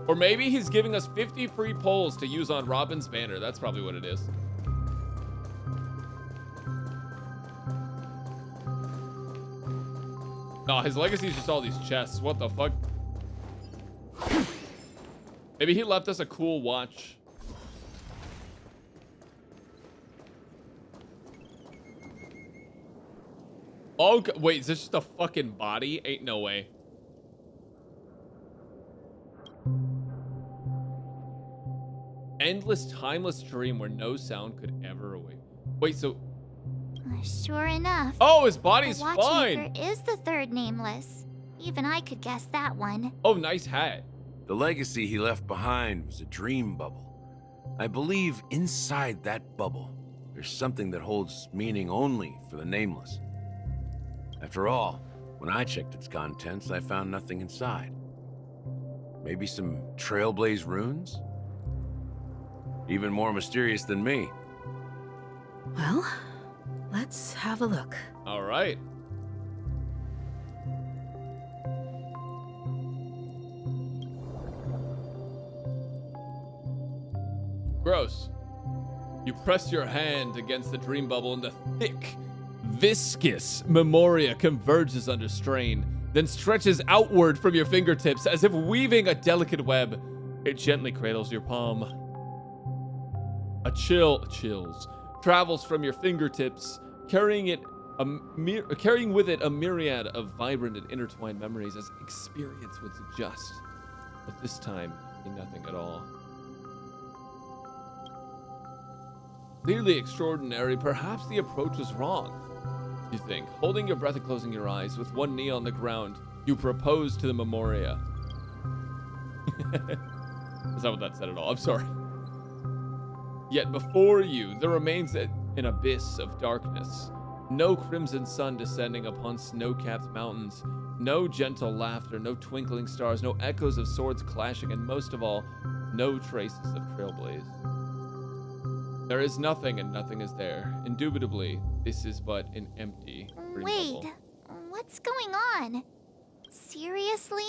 [SPEAKER 1] Or maybe he's giving us 50 free polls to use on Robin's banner. That's probably what it is. No, his legacy is just all these chests. What the fuck? Maybe he left us a cool watch. Oh, wait, is this just a fucking body? Ain't no way. Endless, timeless dream where no sound could ever awake. Wait, so...
[SPEAKER 11] Sure enough.
[SPEAKER 1] Oh, his body's
[SPEAKER 11] the Watchmaker
[SPEAKER 1] fine.
[SPEAKER 11] is the third nameless. Even I could guess that one.
[SPEAKER 1] Oh, nice hat.
[SPEAKER 13] The legacy he left behind was a dream bubble. I believe inside that bubble, there's something that holds meaning only for the nameless. After all, when I checked its contents, I found nothing inside. Maybe some Trailblaze runes? Even more mysterious than me.
[SPEAKER 24] Well, let's have a look.
[SPEAKER 1] All right. Gross. You press your hand against the dream bubble and the thick, viscous memoria converges under strain, then stretches outward from your fingertips as if weaving a delicate web. It gently cradles your palm. A chills travels from your fingertips, carrying with it a myriad of vibrant and intertwined memories as experience would suggest. But this time, nothing at all. Clearly extraordinary, perhaps the approach was wrong. You think, holding your breath and closing your eyes, with one knee on the ground, you propose to the memoria. That's not what that said at all. I'm sorry. Yet before you, there remains an an abyss of darkness. No crimson sun descending upon snow-capped mountains. No gentle laughter, no twinkling stars, no echoes of swords clashing, and most of all, no traces of Trailblaze. There is nothing and nothing is there. Indubitably, this is but an empty dream
[SPEAKER 11] Wait,
[SPEAKER 1] bubble.
[SPEAKER 11] what's going on? Seriously?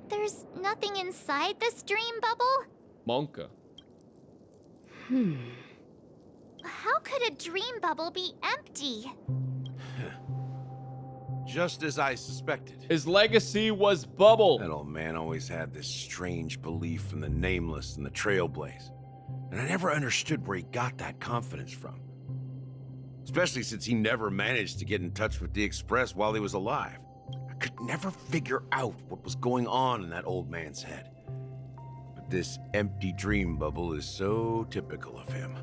[SPEAKER 11] There's nothing inside this dream bubble?
[SPEAKER 1] Monka.
[SPEAKER 11] How could a dream bubble be empty?
[SPEAKER 13] Just as I suspected.
[SPEAKER 1] His legacy was bubble.
[SPEAKER 13] That old man always had this strange belief in the nameless and the Trailblaze. And I never understood where he got that confidence from. Especially since he never managed to get in touch with the Express while he was alive. I could never figure out what was going on in that old man's head. But this empty dream bubble is so typical of him.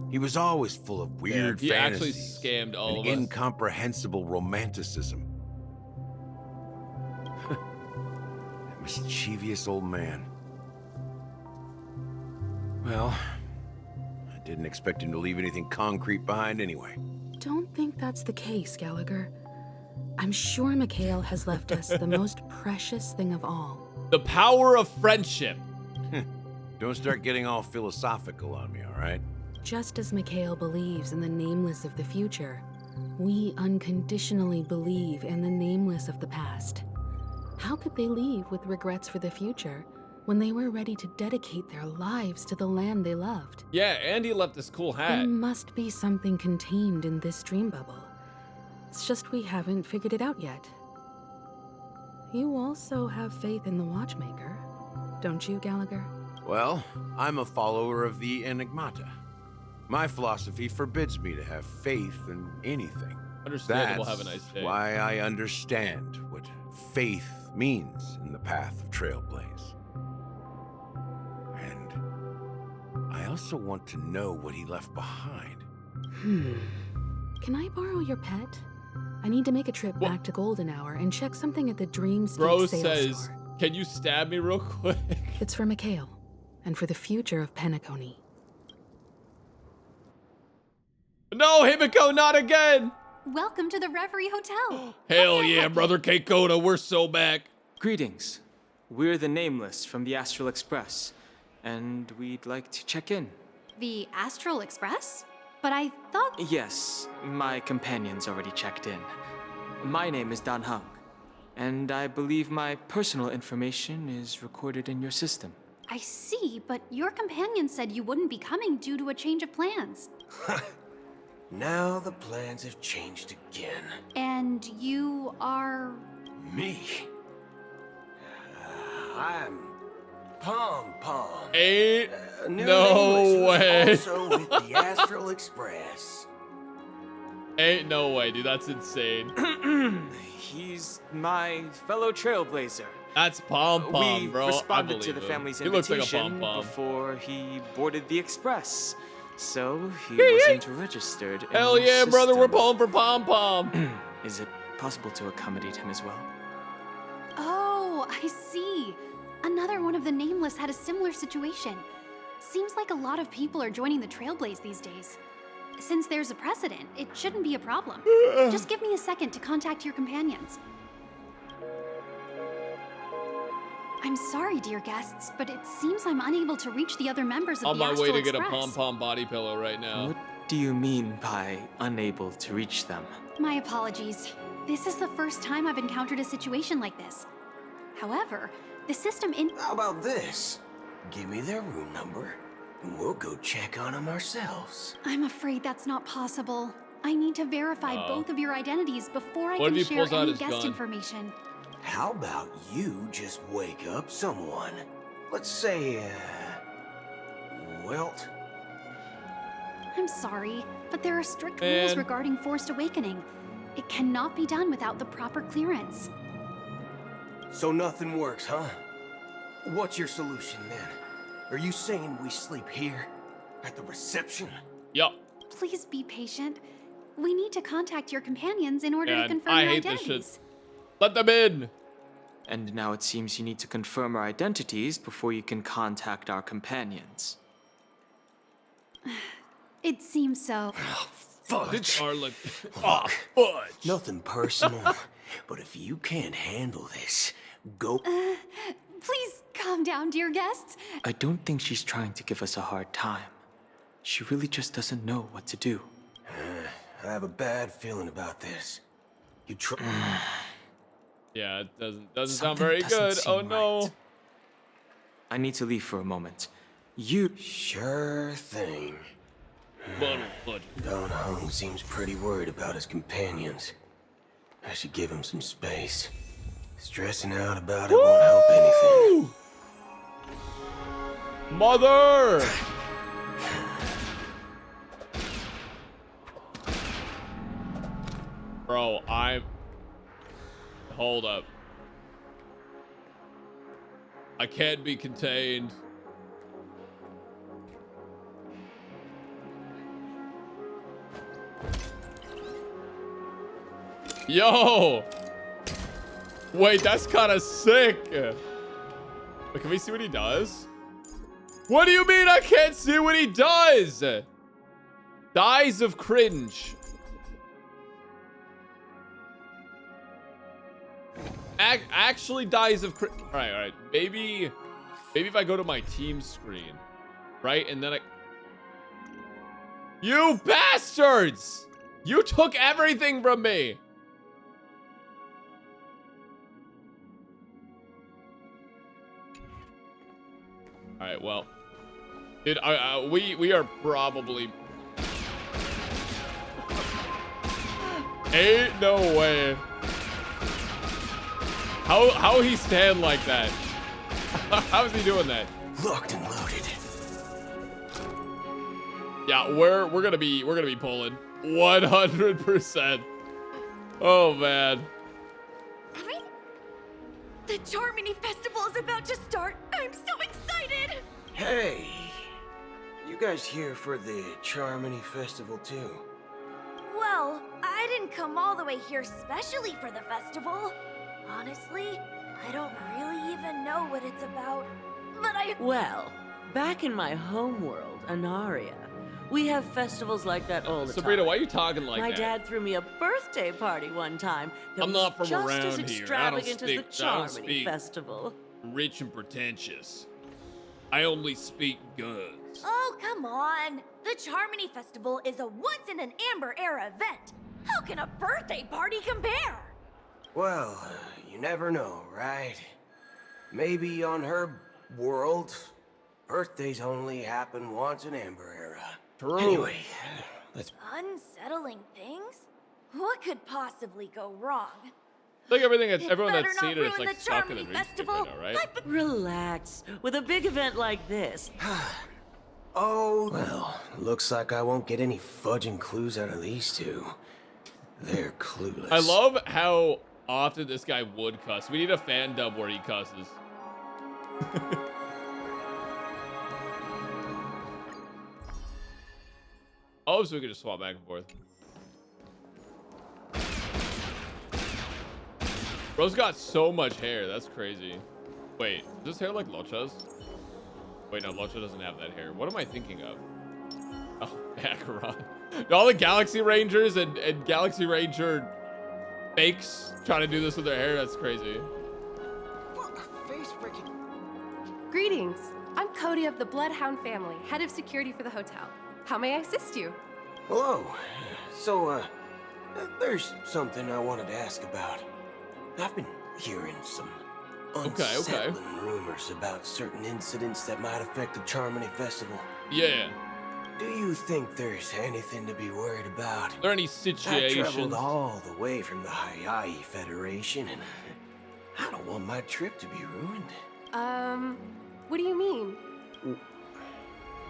[SPEAKER 13] He was always full of weird
[SPEAKER 1] he actually
[SPEAKER 13] fantasies
[SPEAKER 1] scammed all
[SPEAKER 13] and
[SPEAKER 1] of us.
[SPEAKER 13] incomprehensible romanticism. That mischievous old man. Well, I didn't expect him to leave anything concrete behind anyway.
[SPEAKER 24] Don't think that's the case, Gallagher. I'm sure Mikhail has left us the most precious thing of all.
[SPEAKER 1] The power of friendship.
[SPEAKER 13] Don't start getting all philosophical on me, all right?
[SPEAKER 24] Just as Mikhail believes in the nameless of the future, we unconditionally believe in the nameless of the past. How could they leave with regrets for the future when they were ready to dedicate their lives to the land they loved?
[SPEAKER 1] Yeah, Andy left this cool hat.
[SPEAKER 24] There must be something contained in this dream bubble. It's just we haven't figured it out yet. You also have faith in the Watchmaker, don't you, Gallagher?
[SPEAKER 13] Well, I'm a follower of the Enigmata. My philosophy forbids me to have faith in anything.
[SPEAKER 1] Understandable.
[SPEAKER 13] That's
[SPEAKER 1] Have a nice day.
[SPEAKER 13] why I understand what faith means in the path of Trailblaze. And I also want to know what he left behind.
[SPEAKER 24] Can I borrow your pet? I need to make a trip back to Golden Hour and check something at the Dreamscape
[SPEAKER 1] Bro
[SPEAKER 24] sales
[SPEAKER 1] says,
[SPEAKER 24] store.
[SPEAKER 1] can you stab me real quick?
[SPEAKER 24] It's for Mikhail, and for the future of Penacony.
[SPEAKER 1] No, Himiko, not again!
[SPEAKER 9] Welcome to the Reverie Hotel.
[SPEAKER 1] Hell yeah, brother Keikoda, we're so back.
[SPEAKER 14] Greetings. We're the Nameless from the Astral Express, and we'd like to check in.
[SPEAKER 9] The Astral Express? But I thought...
[SPEAKER 14] Yes, my companion's already checked in. My name is Dan Hung, and I believe my personal information is recorded in your system.
[SPEAKER 9] I see, but your companion said you wouldn't be coming due to a change of plans.
[SPEAKER 16] Now the plans have changed again.
[SPEAKER 9] And you are...
[SPEAKER 16] Me? I'm Pom Pom.
[SPEAKER 1] Ain't
[SPEAKER 16] New
[SPEAKER 1] no
[SPEAKER 16] English,
[SPEAKER 1] way.
[SPEAKER 16] Also with the Astral Express.
[SPEAKER 1] Ain't no way, dude. That's insane.
[SPEAKER 14] He's my fellow Trailblazer.
[SPEAKER 1] That's Pom Pom, bro.
[SPEAKER 14] We responded
[SPEAKER 1] I
[SPEAKER 14] to the
[SPEAKER 1] believe him.
[SPEAKER 14] family's
[SPEAKER 1] He looks like a
[SPEAKER 14] invitation
[SPEAKER 1] pom-pom.
[SPEAKER 14] before he boarded the Express. So he wasn't registered in
[SPEAKER 1] Hell
[SPEAKER 14] the
[SPEAKER 1] yeah, brother. We're
[SPEAKER 14] system.
[SPEAKER 1] pulling for Pom Pom.
[SPEAKER 14] Is it possible to accommodate him as well?
[SPEAKER 9] Oh, I see. Another one of the Nameless had a similar situation. Seems like a lot of people are joining the Trailblaze these days. Since there's a precedent, it shouldn't be a problem. Just give me a second to contact your companions. I'm sorry, dear guests, but it seems I'm unable to reach the other members of
[SPEAKER 1] On
[SPEAKER 9] the
[SPEAKER 1] my
[SPEAKER 9] Astral
[SPEAKER 1] way to get a
[SPEAKER 9] Express.
[SPEAKER 1] Pom Pom body pillow right now.
[SPEAKER 14] What do you mean by unable to reach them?
[SPEAKER 9] My apologies. This is the first time I've encountered a situation like this. However, the system in—
[SPEAKER 16] How about this? Give me their room number, and we'll go check on them ourselves.
[SPEAKER 9] I'm afraid that's not possible. I need to verify both of your identities before I
[SPEAKER 16] What
[SPEAKER 9] can
[SPEAKER 16] if he
[SPEAKER 9] share
[SPEAKER 16] pulls out
[SPEAKER 9] any
[SPEAKER 16] his
[SPEAKER 9] guest
[SPEAKER 16] gun?
[SPEAKER 9] information.
[SPEAKER 16] How about you just wake up someone? Let's say, Welt?
[SPEAKER 9] I'm sorry, but there are strict rules
[SPEAKER 16] Man.
[SPEAKER 9] regarding forced awakening. It cannot be done without the proper clearance.
[SPEAKER 16] So nothing works, huh? What's your solution then? Are you saying we sleep here? At the reception?
[SPEAKER 1] Yup.
[SPEAKER 9] Please be patient. We need to contact your companions in order
[SPEAKER 1] Yeah,
[SPEAKER 9] to confirm
[SPEAKER 14] I
[SPEAKER 9] your
[SPEAKER 14] hate this
[SPEAKER 9] identities.
[SPEAKER 14] shit.
[SPEAKER 1] Let them in.
[SPEAKER 14] And now it seems you need to confirm our identities before you can contact our companions.
[SPEAKER 9] It seems so.
[SPEAKER 16] Fudge.
[SPEAKER 1] Look.
[SPEAKER 16] Oh,
[SPEAKER 1] fudge.
[SPEAKER 16] Nothing personal, but if you can't handle this, go.
[SPEAKER 9] Please calm down, dear guests.
[SPEAKER 14] I don't think she's trying to give us a hard time. She really just doesn't know what to do.
[SPEAKER 16] I have a bad feeling about this. You try.
[SPEAKER 1] Yeah, it doesn't sound very good. Oh no.
[SPEAKER 14] Right. I need to leave for a moment. You.
[SPEAKER 16] Sure thing.
[SPEAKER 1] Butterfoot.
[SPEAKER 16] Don Hung seems pretty worried about his companions. I should give him some space. Stressing out about it won't help anything.
[SPEAKER 1] Mother! Bro, hold up. I can't be contained. Yo! Wait, that's kind of sick. Wait, can we see what he does? What do you mean I can't see what he does? Dies of cringe. Actually dies of cringe. All right. Maybe if I go to my team screen, right? And then You bastards! You took everything from me. All right, well, dude, we are probably. Ain't no way. How he stand like that? How is he doing that?
[SPEAKER 16] Locked and loaded.
[SPEAKER 1] Yeah, we're gonna be pulling 100%. Oh man.
[SPEAKER 19] The Charmony Festival is about to start. I'm so excited.
[SPEAKER 16] Hey, you guys here for the Charmony Festival too?
[SPEAKER 19] Well, I didn't come all the way here specially for the festival. Honestly, I don't really even know what it's about. But
[SPEAKER 20] Well, back in my homeworld, Anaria, we have festivals like that all the
[SPEAKER 1] Sabrina,
[SPEAKER 20] time.
[SPEAKER 1] why are you talking like
[SPEAKER 20] my
[SPEAKER 1] that?
[SPEAKER 20] My dad threw me a birthday party one time that
[SPEAKER 1] I'm
[SPEAKER 20] was
[SPEAKER 1] not from
[SPEAKER 20] just
[SPEAKER 1] around
[SPEAKER 20] as
[SPEAKER 1] here.
[SPEAKER 20] extravagant as the
[SPEAKER 1] I don't
[SPEAKER 20] Charmony
[SPEAKER 1] speak
[SPEAKER 20] Festival.
[SPEAKER 1] rich and pretentious. I only speak goods.
[SPEAKER 19] Oh, come on. The Charmony Festival is a once-in-an-Amber Era event. How can a birthday party compare?
[SPEAKER 16] Well, you never know, right? Maybe on her world, birthdays only happen once in Amber Era.
[SPEAKER 1] True.
[SPEAKER 16] Anyway, let's...
[SPEAKER 19] Unsettling things? What could possibly go wrong?
[SPEAKER 1] I think everyone
[SPEAKER 19] It
[SPEAKER 1] that's seen it is like stuck in the dreamscape right now, right?
[SPEAKER 20] Relax. With a big event like this.
[SPEAKER 16] Oh, well, looks like I won't get any fudging clues out of these two. They're clueless.
[SPEAKER 1] I love how often this guy would cuss. We need a fan dub where he cusses. Oh, so we can just swap back and forth. Bro's got so much hair. That's crazy. Wait, is this hair like Locha's? Wait, no, Locha doesn't have that hair. What am I thinking of? Oh, Acheron. All the Galaxy Rangers and Galaxy Ranger fakes trying to do this with their hair. That's crazy.
[SPEAKER 21] Greetings. I'm Cody of the Bloodhound family, head of security for the hotel. How may I assist you?
[SPEAKER 16] Hello. So, there's something I wanted to ask about. I've been hearing some unsettling rumors about certain incidents that might affect the Charmony Festival.
[SPEAKER 1] Yeah.
[SPEAKER 16] Do you think there's anything to be worried about?
[SPEAKER 1] Are there any
[SPEAKER 16] I
[SPEAKER 1] situations?
[SPEAKER 16] traveled all the way from the Hayai Federation, and I don't want my trip to be ruined.
[SPEAKER 21] What do you mean?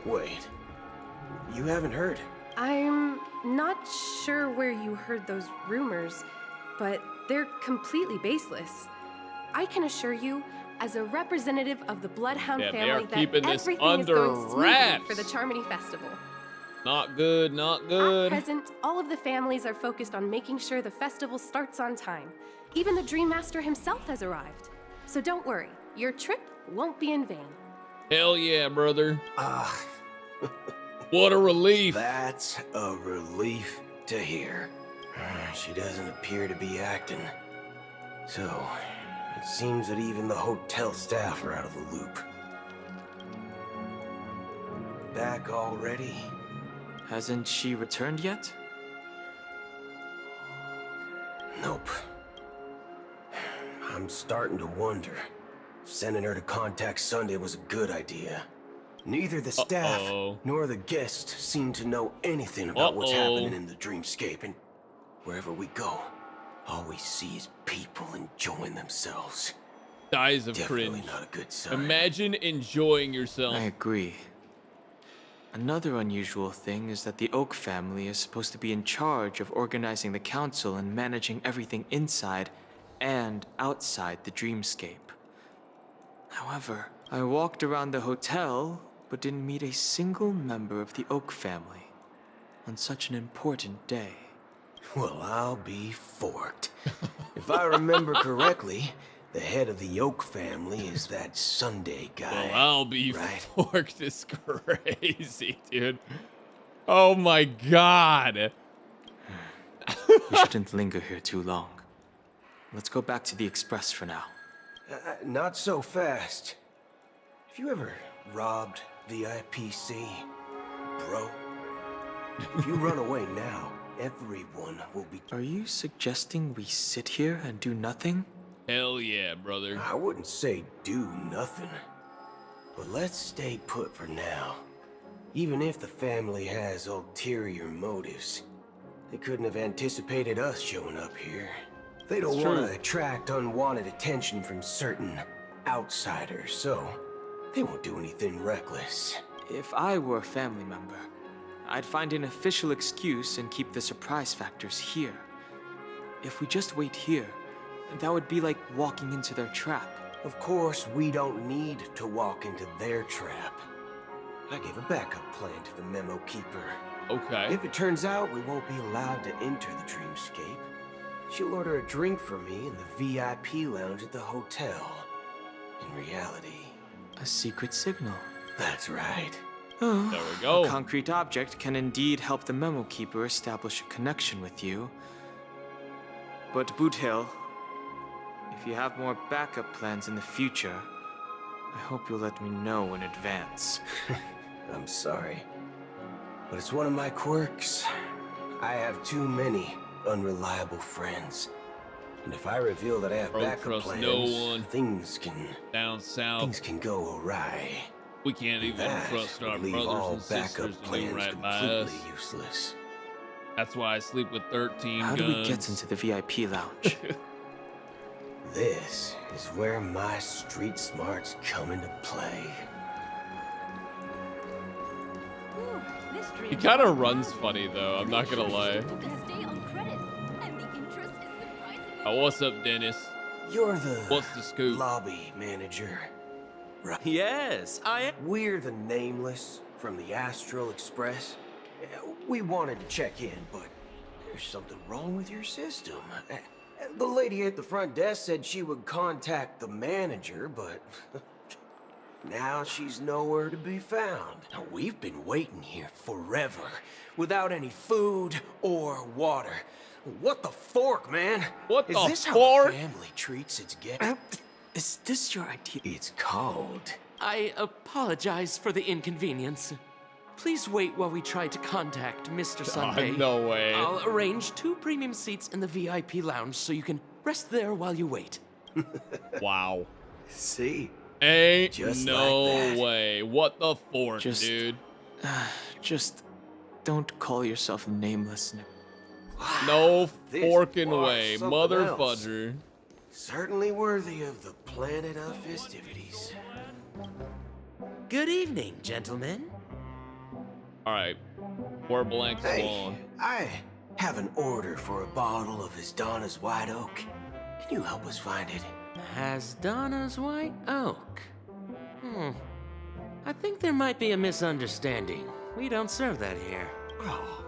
[SPEAKER 16] Wait. You haven't heard?
[SPEAKER 21] I'm not sure where you heard those rumors, but they're completely baseless. I can assure you, as a representative of the Bloodhound
[SPEAKER 1] Yeah, they
[SPEAKER 21] family,
[SPEAKER 1] are
[SPEAKER 21] that
[SPEAKER 1] keeping this
[SPEAKER 21] everything
[SPEAKER 1] under
[SPEAKER 21] is going smoothly
[SPEAKER 1] wraps.
[SPEAKER 21] for the Charmony Festival.
[SPEAKER 1] Not good, not
[SPEAKER 21] At
[SPEAKER 1] good.
[SPEAKER 21] present, all of the families are focused on making sure the festival starts on time. Even the Dream Master himself has arrived. So don't worry, your trip won't be in vain.
[SPEAKER 1] Hell yeah, brother. What a relief.
[SPEAKER 16] That's a relief to hear. She doesn't appear to be acting. So, it seems that even the hotel staff are out of the loop. Back already?
[SPEAKER 14] Hasn't she returned yet?
[SPEAKER 16] Nope. I'm starting to wonder. Sending her to contact Sunday was a good idea. Neither the staff nor the guests seem to know anything about what's happening in the dreamscape, and wherever we go, all we see is people enjoying themselves.
[SPEAKER 1] Dies of
[SPEAKER 16] Definitely
[SPEAKER 1] cringe.
[SPEAKER 16] not a good sign.
[SPEAKER 1] Imagine enjoying yourself.
[SPEAKER 14] I agree. Another unusual thing is that the Oak family is supposed to be in charge of organizing the council and managing everything inside and outside the dreamscape. However, I walked around the hotel, but didn't meet a single member of the Oak family on such an important day.
[SPEAKER 16] Well, I'll be forked. If I remember correctly, the head of the Oak family is that Sunday guy.
[SPEAKER 1] Well, I'll be forked is crazy, dude. Oh my god.
[SPEAKER 14] We shouldn't linger here too long. Let's go back to the Express for now.
[SPEAKER 16] Not so fast. Have you ever robbed the IPC, bro? If you run away now, everyone will be...
[SPEAKER 14] Are you suggesting we sit here and do nothing?
[SPEAKER 1] Hell yeah, brother.
[SPEAKER 16] I wouldn't say do nothing. But let's stay put for now. Even if the family has ulterior motives, they couldn't have anticipated us showing up here. They don't want to attract unwanted attention from certain outsiders, so they won't do anything reckless.
[SPEAKER 14] If I were a family member, I'd find an official excuse and keep the surprise factors here. If we just wait here, that would be like walking into their trap.
[SPEAKER 16] Of course, we don't need to walk into their trap. I gave a backup plan to the memo keeper.
[SPEAKER 1] Okay.
[SPEAKER 16] If it turns out we won't be allowed to enter the dreamscape, she'll order a drink for me in the VIP lounge at the hotel. In reality...
[SPEAKER 14] A secret signal.
[SPEAKER 16] That's right.
[SPEAKER 14] Oh,
[SPEAKER 1] there we go.
[SPEAKER 14] A concrete object can indeed help the memo keeper establish a connection with you. But Boot Hill, if you have more backup plans in the future, I hope you'll let me know in advance.
[SPEAKER 16] I'm sorry, but it's one of my quirks. I have too many unreliable friends. And if I reveal that I have backup plans,
[SPEAKER 1] no one
[SPEAKER 16] things can...
[SPEAKER 1] down south.
[SPEAKER 16] Things can go awry.
[SPEAKER 1] We can't even trust our
[SPEAKER 16] leave
[SPEAKER 1] brothers
[SPEAKER 16] all
[SPEAKER 1] and sisters to do right by us.
[SPEAKER 16] Useless.
[SPEAKER 1] That's why I sleep with 13
[SPEAKER 14] How
[SPEAKER 1] guns.
[SPEAKER 14] do we get into the VIP lounge?
[SPEAKER 16] This is where my street smarts come into play.
[SPEAKER 1] He kind of runs funny though, I'm not gonna lie. Oh, what's up, Dennis?
[SPEAKER 16] You're the...
[SPEAKER 1] What's the scoop?
[SPEAKER 16] Lobby manager, right?
[SPEAKER 3] Yes, I am.
[SPEAKER 16] We're the Nameless from the Astral Express. We wanted to check in, but there's something wrong with your system. The lady at the front desk said she would contact the manager, but now she's nowhere to be found. Now, we've been waiting here forever, without any food or water. What the fork, man?
[SPEAKER 1] What
[SPEAKER 16] is
[SPEAKER 1] the
[SPEAKER 16] this
[SPEAKER 1] fork?
[SPEAKER 16] How the family treats its guests?
[SPEAKER 14] Is this your idea?
[SPEAKER 16] It's called...
[SPEAKER 3] I apologize for the inconvenience. Please wait while we try to contact Mr. Sunday.
[SPEAKER 1] No way.
[SPEAKER 3] I'll arrange 2 premium seats in the VIP lounge so you can rest there while you wait.
[SPEAKER 1] Wow.
[SPEAKER 16] See?
[SPEAKER 1] Ain't
[SPEAKER 16] Just
[SPEAKER 1] no
[SPEAKER 16] like that.
[SPEAKER 1] way. What the fork, dude?
[SPEAKER 14] Just don't call yourself Nameless.
[SPEAKER 1] No
[SPEAKER 16] This
[SPEAKER 1] forking
[SPEAKER 16] was
[SPEAKER 1] way,
[SPEAKER 16] something
[SPEAKER 1] mother
[SPEAKER 16] else.
[SPEAKER 1] fudger.
[SPEAKER 16] Certainly worthy of the planet of festivities.
[SPEAKER 3] Good evening, gentlemen.
[SPEAKER 1] All right, War Blank
[SPEAKER 16] Hey,
[SPEAKER 1] Swan.
[SPEAKER 16] I have an order for a bottle of Donna's White Oak. Can you help us find it?
[SPEAKER 3] Donna's White Oak. I think there might be a misunderstanding. We don't serve that here.
[SPEAKER 16] Oh,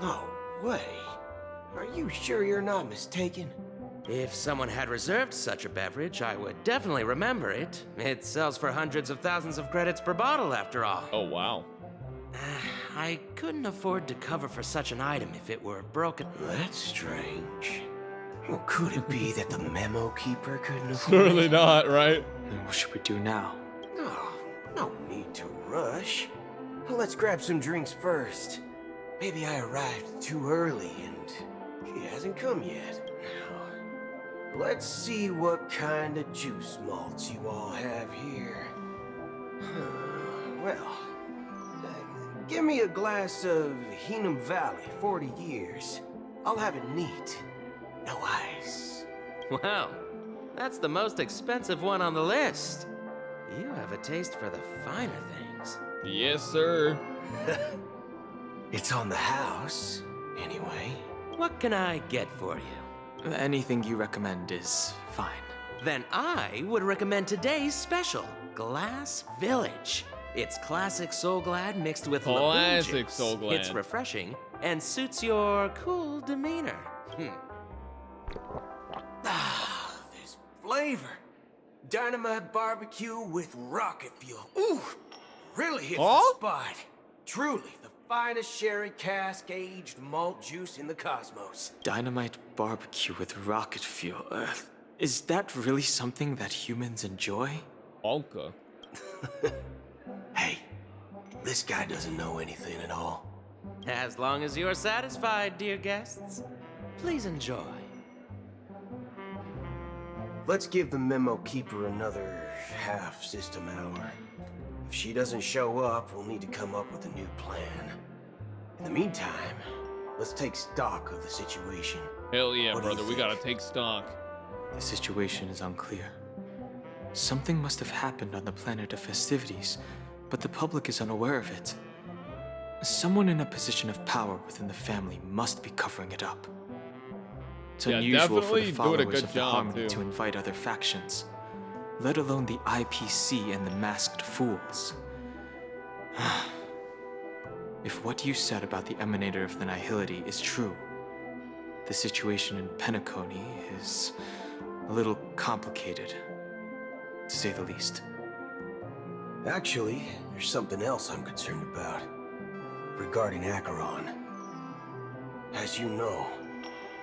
[SPEAKER 16] no way. Are you sure you're not mistaken?
[SPEAKER 3] If someone had reserved such a beverage, I would definitely remember it. It sells for hundreds of thousands of credits per bottle, after all.
[SPEAKER 1] Oh, wow.
[SPEAKER 16] I couldn't afford to cover for such an item if it were broken.
[SPEAKER 4] That's strange. Well, could it be that the memo keeper couldn't afford
[SPEAKER 1] Certainly
[SPEAKER 4] it?
[SPEAKER 1] not, right?
[SPEAKER 14] Then what should we do now?
[SPEAKER 4] No need to rush. Let's grab some drinks first. Maybe I arrived too early and he hasn't come yet. Now, let's see what kind of juice malts you all have here. Well, give me a glass of Heenum Valley, 40 years. I'll have it neat. No ice.
[SPEAKER 3] Wow, that's the most expensive one on the list. You have a taste for the finer things.
[SPEAKER 1] Yes, sir.
[SPEAKER 4] It's on the house, anyway.
[SPEAKER 3] What can I get for you?
[SPEAKER 14] Anything you recommend is fine.
[SPEAKER 3] Then I would recommend today's special, Glass Village. It's classic Soul Glad mixed with
[SPEAKER 1] Classic
[SPEAKER 3] juice.
[SPEAKER 1] Soul Glad.
[SPEAKER 3] It's refreshing and suits your cool demeanor.
[SPEAKER 4] This flavor. Dynamite barbecue with rocket fuel. Ooh, really hits the spot. Truly, the finest sherry cask-aged malt juice in the cosmos.
[SPEAKER 14] Dynamite barbecue with rocket fuel. Is that really something that humans enjoy?
[SPEAKER 1] Honkai.
[SPEAKER 4] Hey, this guy doesn't know anything at all.
[SPEAKER 3] As long as you're satisfied, dear guests, please enjoy.
[SPEAKER 4] Let's give the memo keeper another half system hour. If she doesn't show up, we'll need to come up with a new plan. In the meantime, let's take stock of the situation.
[SPEAKER 1] Hell yeah,
[SPEAKER 4] What do you
[SPEAKER 1] brother. We
[SPEAKER 4] think?
[SPEAKER 1] gotta take stock.
[SPEAKER 14] The situation is unclear. Something must have happened on the planet of festivities, but the public is unaware of it. Someone in a position of power within the family must be covering it up. It's
[SPEAKER 1] Yeah,
[SPEAKER 14] unusual for
[SPEAKER 1] definitely
[SPEAKER 14] the
[SPEAKER 1] doing a
[SPEAKER 14] followers
[SPEAKER 1] good
[SPEAKER 14] of the
[SPEAKER 1] job,
[SPEAKER 14] Harmony
[SPEAKER 1] too.
[SPEAKER 14] to invite other factions, let alone the IPC and the masked fools. If what you said about the Emanator of the Nihility is true, the situation in Penacony is a little complicated, to say the least.
[SPEAKER 4] Actually, there's something else I'm concerned about. Regarding Acheron. As you know,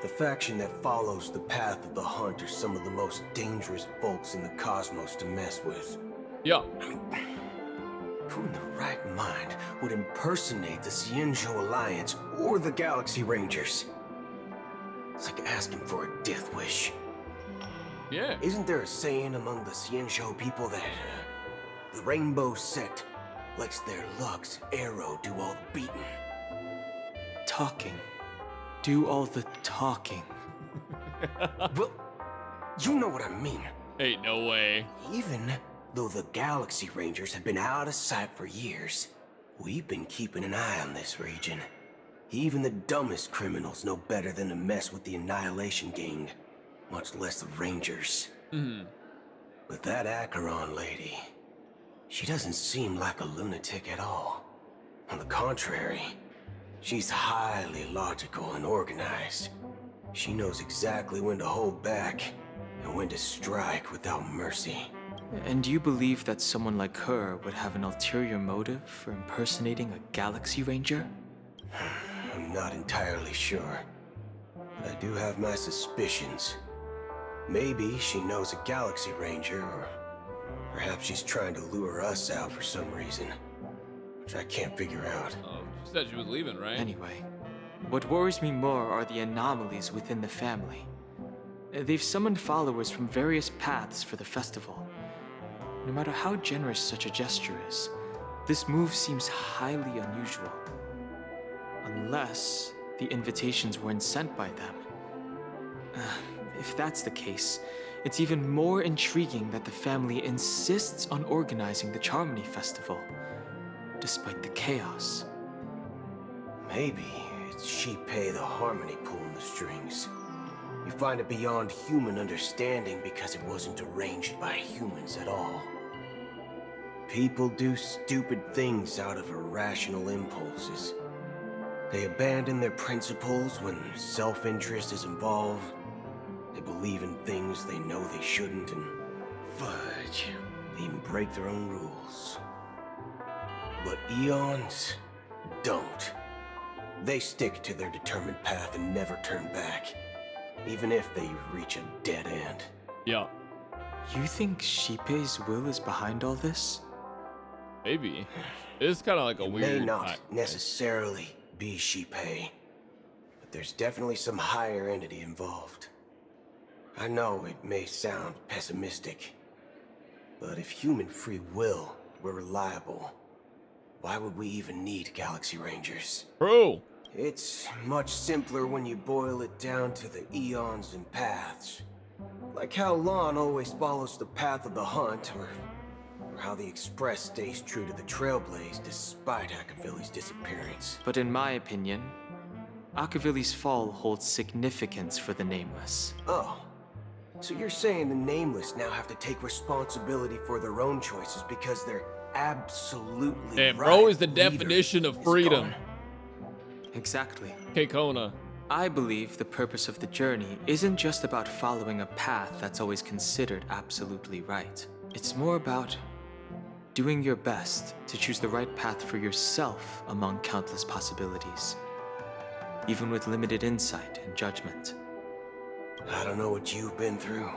[SPEAKER 4] the faction that follows the path of the hunt are some of the most dangerous folks in the cosmos to mess with.
[SPEAKER 1] Yeah.
[SPEAKER 4] Who in the right mind would impersonate the Cienjo Alliance or the Galaxy Rangers? It's like asking for a death wish.
[SPEAKER 1] Yeah.
[SPEAKER 4] Isn't there a saying among the Cienjo people that the Rainbow Sect lets their Lux Arrow do all the beating?
[SPEAKER 14] Talking. Do all the talking.
[SPEAKER 4] Well, you know what I mean.
[SPEAKER 1] Ain't no way.
[SPEAKER 4] Even though the Galaxy Rangers have been out of sight for years, we've been keeping an eye on this region. Even the dumbest criminals know better than to mess with the Annihilation Gang, much less the Rangers. But that Acheron lady, she doesn't seem like a lunatic at all. On the contrary, she's highly logical and organized. She knows exactly when to hold back and when to strike without mercy.
[SPEAKER 14] And you believe that someone like her would have an ulterior motive for impersonating a Galaxy Ranger?
[SPEAKER 4] I'm not entirely sure, but I do have my suspicions. Maybe she knows a Galaxy Ranger, or perhaps she's trying to lure us out for some reason, which I can't figure out.
[SPEAKER 1] Oh, she said she was leaving, right?
[SPEAKER 14] Anyway, what worries me more are the anomalies within the family. They've summoned followers from various paths for the festival. No matter how generous such a gesture is, this move seems highly unusual. Unless the invitations weren't sent by them. If that's the case, it's even more intriguing that the family insists on organizing the Charmony Festival, despite the chaos.
[SPEAKER 4] Maybe it's Sheepay the Harmony pulling the strings. You find it beyond human understanding because it wasn't arranged by humans at all. People do stupid things out of irrational impulses. They abandon their principles when self-interest is involved. They believe in things they know they shouldn't, and fudge, they even break their own rules. But eons, don't. They stick to their determined path and never turn back, even if they reach a dead end.
[SPEAKER 1] Yeah.
[SPEAKER 14] You think Shippei's will is behind all this?
[SPEAKER 1] Maybe. It is kind of like a
[SPEAKER 4] It
[SPEAKER 1] weird.
[SPEAKER 4] may not necessarily be Shippei, but there's definitely some higher entity involved. I know it may sound pessimistic, but if human free will were reliable, why would we even need Galaxy Rangers?
[SPEAKER 1] True.
[SPEAKER 4] It's much simpler when you boil it down to the eons and paths. Like how Lon always follows the path of the hunt, or how the Express stays true to the Trailblaze despite Akavilli's disappearance.
[SPEAKER 14] But in my opinion, Akavilli's fall holds significance for the Nameless.
[SPEAKER 4] Oh. So you're saying the Nameless now have to take responsibility for their own choices because they're absolutely
[SPEAKER 1] Damn,
[SPEAKER 4] right.
[SPEAKER 1] bro is the definition of freedom.
[SPEAKER 14] Exactly.
[SPEAKER 1] Kekona.
[SPEAKER 14] I believe the purpose of the journey isn't just about following a path that's always considered absolutely right. It's more about doing your best to choose the right path for yourself among countless possibilities, even with limited insight and judgment.
[SPEAKER 4] I don't know what you've been through,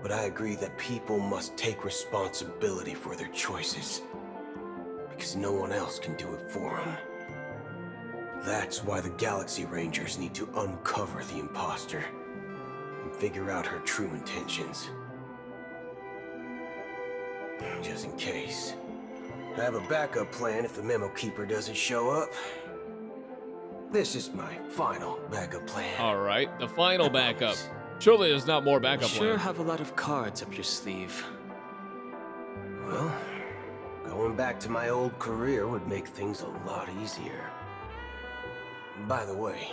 [SPEAKER 4] but I agree that people must take responsibility for their choices, because no one else can do it for them. That's why the Galaxy Rangers need to uncover the imposter and figure out her true intentions. Just in case. I have a backup plan if the Memo Keeper doesn't show up. This is my final backup plan.
[SPEAKER 1] All right, the final backup. Surely there's not more backup
[SPEAKER 14] Sure
[SPEAKER 1] plan.
[SPEAKER 14] have a lot of cards up your sleeve.
[SPEAKER 4] Well, going back to my old career would make things a lot easier. By the way,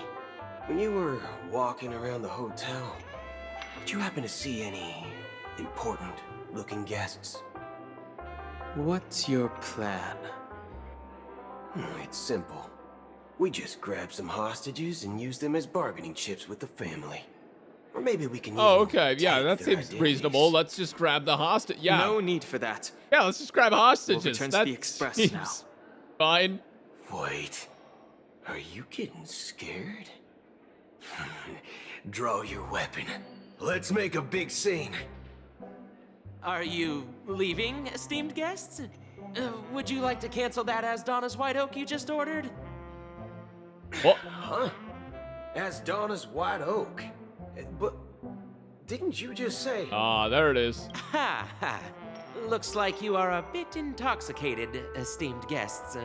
[SPEAKER 4] when you were walking around the hotel, did you happen to see any important-looking guests?
[SPEAKER 14] What's your plan?
[SPEAKER 4] It's simple. We just grab some hostages and use them as bargaining chips with the family. Or maybe we can
[SPEAKER 1] Oh,
[SPEAKER 4] even
[SPEAKER 1] okay. Yeah,
[SPEAKER 4] take
[SPEAKER 1] that
[SPEAKER 4] their
[SPEAKER 1] seems
[SPEAKER 4] identities.
[SPEAKER 1] reasonable. Let's just grab the hostage. Yeah.
[SPEAKER 14] No need for that.
[SPEAKER 1] Yeah, let's just grab hostages.
[SPEAKER 14] We'll return to
[SPEAKER 1] That
[SPEAKER 14] the Express
[SPEAKER 1] seems
[SPEAKER 14] now.
[SPEAKER 1] Fine.
[SPEAKER 4] Wait. Are you getting scared? Draw your weapon. Let's make a big scene.
[SPEAKER 3] Are you leaving, esteemed guests? Would you like to cancel that Asdana's White Oak you just ordered?
[SPEAKER 1] What?
[SPEAKER 4] Huh? As Donna's White Oak. But didn't you just say?
[SPEAKER 1] Ah, there it is.
[SPEAKER 3] Ha ha. Looks like you are a bit intoxicated, esteemed guests.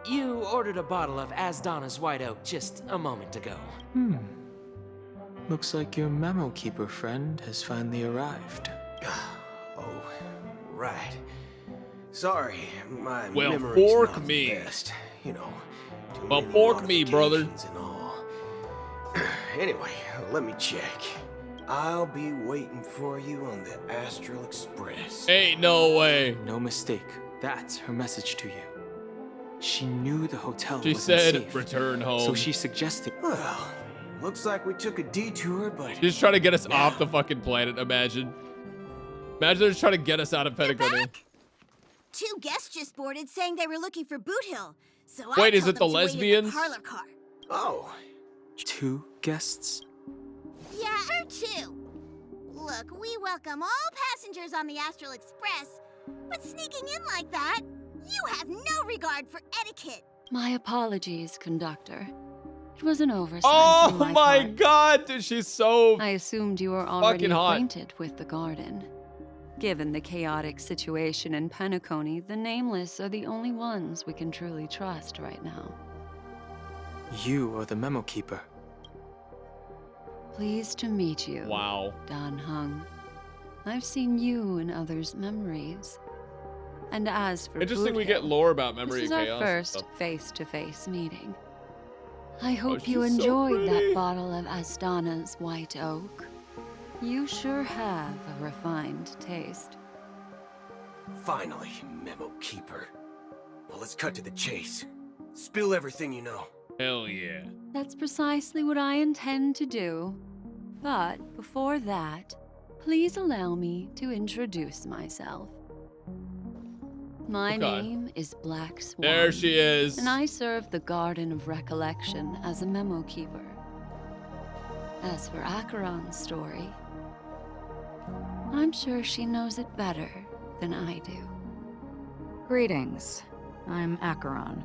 [SPEAKER 3] You ordered a bottle of Asdana's White Oak just a moment ago.
[SPEAKER 14] Looks like your Memo Keeper friend has finally arrived.
[SPEAKER 4] Oh, right. Sorry, my
[SPEAKER 1] Well,
[SPEAKER 4] memory's
[SPEAKER 1] fork
[SPEAKER 4] not
[SPEAKER 1] me.
[SPEAKER 4] the best. You know. too
[SPEAKER 1] Well,
[SPEAKER 4] many
[SPEAKER 1] fork me, brother.
[SPEAKER 4] modifications and all. Anyway, let me check. I'll be waiting for you on the Astral Express.
[SPEAKER 1] Ain't no way.
[SPEAKER 14] No mistake. That's her message to you. She knew the hotel
[SPEAKER 1] She
[SPEAKER 14] wasn't
[SPEAKER 1] said,
[SPEAKER 14] safe,
[SPEAKER 1] return home.
[SPEAKER 14] so she suggested.
[SPEAKER 4] Well, looks like we took a detour, but
[SPEAKER 1] She's trying to get us off the fucking planet, imagine. Imagine they're just trying to get us out of Penacony.
[SPEAKER 10] 2 guests just boarded saying they were looking for Boot Hill. So
[SPEAKER 1] Wait,
[SPEAKER 10] I
[SPEAKER 1] is
[SPEAKER 10] told
[SPEAKER 1] it the
[SPEAKER 10] them to wait in
[SPEAKER 1] lesbians?
[SPEAKER 10] parlor car.
[SPEAKER 4] Oh.
[SPEAKER 14] 2 guests?
[SPEAKER 10] Yeah, or 2. Look, we welcome all passengers on the Astral Express, but sneaking in like that, you have no regard for etiquette.
[SPEAKER 15] My apologies, conductor. It was an oversight.
[SPEAKER 1] Oh
[SPEAKER 15] on my
[SPEAKER 1] my
[SPEAKER 15] part.
[SPEAKER 1] god, dude, she's so
[SPEAKER 15] I assumed you were already
[SPEAKER 1] fucking hot.
[SPEAKER 15] acquainted with the garden. Given the chaotic situation in Penacony, the Nameless are the only ones we can truly trust right now.
[SPEAKER 14] You are the Memo Keeper.
[SPEAKER 15] Pleased to meet you.
[SPEAKER 1] Wow.
[SPEAKER 15] Dan Hung. I've seen you in others' memories. And as for
[SPEAKER 1] Interesting
[SPEAKER 15] Boot
[SPEAKER 1] we get
[SPEAKER 15] Hill,
[SPEAKER 1] lore about memory
[SPEAKER 15] this is
[SPEAKER 1] of
[SPEAKER 15] our
[SPEAKER 1] chaos. and
[SPEAKER 15] first
[SPEAKER 1] stuff.
[SPEAKER 15] face-to-face meeting. I hope
[SPEAKER 1] she's
[SPEAKER 15] you
[SPEAKER 1] so
[SPEAKER 15] enjoyed
[SPEAKER 1] pretty.
[SPEAKER 15] that bottle of Astana's White Oak. You sure have a refined taste.
[SPEAKER 4] Finally, Memo Keeper. Well, let's cut to the chase. Spill everything you know.
[SPEAKER 1] Hell yeah.
[SPEAKER 15] That's precisely what I intend to do. But before that, please allow me to introduce myself. My name is Black Swan.
[SPEAKER 1] There she is.
[SPEAKER 15] And I serve the Garden of Recollection as a memo keeper. As for Acheron's story, I'm sure she knows it better than I do.
[SPEAKER 2] Greetings. I'm Acheron.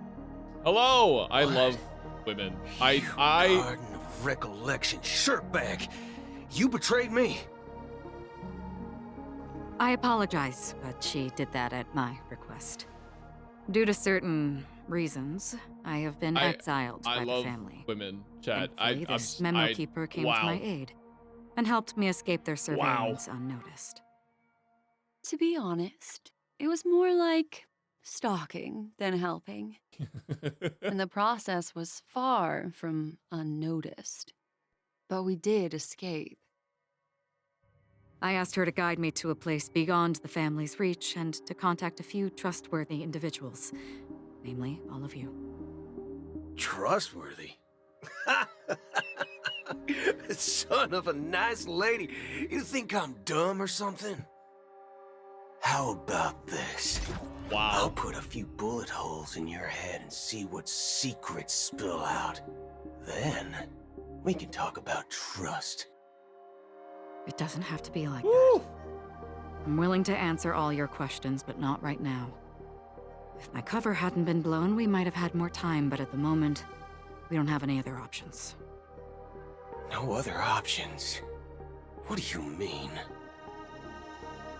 [SPEAKER 1] Hello. I love women.
[SPEAKER 4] Garden of Recollection shirtbag. You betrayed me.
[SPEAKER 2] I apologize, but she did that at my request. Due to certain reasons, I have been exiled by the family.
[SPEAKER 1] Women, chat.
[SPEAKER 2] This memo keeper came to my aid and helped me escape their surveillance unnoticed.
[SPEAKER 15] To be honest, it was more like stalking than helping. And the process was far from unnoticed. But we did escape.
[SPEAKER 2] I asked her to guide me to a place beyond the family's reach and to contact a few trustworthy individuals, namely all of you.
[SPEAKER 4] Trustworthy? Son of a nice lady. You think I'm dumb or something? How about this?
[SPEAKER 1] Wow.
[SPEAKER 4] I'll put a few bullet holes in your head and see what secrets spill out. Then, we can talk about trust.
[SPEAKER 2] It doesn't have to be like that. I'm willing to answer all your questions, but not right now. If my cover hadn't been blown, we might have had more time, but at the moment, we don't have any other options.
[SPEAKER 4] No other options? What do you mean?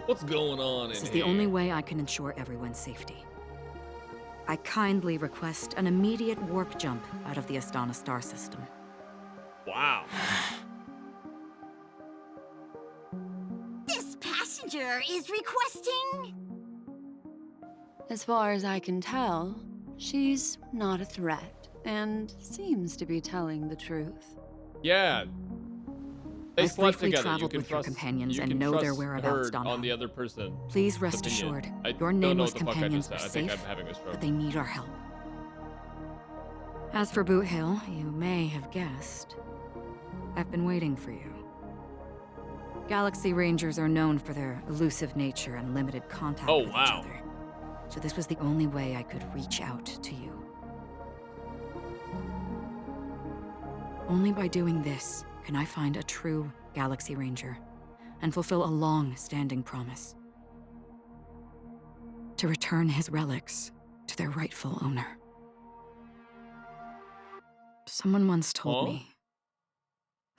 [SPEAKER 1] What's going on in
[SPEAKER 2] This is
[SPEAKER 1] here?
[SPEAKER 2] the only way I can ensure everyone's safety. I kindly request an immediate warp jump out of the Astana star system.
[SPEAKER 1] Wow.
[SPEAKER 10] This passenger is requesting...
[SPEAKER 15] As far as I can tell, she's not a threat and seems to be telling the truth.
[SPEAKER 1] Yeah. They
[SPEAKER 2] I've
[SPEAKER 1] slept
[SPEAKER 2] briefly
[SPEAKER 1] together.
[SPEAKER 2] traveled
[SPEAKER 1] You can
[SPEAKER 2] with your
[SPEAKER 1] trust,
[SPEAKER 2] companions
[SPEAKER 1] you
[SPEAKER 2] and
[SPEAKER 1] can
[SPEAKER 2] know their
[SPEAKER 1] trust
[SPEAKER 2] whereabouts,
[SPEAKER 1] her
[SPEAKER 2] Donna.
[SPEAKER 1] on the other person.
[SPEAKER 2] Please rest
[SPEAKER 1] opinion.
[SPEAKER 2] assured,
[SPEAKER 1] I
[SPEAKER 2] your
[SPEAKER 1] don't know
[SPEAKER 2] nameless
[SPEAKER 1] what the fuck I
[SPEAKER 2] companions
[SPEAKER 1] just
[SPEAKER 2] are
[SPEAKER 1] said. I think
[SPEAKER 2] safe,
[SPEAKER 1] I'm having a stroke.
[SPEAKER 2] but they need our help. As for Boot Hill, you may have guessed, I've been waiting for you. Galaxy Rangers are known for their elusive nature and limited contact with each other. So this was the only way I could reach out to you. Only by doing this can I find a true Galaxy Ranger and fulfill a long-standing promise. To return his relics to their rightful owner. Someone once told me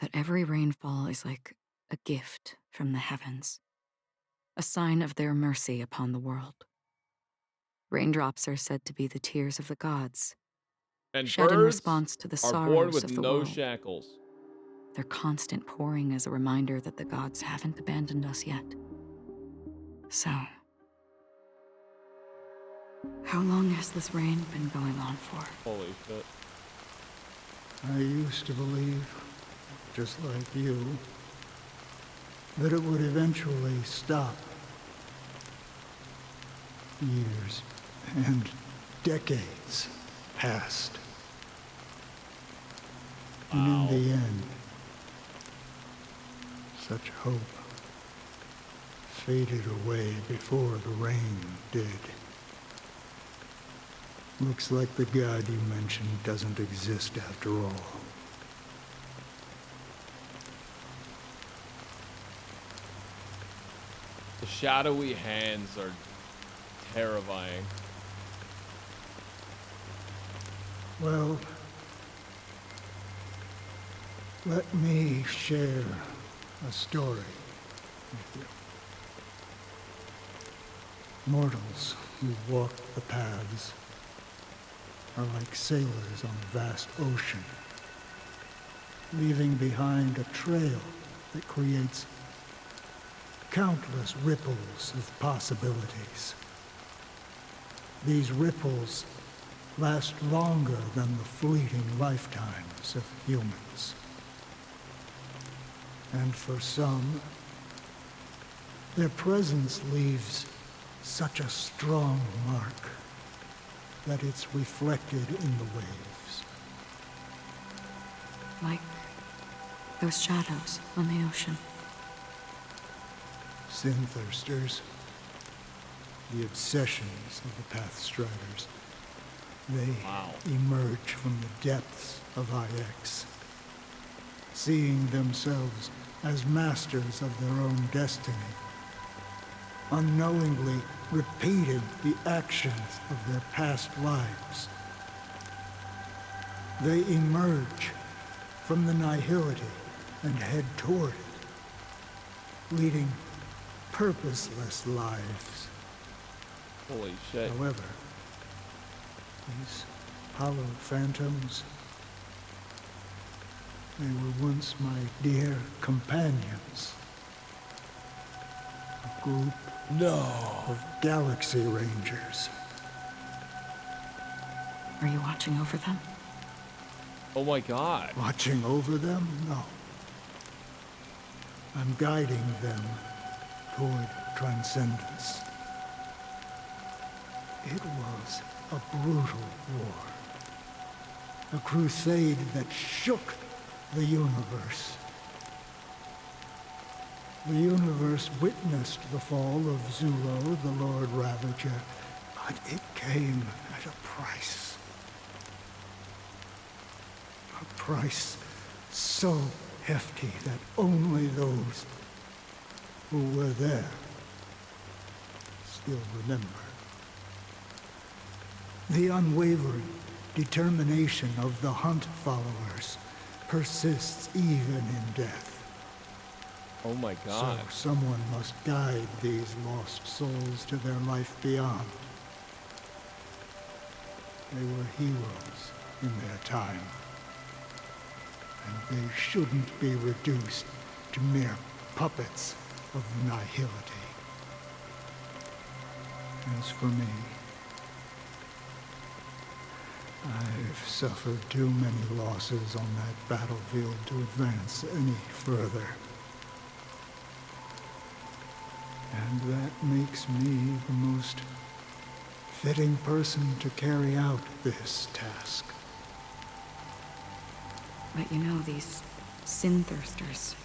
[SPEAKER 2] that every rainfall is like a gift from the heavens, a sign of their mercy upon the world. Raindrops are said to be the tears of the gods,
[SPEAKER 1] And
[SPEAKER 2] shed in
[SPEAKER 1] birds
[SPEAKER 2] response to the
[SPEAKER 1] are born
[SPEAKER 2] sorrows
[SPEAKER 1] with
[SPEAKER 2] of the
[SPEAKER 1] no
[SPEAKER 2] world.
[SPEAKER 1] shackles.
[SPEAKER 2] Their constant pouring is a reminder that the gods haven't abandoned us yet. So, how long has this rain been going on for?
[SPEAKER 1] Holy shit.
[SPEAKER 18] I used to believe, just like you, that it would eventually stop. Years and decades passed. And in the end, such hope faded away before the rain did. Looks like the god you mentioned doesn't exist after all.
[SPEAKER 1] The shadowy hands are terrifying.
[SPEAKER 18] Well, let me share a story with you. Mortals who walk the paths are like sailors on a vast ocean, leaving behind a trail that creates countless ripples of possibilities. These ripples last longer than the fleeting lifetimes of humans. And for some, their presence leaves such a strong mark that it's reflected in the waves.
[SPEAKER 2] Like those shadows on the ocean.
[SPEAKER 18] Sin thirsters. the obsessions of the Pathstriders. They emerge from the depths of IX, seeing themselves as masters of their own destiny, unknowingly repeating the actions of their past lives. They emerge from the nihility and head toward it, leading purposeless lives.
[SPEAKER 1] Holy shit.
[SPEAKER 18] However, these hollow phantoms, they were once my dear companions. A group of Galaxy Rangers.
[SPEAKER 2] Are you watching over them?
[SPEAKER 1] Oh my god.
[SPEAKER 18] Watching over them? No. I'm guiding them toward transcendence. It was a brutal war. A crusade that shook the universe. The universe witnessed the fall of Zulo, the Lord Ravager, but it came at a price. A price so hefty that only those who were there still remember. The unwavering determination of the Hunt followers persists even in death.
[SPEAKER 1] Oh my god.
[SPEAKER 18] So someone must guide these lost souls to their life beyond. They were heroes in their time. And they shouldn't be reduced to mere puppets of nihility. As for me, I've suffered too many losses on that battlefield to advance any further. And that makes me the most fitting person to carry out this task.
[SPEAKER 2] But you know, these sin thirsters,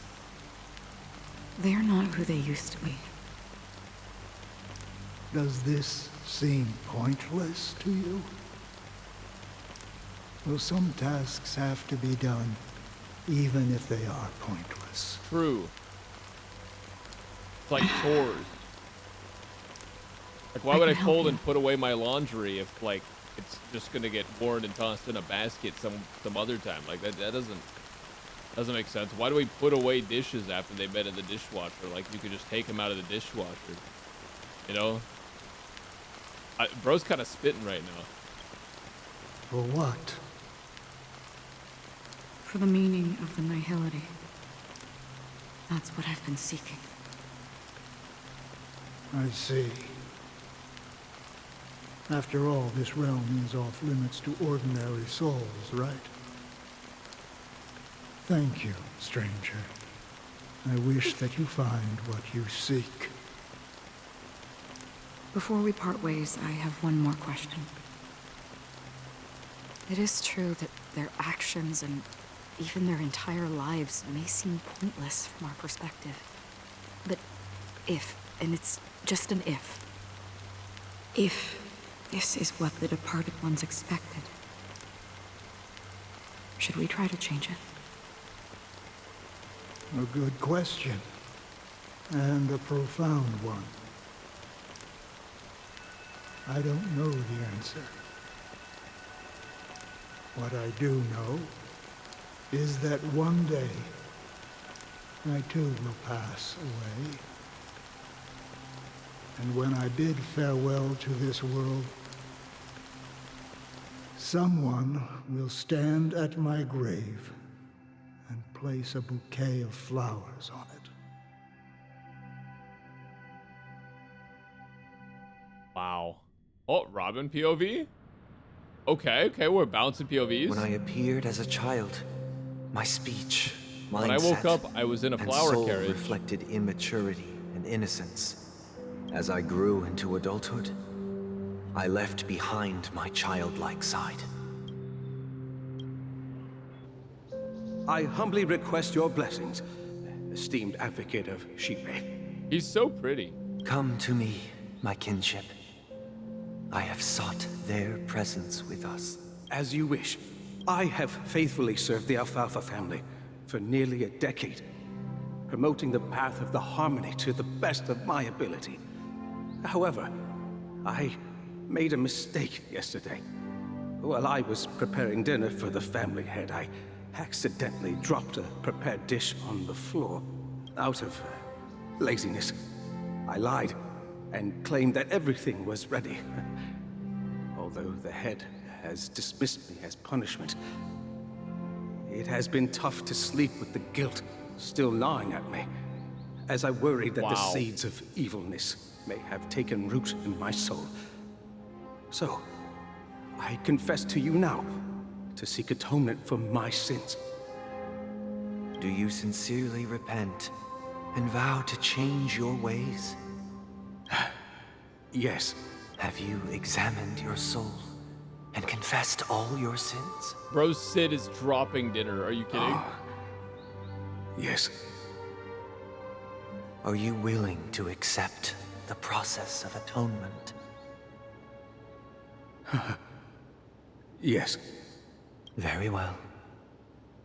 [SPEAKER 2] they're not who they used to be.
[SPEAKER 18] Does this seem pointless to you? Well, some tasks have to be done, even if they are pointless.
[SPEAKER 1] True. It's like chores. Like, why would I fold and put away my laundry if, like, it's just gonna get worn and tossed in a basket some other time? Like, that doesn't make sense. Why do we put away dishes after they've been in the dishwasher? Like, you could just take them out of the dishwasher. You know? Bro's kind of spitting right now.
[SPEAKER 18] For what?
[SPEAKER 2] For the meaning of the nihility. That's what I've been seeking.
[SPEAKER 18] I see. After all, this realm is off limits to ordinary souls, right? Thank you, stranger. I wish that you find what you seek.
[SPEAKER 2] Before we part ways, I have one more question. It is true that their actions and even their entire lives may seem pointless from our perspective. But if, and it's just an if this is what the departed ones expected, should we try to change it?
[SPEAKER 18] A good question. And a profound one. I don't know the answer. What I do know is that one day, I too will pass away. And when I bid farewell to this world, someone will stand at my grave and place a bouquet of flowers on it.
[SPEAKER 1] Wow. Oh, Robin POV? Okay, we're bouncing POVs.
[SPEAKER 7] When I appeared as a child, my speech, mindset,
[SPEAKER 1] when I woke up, I was in a flower
[SPEAKER 7] soul
[SPEAKER 1] carriage.
[SPEAKER 7] Reflected immaturity and innocence. As I grew into adulthood, I left behind my childlike side.
[SPEAKER 16] I humbly request your blessings, esteemed advocate of Sheephead.
[SPEAKER 1] He's so pretty.
[SPEAKER 7] Come to me, my kinship. I have sought their presence with us.
[SPEAKER 5] As you wish. I have faithfully served the Alfalfa family for nearly a decade, promoting the path of the harmony to the best of my ability. However, I made a mistake yesterday. While I was preparing dinner for the family head, I accidentally dropped a prepared dish on the floor. Out of laziness, I lied and claimed that everything was ready. Although the head has dismissed me as punishment, it has been tough to sleep with the guilt still gnawing at me, as I worried that the seeds of evilness may have taken root in my soul. So, I confess to you now to seek atonement for my sins.
[SPEAKER 7] Do you sincerely repent and vow to change your ways?
[SPEAKER 5] Yes.
[SPEAKER 7] Have you examined your soul and confessed all your sins?
[SPEAKER 1] Bro, Sid is dropping dinner. Are you kidding?
[SPEAKER 5] Yes.
[SPEAKER 7] Are you willing to accept the process of atonement?
[SPEAKER 5] Yes.
[SPEAKER 7] Very well.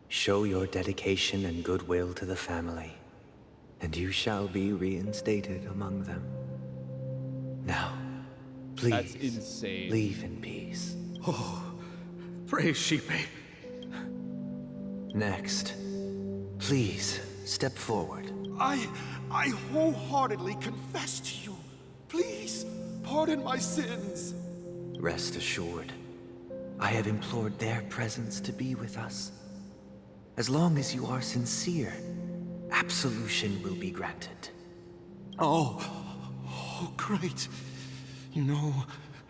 [SPEAKER 7] Show your dedication and goodwill to the family, and you shall be reinstated among them. Now, please,
[SPEAKER 1] that's insane.
[SPEAKER 7] Leave in peace.
[SPEAKER 5] Oh, praise Sheepy.
[SPEAKER 7] Next, please step forward.
[SPEAKER 6] I wholeheartedly confess to you. Please, pardon my sins.
[SPEAKER 7] Rest assured, I have implored their presence to be with us. As long as you are sincere, absolution will be granted.
[SPEAKER 6] Oh, great. You know,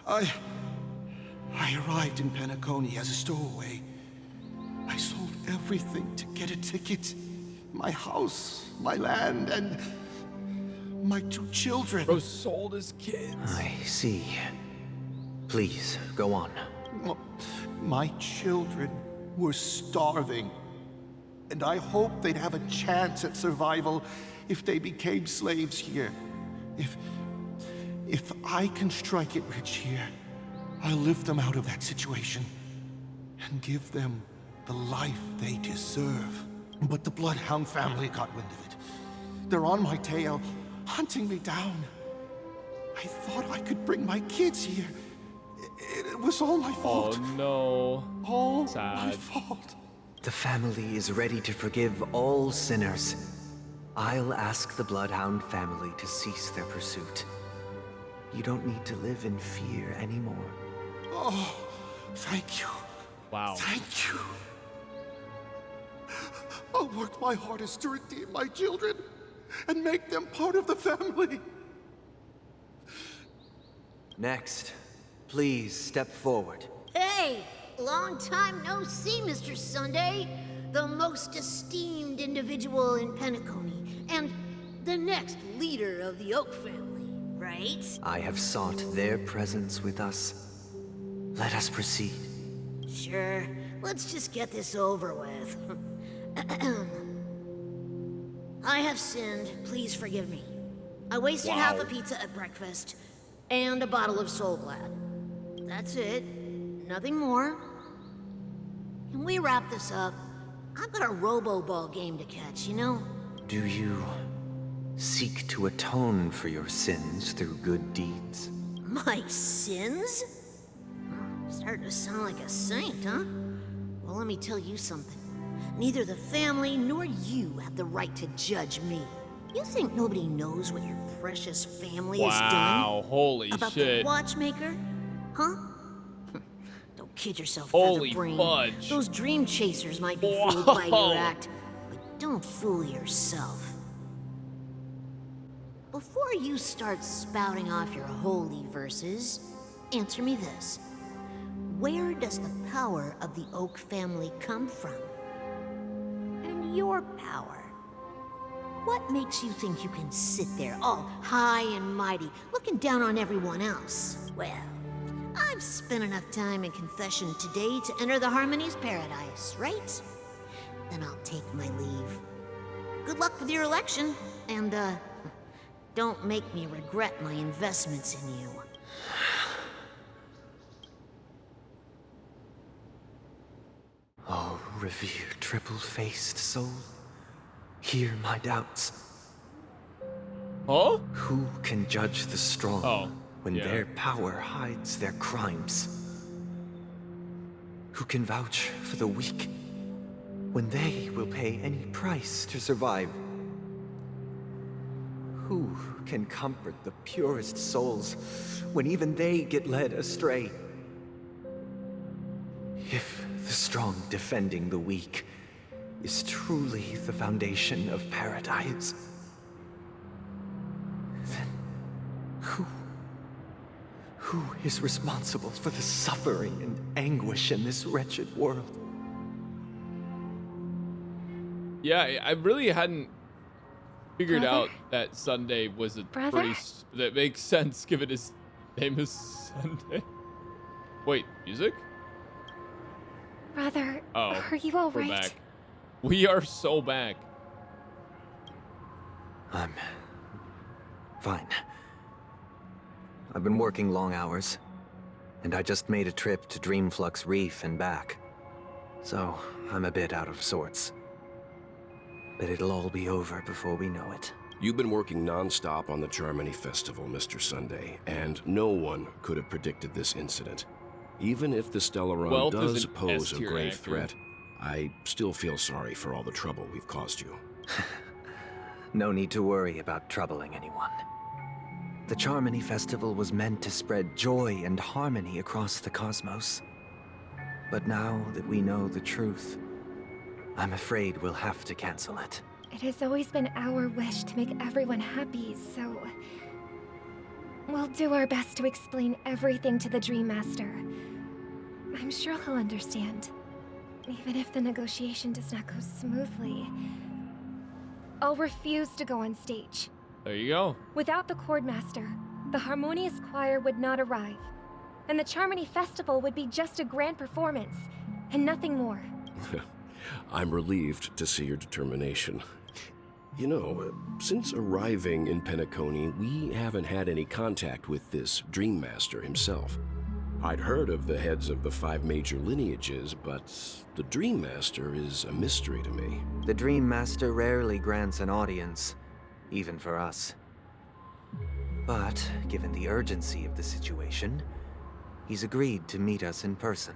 [SPEAKER 6] I arrived in Penacony as a stowaway. I sold everything to get a ticket. My house, my land, and my 2 children.
[SPEAKER 1] Bro sold his kids.
[SPEAKER 7] I see. Please, go on.
[SPEAKER 6] My children were starving, and I hoped they'd have a chance at survival if they became slaves here. If I can strike it rich here, I'll lift them out of that situation and give them the life they deserve. But the Bloodhound family got wind of it. They're on my tail, hunting me down. I thought I could bring my kids here. It was all my fault.
[SPEAKER 1] Oh no.
[SPEAKER 6] All
[SPEAKER 1] sad.
[SPEAKER 6] my fault.
[SPEAKER 7] The family is ready to forgive all sinners. I'll ask the Bloodhound family to cease their pursuit. You don't need to live in fear anymore.
[SPEAKER 6] Oh, thank you.
[SPEAKER 1] Wow.
[SPEAKER 6] Thank you. I'll work my hardest to redeem my children and make them part of the family.
[SPEAKER 7] Next, please step forward.
[SPEAKER 10] Hey, long time no see, Mr. Sunday. The most esteemed individual in Penacony, and the next leader of the Oak family, right?
[SPEAKER 7] I have sought their presence with us. Let us proceed.
[SPEAKER 10] Sure, let's just get this over with. I have sinned, please forgive me. I wasted half a pizza at breakfast, and a bottle of Soul Glad. That's it, nothing more. Can we wrap this up? I've got a Robo-Ball game to catch, you know?
[SPEAKER 7] Do you seek to atone for your sins through good deeds?
[SPEAKER 10] My sins? Starting to sound like a saint, huh? Well, let me tell you something. Neither the family nor you have the right to judge me. You think nobody knows what your precious family has done?
[SPEAKER 1] Wow, holy
[SPEAKER 10] about
[SPEAKER 1] shit.
[SPEAKER 10] The watchmaker? Huh? Don't kid yourself,
[SPEAKER 1] Holy
[SPEAKER 10] Featherbrain.
[SPEAKER 1] fudge.
[SPEAKER 10] Those dream chasers might be fooled by your act, but don't fool yourself. Before you start spouting off your holy verses, answer me this. Where does the power of the Oak family come from? And your power? What makes you think you can sit there all high and mighty, looking down on everyone else? Well, I've spent enough time in confession today to enter the Harmony's paradise, right? Then I'll take my leave. Good luck with your election, and, Don't make me regret my investments in you.
[SPEAKER 7] Oh, revered triple-faced soul, hear my doubts.
[SPEAKER 1] Huh?
[SPEAKER 7] Who can judge the strong when
[SPEAKER 1] yeah.
[SPEAKER 7] their power hides their crimes? Who can vouch for the weak when they will pay any price to survive? Who can comfort the purest souls when even they get led astray? If the strong defending the weak is truly the foundation of paradise, then who is responsible for the suffering and anguish in this wretched world?
[SPEAKER 1] Yeah, I really hadn't figured out that Sunday was a priest. That makes sense given his name is Sunday. Wait, music?
[SPEAKER 8] Brother,
[SPEAKER 1] are
[SPEAKER 8] you all
[SPEAKER 1] we're
[SPEAKER 8] right?
[SPEAKER 1] back. We are so back.
[SPEAKER 7] I'm fine. I've been working long hours, and I just made a trip to Dreamflux Reef and back. So, I'm a bit out of sorts. But it'll all be over before we know it.
[SPEAKER 17] You've been working non-stop on the Charmony Festival, Mr. Sunday, and no one could have predicted this incident. Even if the Stellaron does pose a grave threat, I still feel sorry for all the trouble we've caused you.
[SPEAKER 7] No need to worry about troubling anyone. The Charmony Festival was meant to spread joy and harmony across the cosmos. But now that we know the truth, I'm afraid we'll have to cancel it.
[SPEAKER 8] It has always been our wish to make everyone happy, so we'll do our best to explain everything to the Dream Master. I'm sure he'll understand, even if the negotiation does not go smoothly. I'll refuse to go on stage.
[SPEAKER 1] There you go.
[SPEAKER 8] Without the Chord Master, the Harmonious Choir would not arrive, and the Charmony Festival would be just a grand performance, and nothing more.
[SPEAKER 17] I'm relieved to see your determination. You know, since arriving in Penacony, we haven't had any contact with this Dream Master himself. I'd heard of the heads of the 5 major lineages, but the Dream Master is a mystery to me.
[SPEAKER 7] The Dream Master rarely grants an audience, even for us. But, given the urgency of the situation, he's agreed to meet us in person.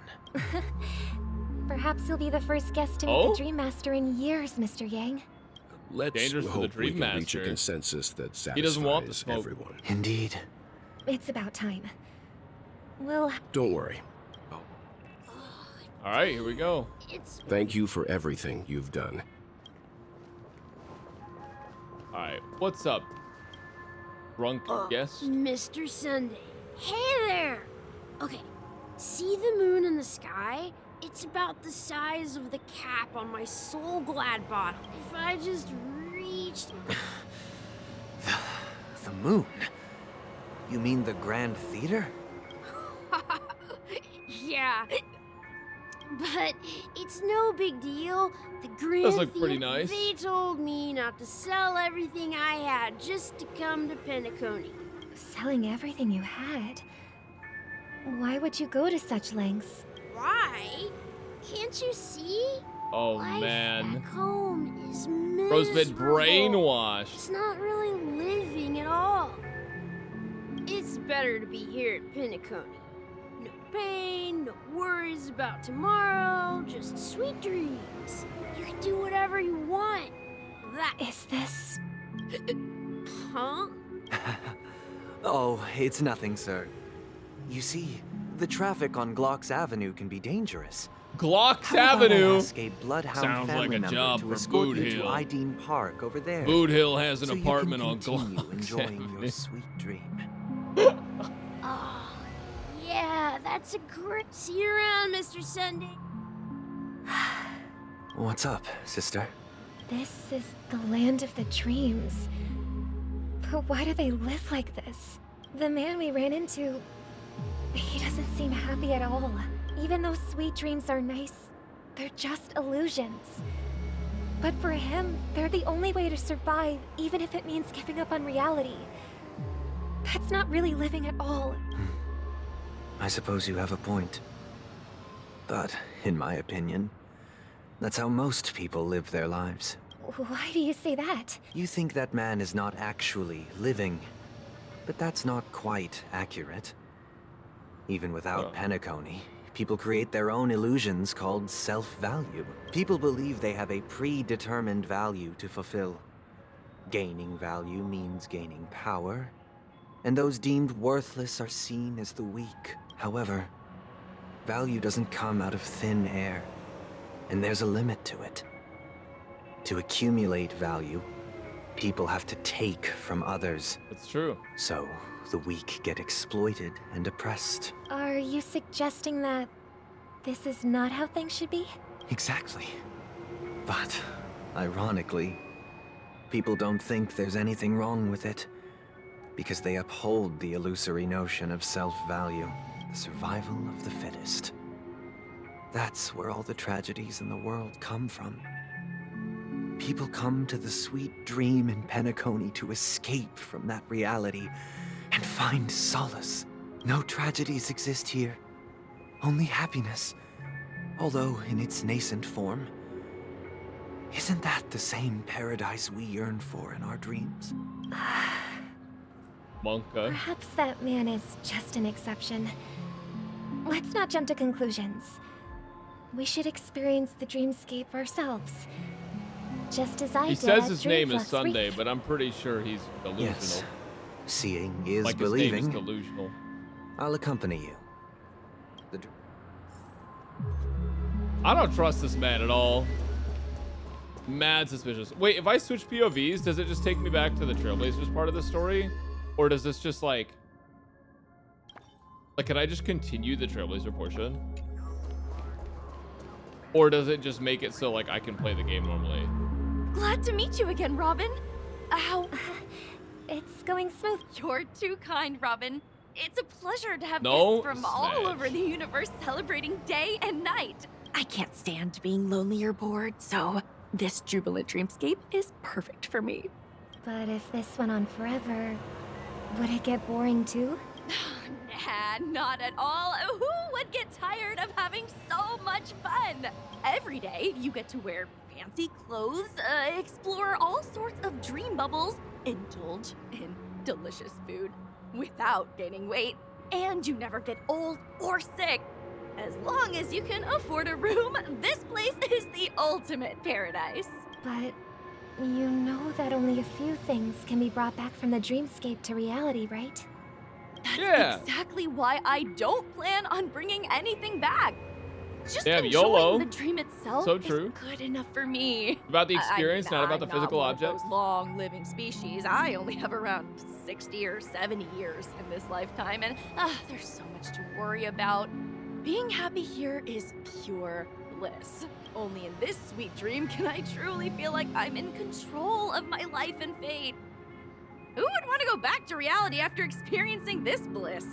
[SPEAKER 8] Perhaps you'll be the first guest to meet the Dream Master in years, Mr. Yang.
[SPEAKER 17] Let's hope we can reach a consensus that satisfies
[SPEAKER 1] He doesn't want the smoke.
[SPEAKER 17] Everyone.
[SPEAKER 7] Indeed.
[SPEAKER 8] It's about time. We'll...
[SPEAKER 17] Don't worry.
[SPEAKER 1] All right, here we go.
[SPEAKER 17] Thank you for everything you've done.
[SPEAKER 1] All right, what's up? Drunk guest?
[SPEAKER 22] Mr. Sunday. Hey there! Okay, see the moon in the sky? It's about the size of the cap on my Soul Glad bottle. If I just reached...
[SPEAKER 7] The moon? You mean the Grand Theater?
[SPEAKER 22] Yeah. But it's no big deal. The Grand
[SPEAKER 1] Does look pretty
[SPEAKER 22] Theater,
[SPEAKER 1] nice.
[SPEAKER 22] they told me not to sell everything I had just to come to Penacony.
[SPEAKER 8] Selling everything you had? Why would you go to such lengths?
[SPEAKER 22] Why? Can't you see?
[SPEAKER 1] Oh,
[SPEAKER 22] Life
[SPEAKER 1] man.
[SPEAKER 22] back home is
[SPEAKER 1] Bro's been
[SPEAKER 22] miserable.
[SPEAKER 1] brainwashed.
[SPEAKER 22] It's not really living at all. It's better to be here at Penacony. No pain, no worries about tomorrow, just sweet dreams. You can do whatever you want. That
[SPEAKER 8] is this.
[SPEAKER 22] Huh?
[SPEAKER 7] Oh, it's nothing, sir. You see, the traffic on Glock's Avenue can be dangerous.
[SPEAKER 1] Glock's
[SPEAKER 7] How about I
[SPEAKER 1] Avenue?
[SPEAKER 7] ask a Bloodhound
[SPEAKER 1] Sounds
[SPEAKER 7] family
[SPEAKER 1] like a
[SPEAKER 7] member
[SPEAKER 1] job
[SPEAKER 7] to
[SPEAKER 1] for
[SPEAKER 7] escort
[SPEAKER 1] Boot
[SPEAKER 7] you
[SPEAKER 1] Hill.
[SPEAKER 7] to Ideen Park over there.
[SPEAKER 1] Boot Hill has an
[SPEAKER 7] so
[SPEAKER 1] apartment
[SPEAKER 7] you
[SPEAKER 1] on
[SPEAKER 7] can continue
[SPEAKER 1] Glock's
[SPEAKER 7] enjoying
[SPEAKER 1] Avenue.
[SPEAKER 7] your sweet dream.
[SPEAKER 22] Oh, yeah, that's a great... See you around, Mr. Sunday.
[SPEAKER 7] What's up, sister?
[SPEAKER 8] This is the land of the dreams. But why do they live like this? The man we ran into, he doesn't seem happy at all. Even though sweet dreams are nice, they're just illusions. But for him, they're the only way to survive, even if it means giving up on reality. That's not really living at all.
[SPEAKER 7] I suppose you have a point. But, in my opinion, that's how most people live their lives.
[SPEAKER 8] Why do you say that?
[SPEAKER 7] You think that man is not actually living, but that's not quite accurate. Even without Penacony, people create their own illusions called self-value. People believe they have a predetermined value to fulfill. Gaining value means gaining power, and those deemed worthless are seen as the weak. However, value doesn't come out of thin air, and there's a limit to it. To accumulate value, people have to take from others.
[SPEAKER 1] That's true.
[SPEAKER 7] So, the weak get exploited and oppressed.
[SPEAKER 8] Are you suggesting that this is not how things should be?
[SPEAKER 7] Exactly. But, ironically, people don't think there's anything wrong with it, because they uphold the illusory notion of self-value, the survival of the fittest. That's where all the tragedies in the world come from. People come to the sweet dream in Penacony to escape from that reality and find solace. No tragedies exist here, only happiness, although in its nascent form. Isn't that the same paradise we yearn for in our dreams?
[SPEAKER 1] Monka.
[SPEAKER 8] Perhaps that man is just an exception. Let's not jump to conclusions. We should experience the dreamscape ourselves. Just as I did.
[SPEAKER 1] He says
[SPEAKER 8] at
[SPEAKER 1] his
[SPEAKER 8] Dreams
[SPEAKER 1] name is
[SPEAKER 8] last
[SPEAKER 1] Sunday,
[SPEAKER 8] week.
[SPEAKER 1] but I'm pretty sure he's delusional.
[SPEAKER 7] Yes. Seeing is
[SPEAKER 1] like
[SPEAKER 7] believing.
[SPEAKER 1] His name is delusional.
[SPEAKER 7] I'll accompany you.
[SPEAKER 1] I don't trust this man at all. Mad suspicious. Wait, if I switch POVs, does it just take me back to the Trailblazers part of the story? Or does this just like, can I just continue the Trailblazer portion? Or does it just make it so like I can play the game normally?
[SPEAKER 11] Glad to meet you again, Robin. How?
[SPEAKER 8] It's going smooth.
[SPEAKER 11] You're too kind, Robin. It's a pleasure to have
[SPEAKER 1] No,
[SPEAKER 11] guests from all over the universe celebrating day and night. I can't stand being lonely or bored, so this jubilant dreamscape is perfect for me.
[SPEAKER 8] But if this went on forever, would it get boring too?
[SPEAKER 11] Nah, not at all. Who would get tired of having so much fun? Every day, you get to wear fancy clothes, explore all sorts of dream bubbles, indulge in delicious food without gaining weight, and you never get old or sick. As long as you can afford a room, this place is the ultimate paradise.
[SPEAKER 8] But you know that only a few things can be brought back from the dreamscape to reality, right?
[SPEAKER 11] That's exactly why I don't plan on bringing anything back. Just
[SPEAKER 1] Damn,
[SPEAKER 11] enjoying
[SPEAKER 1] YOLO.
[SPEAKER 11] the dream itself
[SPEAKER 1] So
[SPEAKER 11] is
[SPEAKER 1] true.
[SPEAKER 11] good enough for me.
[SPEAKER 1] About the experience, not about the
[SPEAKER 11] I'm
[SPEAKER 1] physical
[SPEAKER 11] not one of
[SPEAKER 1] object?
[SPEAKER 11] those long-living species. I only have around 60 or 70 years in this lifetime, and there's so much to worry about. Being happy here is pure bliss. Only in this sweet dream can I truly feel like I'm in control of my life and fate. Who would want to go back to reality after experiencing this bliss?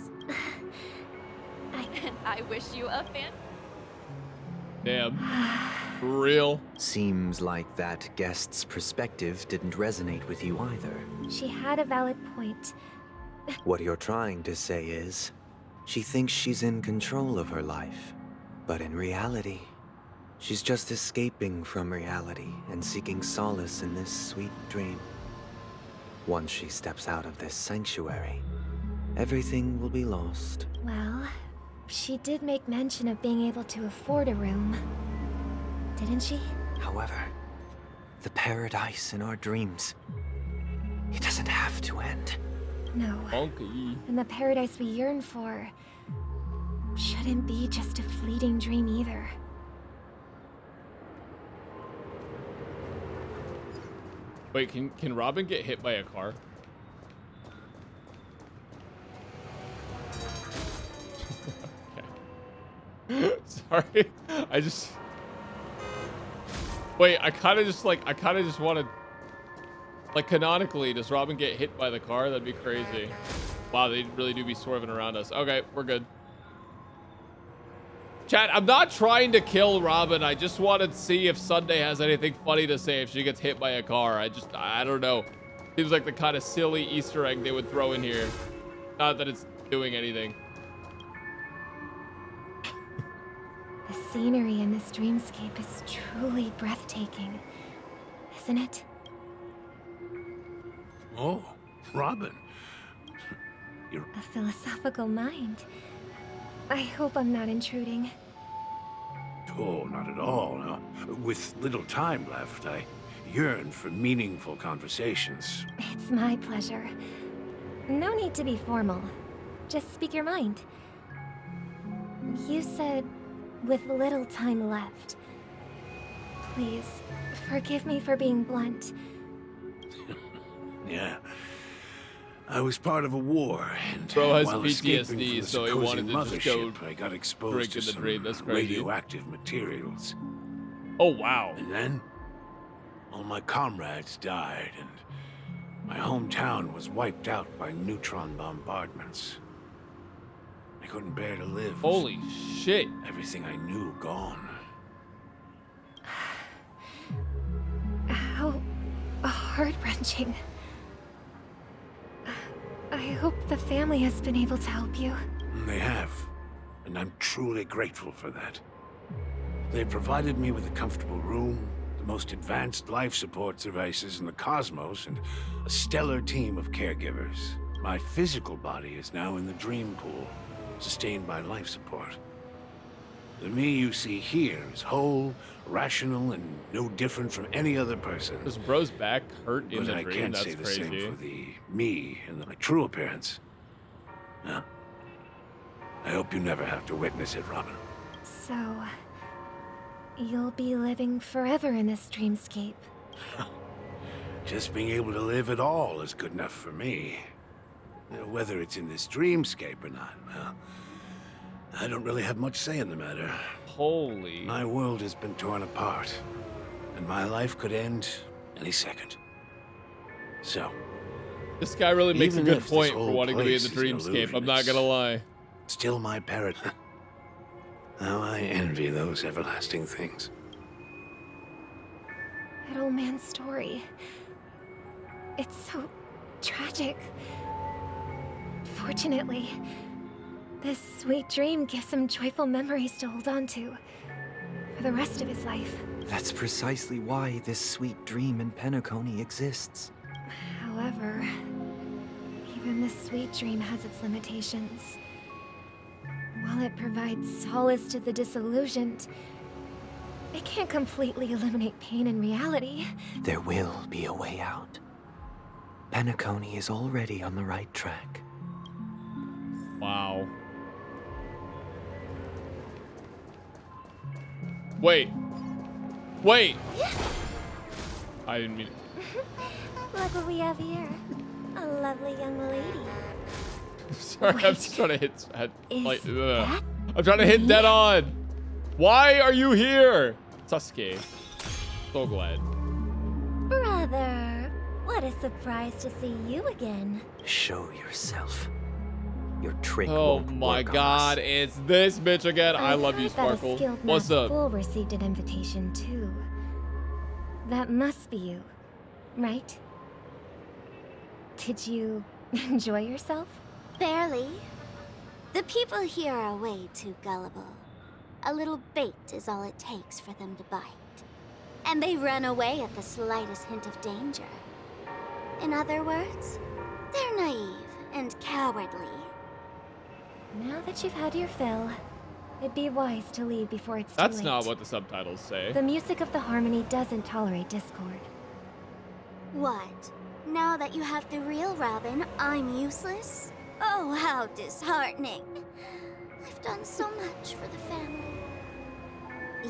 [SPEAKER 11] And I wish you a fan.
[SPEAKER 1] Damn. For real.
[SPEAKER 7] Seems like that guest's perspective didn't resonate with you either.
[SPEAKER 8] She had a valid point.
[SPEAKER 7] What you're trying to say is, she thinks she's in control of her life. But in reality, she's just escaping from reality and seeking solace in this sweet dream. Once she steps out of this sanctuary, everything will be lost.
[SPEAKER 8] Well, she did make mention of being able to afford a room, didn't she?
[SPEAKER 7] However, the paradise in our dreams, it doesn't have to end.
[SPEAKER 8] No.
[SPEAKER 1] Honkai.
[SPEAKER 8] And the paradise we yearn for shouldn't be just a fleeting dream either.
[SPEAKER 1] Wait, can Robin get hit by a car? Okay. Sorry. I just... Wait, I kind of just want to... Like, canonically, does Robin get hit by the car? That'd be crazy. Wow, they really do be swerving around us. Okay, we're good. Chat, I'm not trying to kill Robin. I just wanted to see if Sunday has anything funny to say if she gets hit by a car. I don't know. Seems like the kind of silly Easter egg they would throw in here. Not that it's doing anything.
[SPEAKER 8] The scenery in this dreamscape is truly breathtaking, isn't it?
[SPEAKER 12] Oh, Robin. You're
[SPEAKER 8] a philosophical mind. I hope I'm not intruding.
[SPEAKER 12] Oh, not at all. No. With little time left, I yearn for meaningful conversations.
[SPEAKER 8] It's my pleasure. No need to be formal. Just speak your mind. You said, with little time left. Please, forgive me for being blunt.
[SPEAKER 12] Yeah. I was part of a war, and
[SPEAKER 1] Bro has
[SPEAKER 12] while escaping from
[SPEAKER 1] PTSD,
[SPEAKER 12] the
[SPEAKER 1] so he wanted to just go
[SPEAKER 12] mothership, I got exposed
[SPEAKER 1] drink
[SPEAKER 12] to
[SPEAKER 1] in the
[SPEAKER 12] some
[SPEAKER 1] dream. That's crazy.
[SPEAKER 12] radioactive materials.
[SPEAKER 1] Oh, wow.
[SPEAKER 12] And then, all my comrades died, and my hometown was wiped out by neutron bombardments. I couldn't bear to live.
[SPEAKER 1] Holy shit.
[SPEAKER 12] Everything I knew gone.
[SPEAKER 8] How heart-wrenching. I hope the family has been able to help you.
[SPEAKER 12] They have, and I'm truly grateful for that. They provided me with a comfortable room, the most advanced life support devices in the cosmos, and a stellar team of caregivers. My physical body is now in the dream pool, sustained by life support. The me you see here is whole, rational, and no different from any other person.
[SPEAKER 1] This bro's back hurt in
[SPEAKER 12] But
[SPEAKER 1] the
[SPEAKER 12] I
[SPEAKER 1] dream.
[SPEAKER 12] can't
[SPEAKER 1] That's
[SPEAKER 12] say the
[SPEAKER 1] crazy.
[SPEAKER 12] same for the me in my true appearance. No. I hope you never have to witness it, Robin.
[SPEAKER 8] So, you'll be living forever in this dreamscape.
[SPEAKER 12] Just being able to live at all is good enough for me. Whether it's in this dreamscape or not, well, I don't really have much say in the matter.
[SPEAKER 1] Holy.
[SPEAKER 12] My world has been torn apart, and my life could end any second. So,
[SPEAKER 1] This guy really makes a
[SPEAKER 12] even
[SPEAKER 1] good
[SPEAKER 12] if this
[SPEAKER 1] point for
[SPEAKER 12] whole
[SPEAKER 1] wanting to be in
[SPEAKER 12] place
[SPEAKER 1] the
[SPEAKER 12] is an
[SPEAKER 1] dreamscape.
[SPEAKER 12] illusion,
[SPEAKER 1] I'm not gonna lie.
[SPEAKER 12] still my paradise. How I envy those everlasting things.
[SPEAKER 8] That old man's story. It's so tragic. Fortunately, this sweet dream gives him joyful memories to hold on to for the rest of his life.
[SPEAKER 7] That's precisely why this sweet dream in Penacony exists.
[SPEAKER 8] However, even this sweet dream has its limitations. While it provides solace to the disillusioned, it can't completely eliminate pain in reality.
[SPEAKER 7] There will be a way out. Penacony is already on the right track.
[SPEAKER 1] Wow. Wait. Wait. I didn't mean it.
[SPEAKER 8] Look what we have here. A lovely young lady.
[SPEAKER 1] Sorry, I'm just trying to hit. Like,
[SPEAKER 8] that
[SPEAKER 1] I'm trying to hit dead on. Why are you here, Sasuke? So glad.
[SPEAKER 8] Brother, what a surprise to see you again.
[SPEAKER 7] Show yourself. Your trick
[SPEAKER 1] Oh
[SPEAKER 7] won't
[SPEAKER 1] my
[SPEAKER 7] work on
[SPEAKER 1] God,
[SPEAKER 7] us.
[SPEAKER 1] it's this bitch again. I love you,
[SPEAKER 8] heard that a
[SPEAKER 1] Sparkle.
[SPEAKER 8] skilled
[SPEAKER 1] What's
[SPEAKER 8] masked
[SPEAKER 1] up?
[SPEAKER 8] fool received an invitation too. That must be you, right? Did you enjoy yourself?
[SPEAKER 13] Barely. The people here are way too gullible. A little bait is all it takes for them to bite. And they run away at the slightest hint of danger. In other words, they're naive and cowardly.
[SPEAKER 8] Now that you've had your fill, it'd be wise to leave before it's too
[SPEAKER 1] That's
[SPEAKER 8] late.
[SPEAKER 1] not what the subtitles say.
[SPEAKER 8] The music of the harmony doesn't tolerate discord.
[SPEAKER 13] What? Now that you have the real Robin, I'm useless? Oh, how disheartening. I've done so much for the family.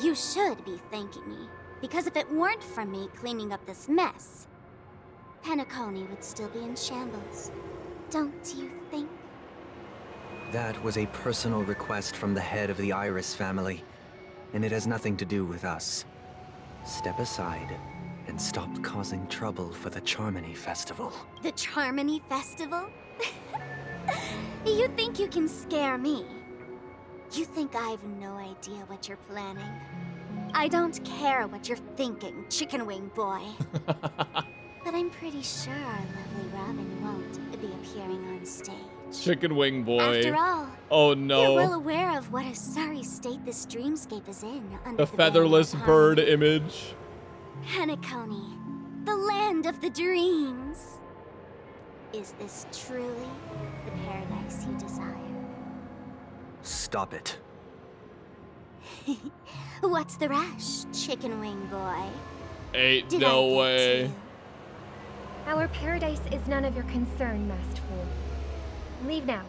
[SPEAKER 13] You should be thanking me, because if it weren't for me cleaning up this mess, Penacony would still be in shambles. Don't you think?
[SPEAKER 7] That was a personal request from the head of the Iris family, and it has nothing to do with us. Step aside and stop causing trouble for the Charmony Festival.
[SPEAKER 13] The Charmony Festival? You think you can scare me? You think I have no idea what you're planning? I don't care what you're thinking, chicken wing boy. But I'm pretty sure our lovely Robin won't be appearing on stage.
[SPEAKER 1] Chicken wing boy.
[SPEAKER 13] After all,
[SPEAKER 1] oh no.
[SPEAKER 13] You're well aware of what a sorry state this dreamscape is in under
[SPEAKER 1] The featherless bird image.
[SPEAKER 13] Penacony, the land of the dreams. Is this truly the paradise you desire?
[SPEAKER 7] Stop it.
[SPEAKER 13] What's the rush, chicken wing boy?
[SPEAKER 1] Ain't
[SPEAKER 13] Did
[SPEAKER 1] no
[SPEAKER 13] I get
[SPEAKER 1] way.
[SPEAKER 13] you?
[SPEAKER 8] Our paradise is none of your concern, masked fool. Leave now,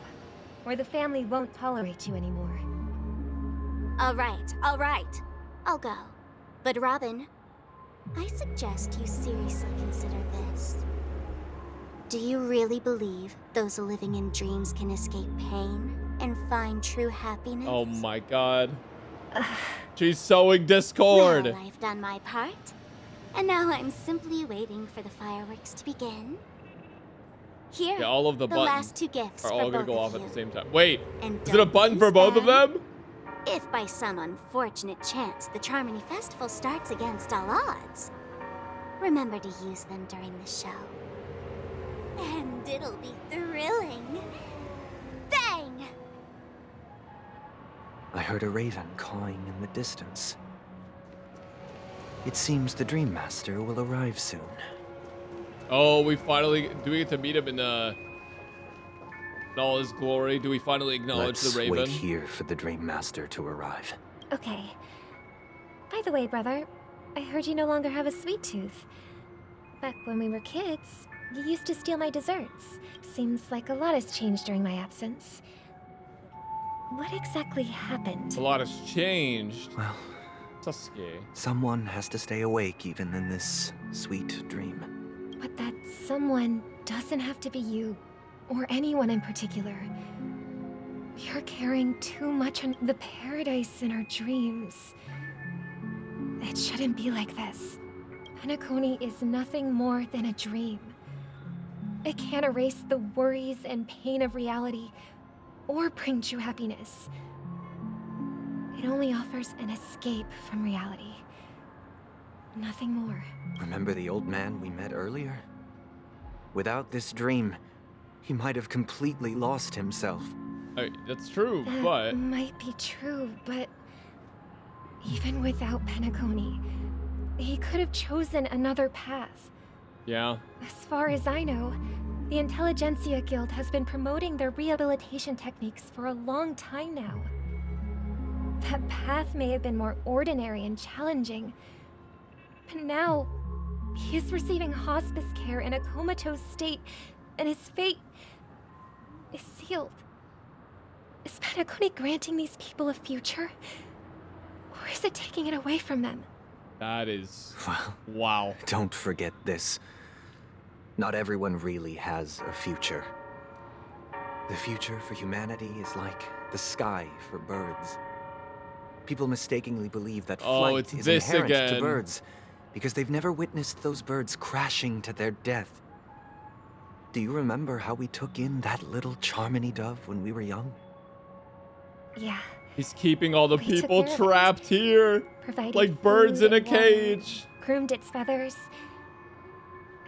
[SPEAKER 8] or the family won't tolerate you anymore.
[SPEAKER 13] All right. I'll go. But Robin, I suggest you seriously consider this. Do you really believe those living in dreams can escape pain and find true happiness?
[SPEAKER 1] Oh my god. She's sowing discord.
[SPEAKER 13] Well, I've done my part. And now I'm simply waiting for the fireworks to begin. Here,
[SPEAKER 1] Yeah, all of the buttons
[SPEAKER 13] last two gifts
[SPEAKER 1] are
[SPEAKER 13] for
[SPEAKER 1] all gonna
[SPEAKER 13] both
[SPEAKER 1] go
[SPEAKER 13] of
[SPEAKER 1] off
[SPEAKER 13] you.
[SPEAKER 1] at the same time. Wait,
[SPEAKER 13] And
[SPEAKER 1] is it a
[SPEAKER 13] don't
[SPEAKER 1] button for
[SPEAKER 13] use
[SPEAKER 1] both of them?
[SPEAKER 13] If by some unfortunate chance the Charmony Festival starts against all odds, remember to use them during the show. And it'll be thrilling. Bang!
[SPEAKER 7] I heard a raven cawing in the distance. It seems the Dream Master will arrive soon.
[SPEAKER 1] Oh, do we get to meet him in all his glory? Do we finally acknowledge
[SPEAKER 7] Let's
[SPEAKER 1] the raven?
[SPEAKER 7] wait here for the Dream Master to arrive.
[SPEAKER 8] Okay. By the way, brother, I heard you no longer have a sweet tooth. Back when we were kids, you used to steal my desserts. Seems like a lot has changed during my absence. What exactly happened?
[SPEAKER 1] A lot has changed.
[SPEAKER 7] Well,
[SPEAKER 1] Sasuke.
[SPEAKER 7] Someone has to stay awake even in this sweet dream.
[SPEAKER 8] But that someone doesn't have to be you, or anyone in particular. You're carrying too much on the paradise in our dreams. It shouldn't be like this. Penacony is nothing more than a dream. It can't erase the worries and pain of reality, or bring true happiness. It only offers an escape from reality. Nothing more.
[SPEAKER 7] Remember the old man we met earlier? Without this dream, he might have completely lost himself.
[SPEAKER 1] That's true,
[SPEAKER 8] That
[SPEAKER 1] but...
[SPEAKER 8] might be true, but even without Penacony, he could have chosen another path.
[SPEAKER 1] Yeah.
[SPEAKER 8] As far as I know, the Intelligentsia Guild has been promoting their rehabilitation techniques for a long time now. That path may have been more ordinary and challenging, but now he is receiving hospice care in a comatose state, and his fate is sealed. Is Penacony granting these people a future? Or is it taking it away from them?
[SPEAKER 1] That is...
[SPEAKER 7] Well,
[SPEAKER 1] wow.
[SPEAKER 7] Don't forget this. Not everyone really has a future. The future for humanity is like the sky for birds. People mistakenly believe that flight is inherent to birds because they've never witnessed those birds crashing to their death. Do you remember how we took in that little Charmony dove when we were young?
[SPEAKER 8] Yeah.
[SPEAKER 1] He's keeping all the
[SPEAKER 8] We took
[SPEAKER 1] people
[SPEAKER 8] care of it.
[SPEAKER 1] trapped here.
[SPEAKER 8] Provided
[SPEAKER 1] Like birds in
[SPEAKER 8] food
[SPEAKER 1] a
[SPEAKER 8] and water,
[SPEAKER 1] cage.
[SPEAKER 8] groomed its feathers.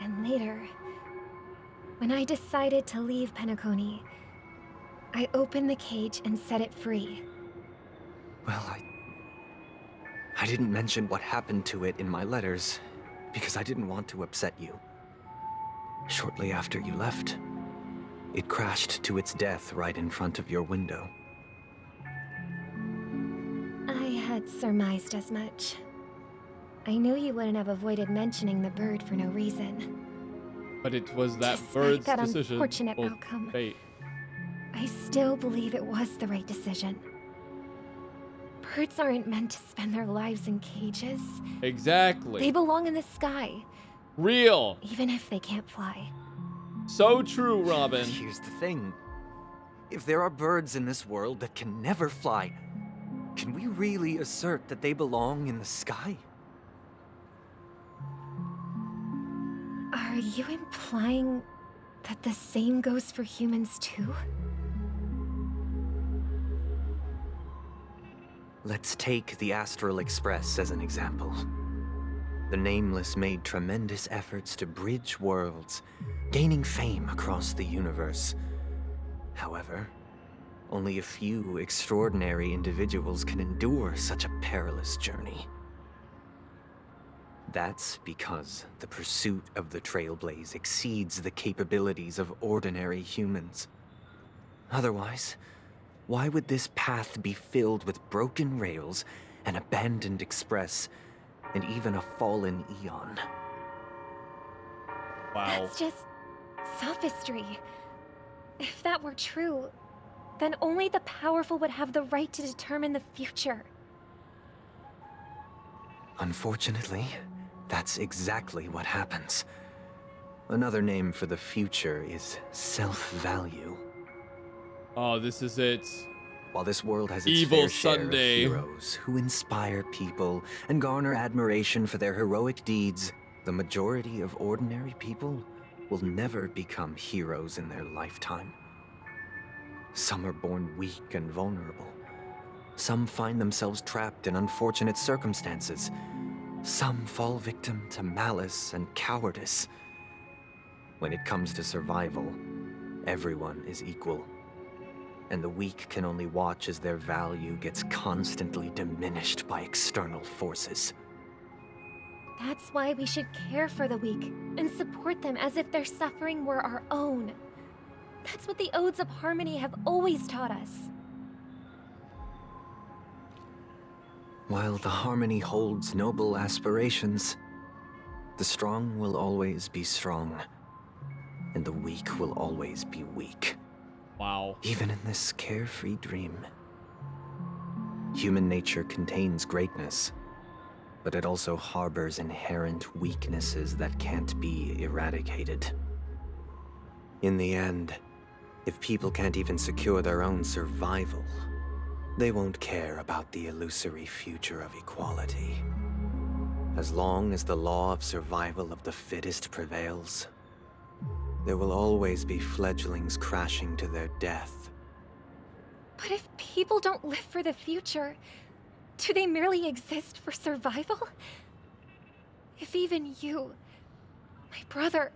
[SPEAKER 8] And later, when I decided to leave Penacony, I opened the cage and set it free.
[SPEAKER 7] Well, I didn't mention what happened to it in my letters because I didn't want to upset you. Shortly after you left, it crashed to its death right in front of your window.
[SPEAKER 8] I had surmised as much. I knew you wouldn't have avoided mentioning the bird for no reason.
[SPEAKER 1] But it was that
[SPEAKER 8] Despite
[SPEAKER 1] bird's
[SPEAKER 8] that
[SPEAKER 1] decision.
[SPEAKER 8] unfortunate
[SPEAKER 1] Well,
[SPEAKER 8] outcome.
[SPEAKER 1] fate.
[SPEAKER 8] I still believe it was the right decision. Birds aren't meant to spend their lives in cages.
[SPEAKER 1] Exactly.
[SPEAKER 8] They belong in the sky,
[SPEAKER 1] Real.
[SPEAKER 8] even if they can't fly.
[SPEAKER 1] So true, Robin.
[SPEAKER 7] Here's the thing. If there are birds in this world that can never fly, can we really assert that they belong in the sky?
[SPEAKER 8] Are you implying that the same goes for humans too?
[SPEAKER 7] Let's take the Astral Express as an example. The Nameless made tremendous efforts to bridge worlds, gaining fame across the universe. However, only a few extraordinary individuals can endure such a perilous journey. That's because the pursuit of the Trailblaze exceeds the capabilities of ordinary humans. Otherwise, why would this path be filled with broken rails, an abandoned express, and even a fallen Eon?
[SPEAKER 1] Wow.
[SPEAKER 8] That's just sophistry. If that were true, then only the powerful would have the right to determine the future.
[SPEAKER 7] Unfortunately, that's exactly what happens. Another name for the future is self-value.
[SPEAKER 1] Oh, this is it.
[SPEAKER 7] While this world has its
[SPEAKER 1] Evil
[SPEAKER 7] fair share
[SPEAKER 1] Sunday.
[SPEAKER 7] of heroes who inspire people and garner admiration for their heroic deeds, the majority of ordinary people will never become heroes in their lifetime. Some are born weak and vulnerable. Some find themselves trapped in unfortunate circumstances. Some fall victim to malice and cowardice. When it comes to survival, everyone is equal. And the weak can only watch as their value gets constantly diminished by external forces.
[SPEAKER 8] That's why we should care for the weak and support them as if their suffering were our own. That's what the Odes of Harmony have always taught us.
[SPEAKER 7] While the Harmony holds noble aspirations, the strong will always be strong, and the weak will always be weak.
[SPEAKER 1] Wow.
[SPEAKER 7] Even in this carefree dream. Human nature contains greatness, but it also harbors inherent weaknesses that can't be eradicated. In the end, if people can't even secure their own survival, they won't care about the illusory future of equality. As long as the law of survival of the fittest prevails, there will always be fledglings crashing to their death.
[SPEAKER 8] But if people don't live for the future, do they merely exist for survival? If even you, my brother,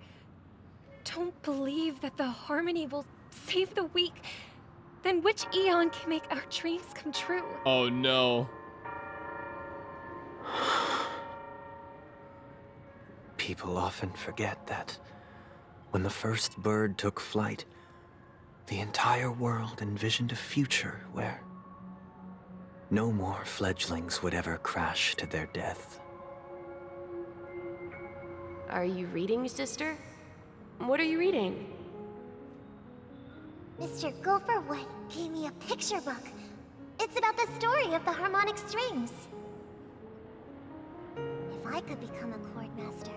[SPEAKER 8] don't believe that the Harmony will save the weak, then which Eon can make our dreams come true?
[SPEAKER 1] Oh no.
[SPEAKER 7] People often forget that when the first bird took flight, the entire world envisioned a future where no more fledglings would ever crash to their death.
[SPEAKER 22] Are you reading, sister? What are you reading?
[SPEAKER 13] Mr. Gopherwood gave me a picture book. It's about the story of the harmonic strings. If I could become a chord master,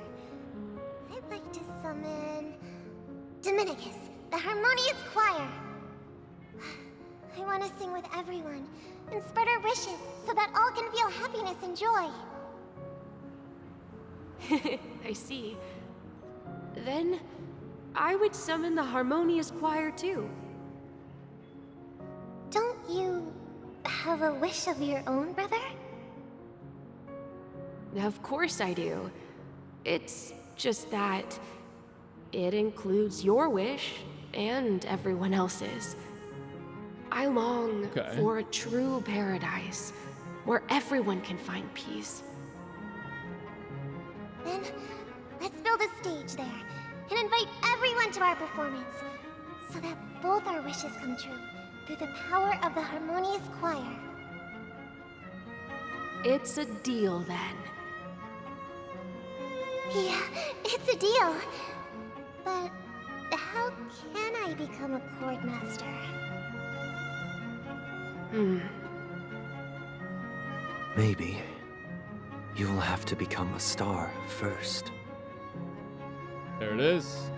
[SPEAKER 13] I'd like to summon Dominicus, the harmonious choir. I want to sing with everyone and spread our wishes so that all can feel happiness and joy.
[SPEAKER 22] I see. Then, I would summon the harmonious choir too.
[SPEAKER 13] Don't you have a wish of your own, brother?
[SPEAKER 22] Of course I do. It's just that it includes your wish and everyone else's. I long for a true paradise where everyone can find peace.
[SPEAKER 13] Then, let's build a stage there and invite everyone to our performance so that both our wishes come true through the power of the harmonious choir.
[SPEAKER 22] It's a deal then.
[SPEAKER 13] Yeah, it's a deal. But how can I become a chord master?
[SPEAKER 7] Maybe you will have to become a star first.
[SPEAKER 1] There it is.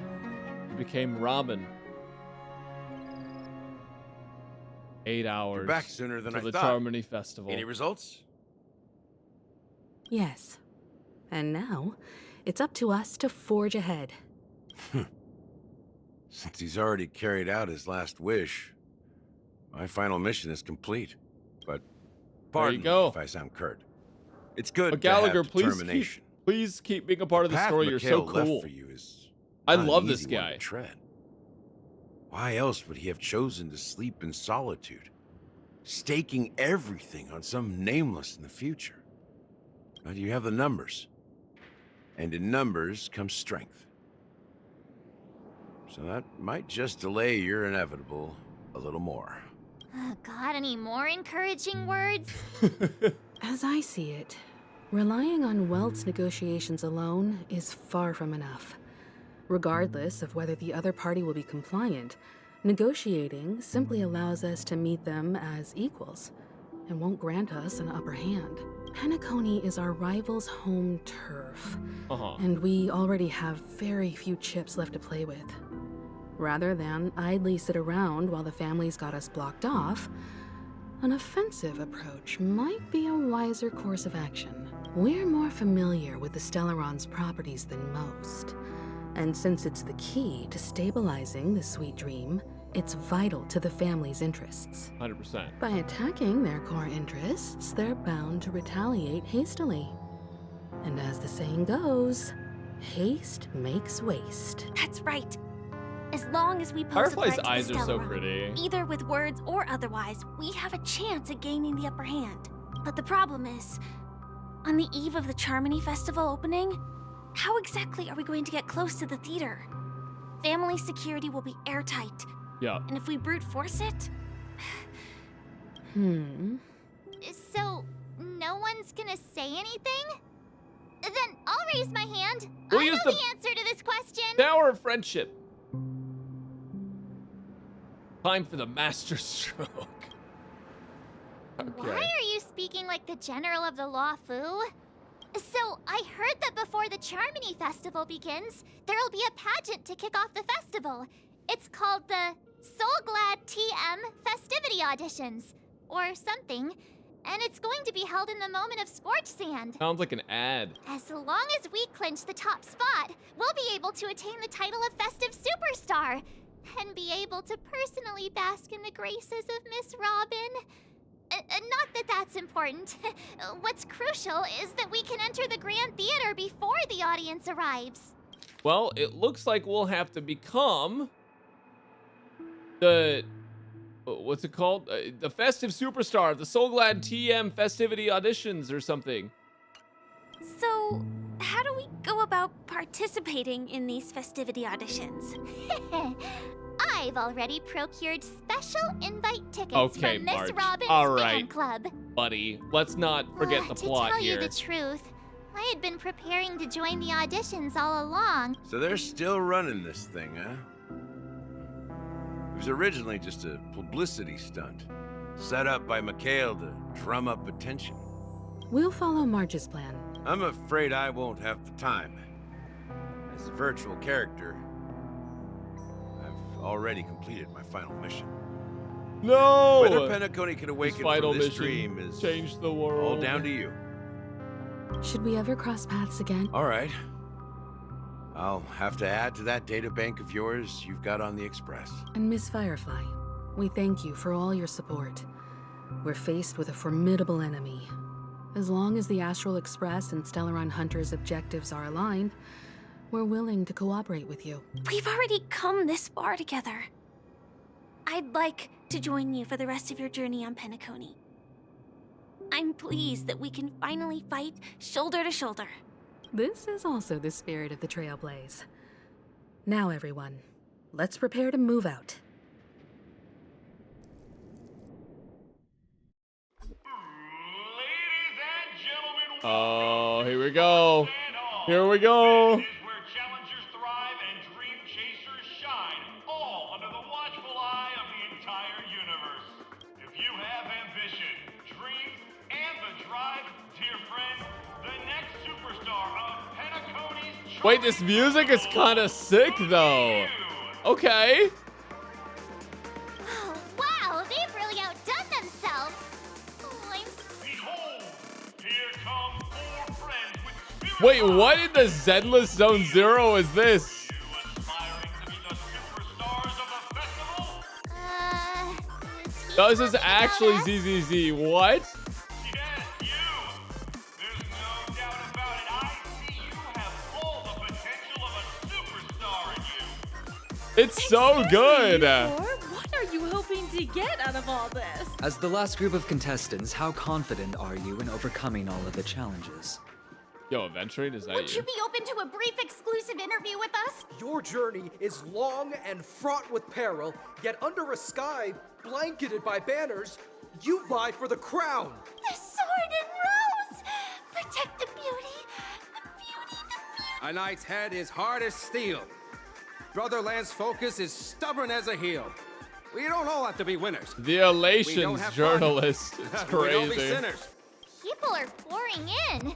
[SPEAKER 1] He became Robin. 8 hours.
[SPEAKER 9] You're back sooner than
[SPEAKER 1] to
[SPEAKER 9] I
[SPEAKER 1] the
[SPEAKER 9] thought.
[SPEAKER 1] Harmony Festival.
[SPEAKER 9] Any results?
[SPEAKER 19] Yes. And now, it's up to us to forge ahead.
[SPEAKER 9] Since he's already carried out his last wish, my final mission is complete. But Pardon
[SPEAKER 1] you go.
[SPEAKER 9] me if I sound curt. It's good
[SPEAKER 1] But
[SPEAKER 9] to have
[SPEAKER 1] Gallagher,
[SPEAKER 9] determination.
[SPEAKER 1] please keep being a part of the
[SPEAKER 9] path
[SPEAKER 1] story. You're so
[SPEAKER 9] Mikhail left
[SPEAKER 1] cool.
[SPEAKER 9] for you is
[SPEAKER 1] I
[SPEAKER 9] not an
[SPEAKER 1] love this
[SPEAKER 9] easy one
[SPEAKER 1] guy.
[SPEAKER 9] to tread. Why else would he have chosen to sleep in solitude, staking everything on some nameless in the future? But you have the numbers, and in numbers comes strength. So that might just delay your inevitable a little more.
[SPEAKER 13] Got any more encouraging words?
[SPEAKER 19] As I see it, relying on Welt's negotiations alone is far from enough. Regardless of whether the other party will be compliant, negotiating simply allows us to meet them as equals and won't grant us an upper hand. Penacony is our rival's home turf, and we already have very few chips left to play with. Rather than idly sit around while the family's got us blocked off, an offensive approach might be a wiser course of action. We're more familiar with the Stellaron's properties than most, and since it's the key to stabilizing the sweet dream, it's vital to the family's interests.
[SPEAKER 1] 100%.
[SPEAKER 19] By attacking their core interests, they're bound to retaliate hastily. And as the saying goes, haste makes waste.
[SPEAKER 20] That's right. As long as we pose
[SPEAKER 1] Firefly's
[SPEAKER 20] a threat to
[SPEAKER 1] eyes
[SPEAKER 20] the
[SPEAKER 1] are so
[SPEAKER 20] Stellaron,
[SPEAKER 1] pretty.
[SPEAKER 20] either with words or otherwise, we have a chance at gaining the upper hand. But the problem is, on the eve of the Charmony Festival opening, how exactly are we going to get close to the theater? Family security will be airtight.
[SPEAKER 1] Yeah.
[SPEAKER 20] And if we brute force it?
[SPEAKER 13] So, no one's gonna say anything? Then I'll raise my hand.
[SPEAKER 1] We'll
[SPEAKER 13] I
[SPEAKER 1] use
[SPEAKER 13] know
[SPEAKER 1] the
[SPEAKER 13] the answer to this question.
[SPEAKER 1] Power of friendship. Time for the master stroke.
[SPEAKER 13] Why are you speaking like the general of the Law Fu? So, I heard that before the Charmony Festival begins, there'll be a pageant to kick off the festival. It's called the Soul Glad TM Festivity Auditions, or something. And it's going to be held in the moment of Scorch Sand.
[SPEAKER 1] Sounds like an ad.
[SPEAKER 13] As long as we clinch the top spot, we'll be able to attain the title of Festive Superstar, and be able to personally bask in the graces of Miss Robin. Not that that's important. What's crucial is that we can enter the Grand Theater before the audience arrives.
[SPEAKER 1] Well, it looks like we'll have to become the... what's it called? The Festive Superstar, the Soul Glad TM Festivity Auditions or something.
[SPEAKER 20] So, how do we go about participating in these festivity auditions?
[SPEAKER 13] I've already procured special invite tickets
[SPEAKER 1] Okay,
[SPEAKER 13] from Miss
[SPEAKER 1] Marge.
[SPEAKER 13] Robin's
[SPEAKER 1] All
[SPEAKER 13] fan
[SPEAKER 1] right,
[SPEAKER 13] club.
[SPEAKER 1] buddy. Let's not forget the plot
[SPEAKER 13] To tell
[SPEAKER 1] here.
[SPEAKER 13] you the truth, I had been preparing to join the auditions all along.
[SPEAKER 9] So they're still running this thing, huh? It was originally just a publicity stunt, set up by Mikhail to drum up attention.
[SPEAKER 19] We'll follow Marge's plan.
[SPEAKER 9] I'm afraid I won't have the time. As a virtual character, I've already completed my final mission.
[SPEAKER 1] No!
[SPEAKER 9] Whether Penacony can awaken
[SPEAKER 1] final
[SPEAKER 9] from this
[SPEAKER 1] mission
[SPEAKER 9] dream is
[SPEAKER 1] changed the world.
[SPEAKER 9] all down to you.
[SPEAKER 19] Should we ever cross paths again?
[SPEAKER 9] All right. I'll have to add to that data bank of yours you've got on the Express.
[SPEAKER 19] And Miss Firefly, we thank you for all your support. We're faced with a formidable enemy. As long as the Astral Express and Stellaron Hunter's objectives are aligned, we're willing to cooperate with you.
[SPEAKER 20] We've already come this far together. I'd like to join you for the rest of your journey on Penacony. I'm pleased that we can finally fight shoulder to shoulder.
[SPEAKER 19] This is also the spirit of the Trailblaze. Now, everyone, let's prepare to move out.
[SPEAKER 1] Oh, here we go. Here we go. Wait, this music is kind of sick, though. Okay.
[SPEAKER 13] Oh, wow, they've really outdone themselves. Oh,
[SPEAKER 1] Wait, what in the Zenless Zone Zero is this? No, this is actually ZZZ. What? It's so good.
[SPEAKER 3] What are you hoping to get out of all this?
[SPEAKER 21] As the last group of contestants, how confident are you in overcoming all of the challenges?
[SPEAKER 1] Yo, Aventurine, is that
[SPEAKER 20] Would you be open to a brief exclusive interview with us?
[SPEAKER 23] Your journey is long and fraught with peril, yet under a sky blanketed by banners, you vie for the crown.
[SPEAKER 13] The sword and rose! Protect the beauty! The beauty, the beauty!
[SPEAKER 24] A knight's head is hard as steel. Brotherland's focus is stubborn as a heel. We don't all have to be winners.
[SPEAKER 1] The Elations journalist. It's
[SPEAKER 24] We don't be
[SPEAKER 1] crazy.
[SPEAKER 24] sinners.
[SPEAKER 13] People are pouring in.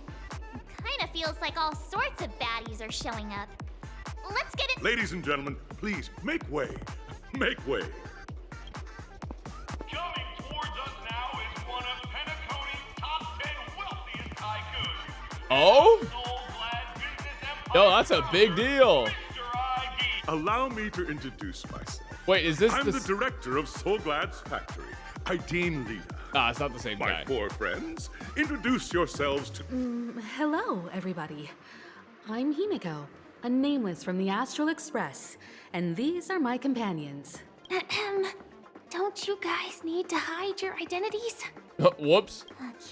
[SPEAKER 13] Kinda feels like all sorts of baddies are showing up. Let's get it.
[SPEAKER 25] Ladies and gentlemen, please make way. Make way.
[SPEAKER 26] Coming towards us now is one of Penacony's top 10 wealthiest tycoons.
[SPEAKER 1] Oh? Yo, that's a big deal.
[SPEAKER 25] Allow me to introduce myself.
[SPEAKER 1] Wait, is this
[SPEAKER 25] I'm the director of So Glad's factory, Haideen Lena.
[SPEAKER 1] Nah, it's not the same
[SPEAKER 25] My
[SPEAKER 1] guy.
[SPEAKER 25] four friends, introduce yourselves to...
[SPEAKER 19] Hello, everybody. I'm Himiko, a nameless from the Astral Express, and these are my companions.
[SPEAKER 13] Don't you guys need to hide your identities?
[SPEAKER 1] Whoops.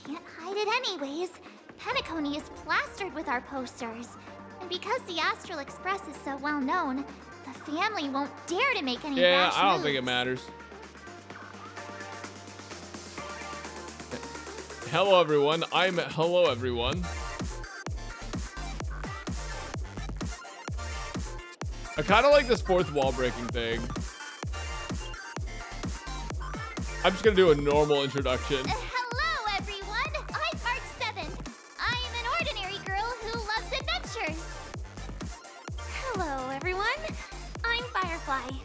[SPEAKER 13] Can't hide it anyways. Penacony is plastered with our posters. And because the Astral Express is so well known, the family won't dare to make any
[SPEAKER 1] Yeah,
[SPEAKER 13] rash
[SPEAKER 1] I don't
[SPEAKER 13] moves.
[SPEAKER 1] think it matters. Hello, everyone. Hello, everyone. I kind of like this fourth wall breaking thing. I'm just gonna do a normal introduction.
[SPEAKER 13] Hello, everyone. I'm Mark 7. I'm an ordinary girl who loves adventures. Hello, everyone. I'm Firefly.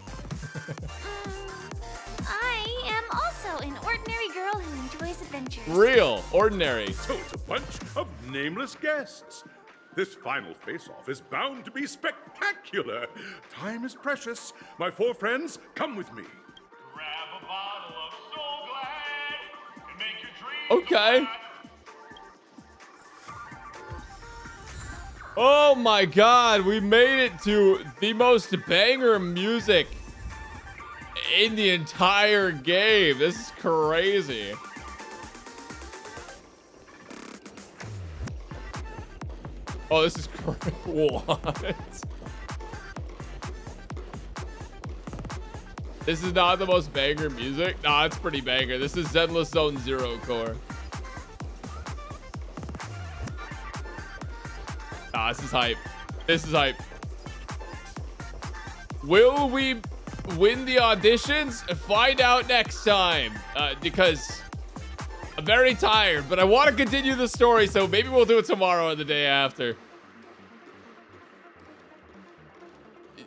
[SPEAKER 13] I am also an ordinary girl who enjoys adventures.
[SPEAKER 1] Real, ordinary.
[SPEAKER 25] So it's a bunch of nameless guests. This final face-off is bound to be spectacular. Time is precious. My four friends, come with me.
[SPEAKER 26] Grab a bottle of Soul Glad and make your dreams
[SPEAKER 1] Okay. Oh my god, we made it to the most banger music in the entire game. This is crazy. Oh, this is crazy. What? This is not the most banger music? Nah, it's pretty banger. This is Zenless Zone Zero Core. Ah, this is hype. This is hype. Will we win the auditions? Find out next time. Because I'm very tired, but I want to continue the story, so maybe we'll do it tomorrow or the day after.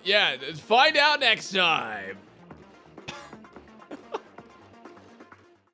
[SPEAKER 1] Yeah, find out next time.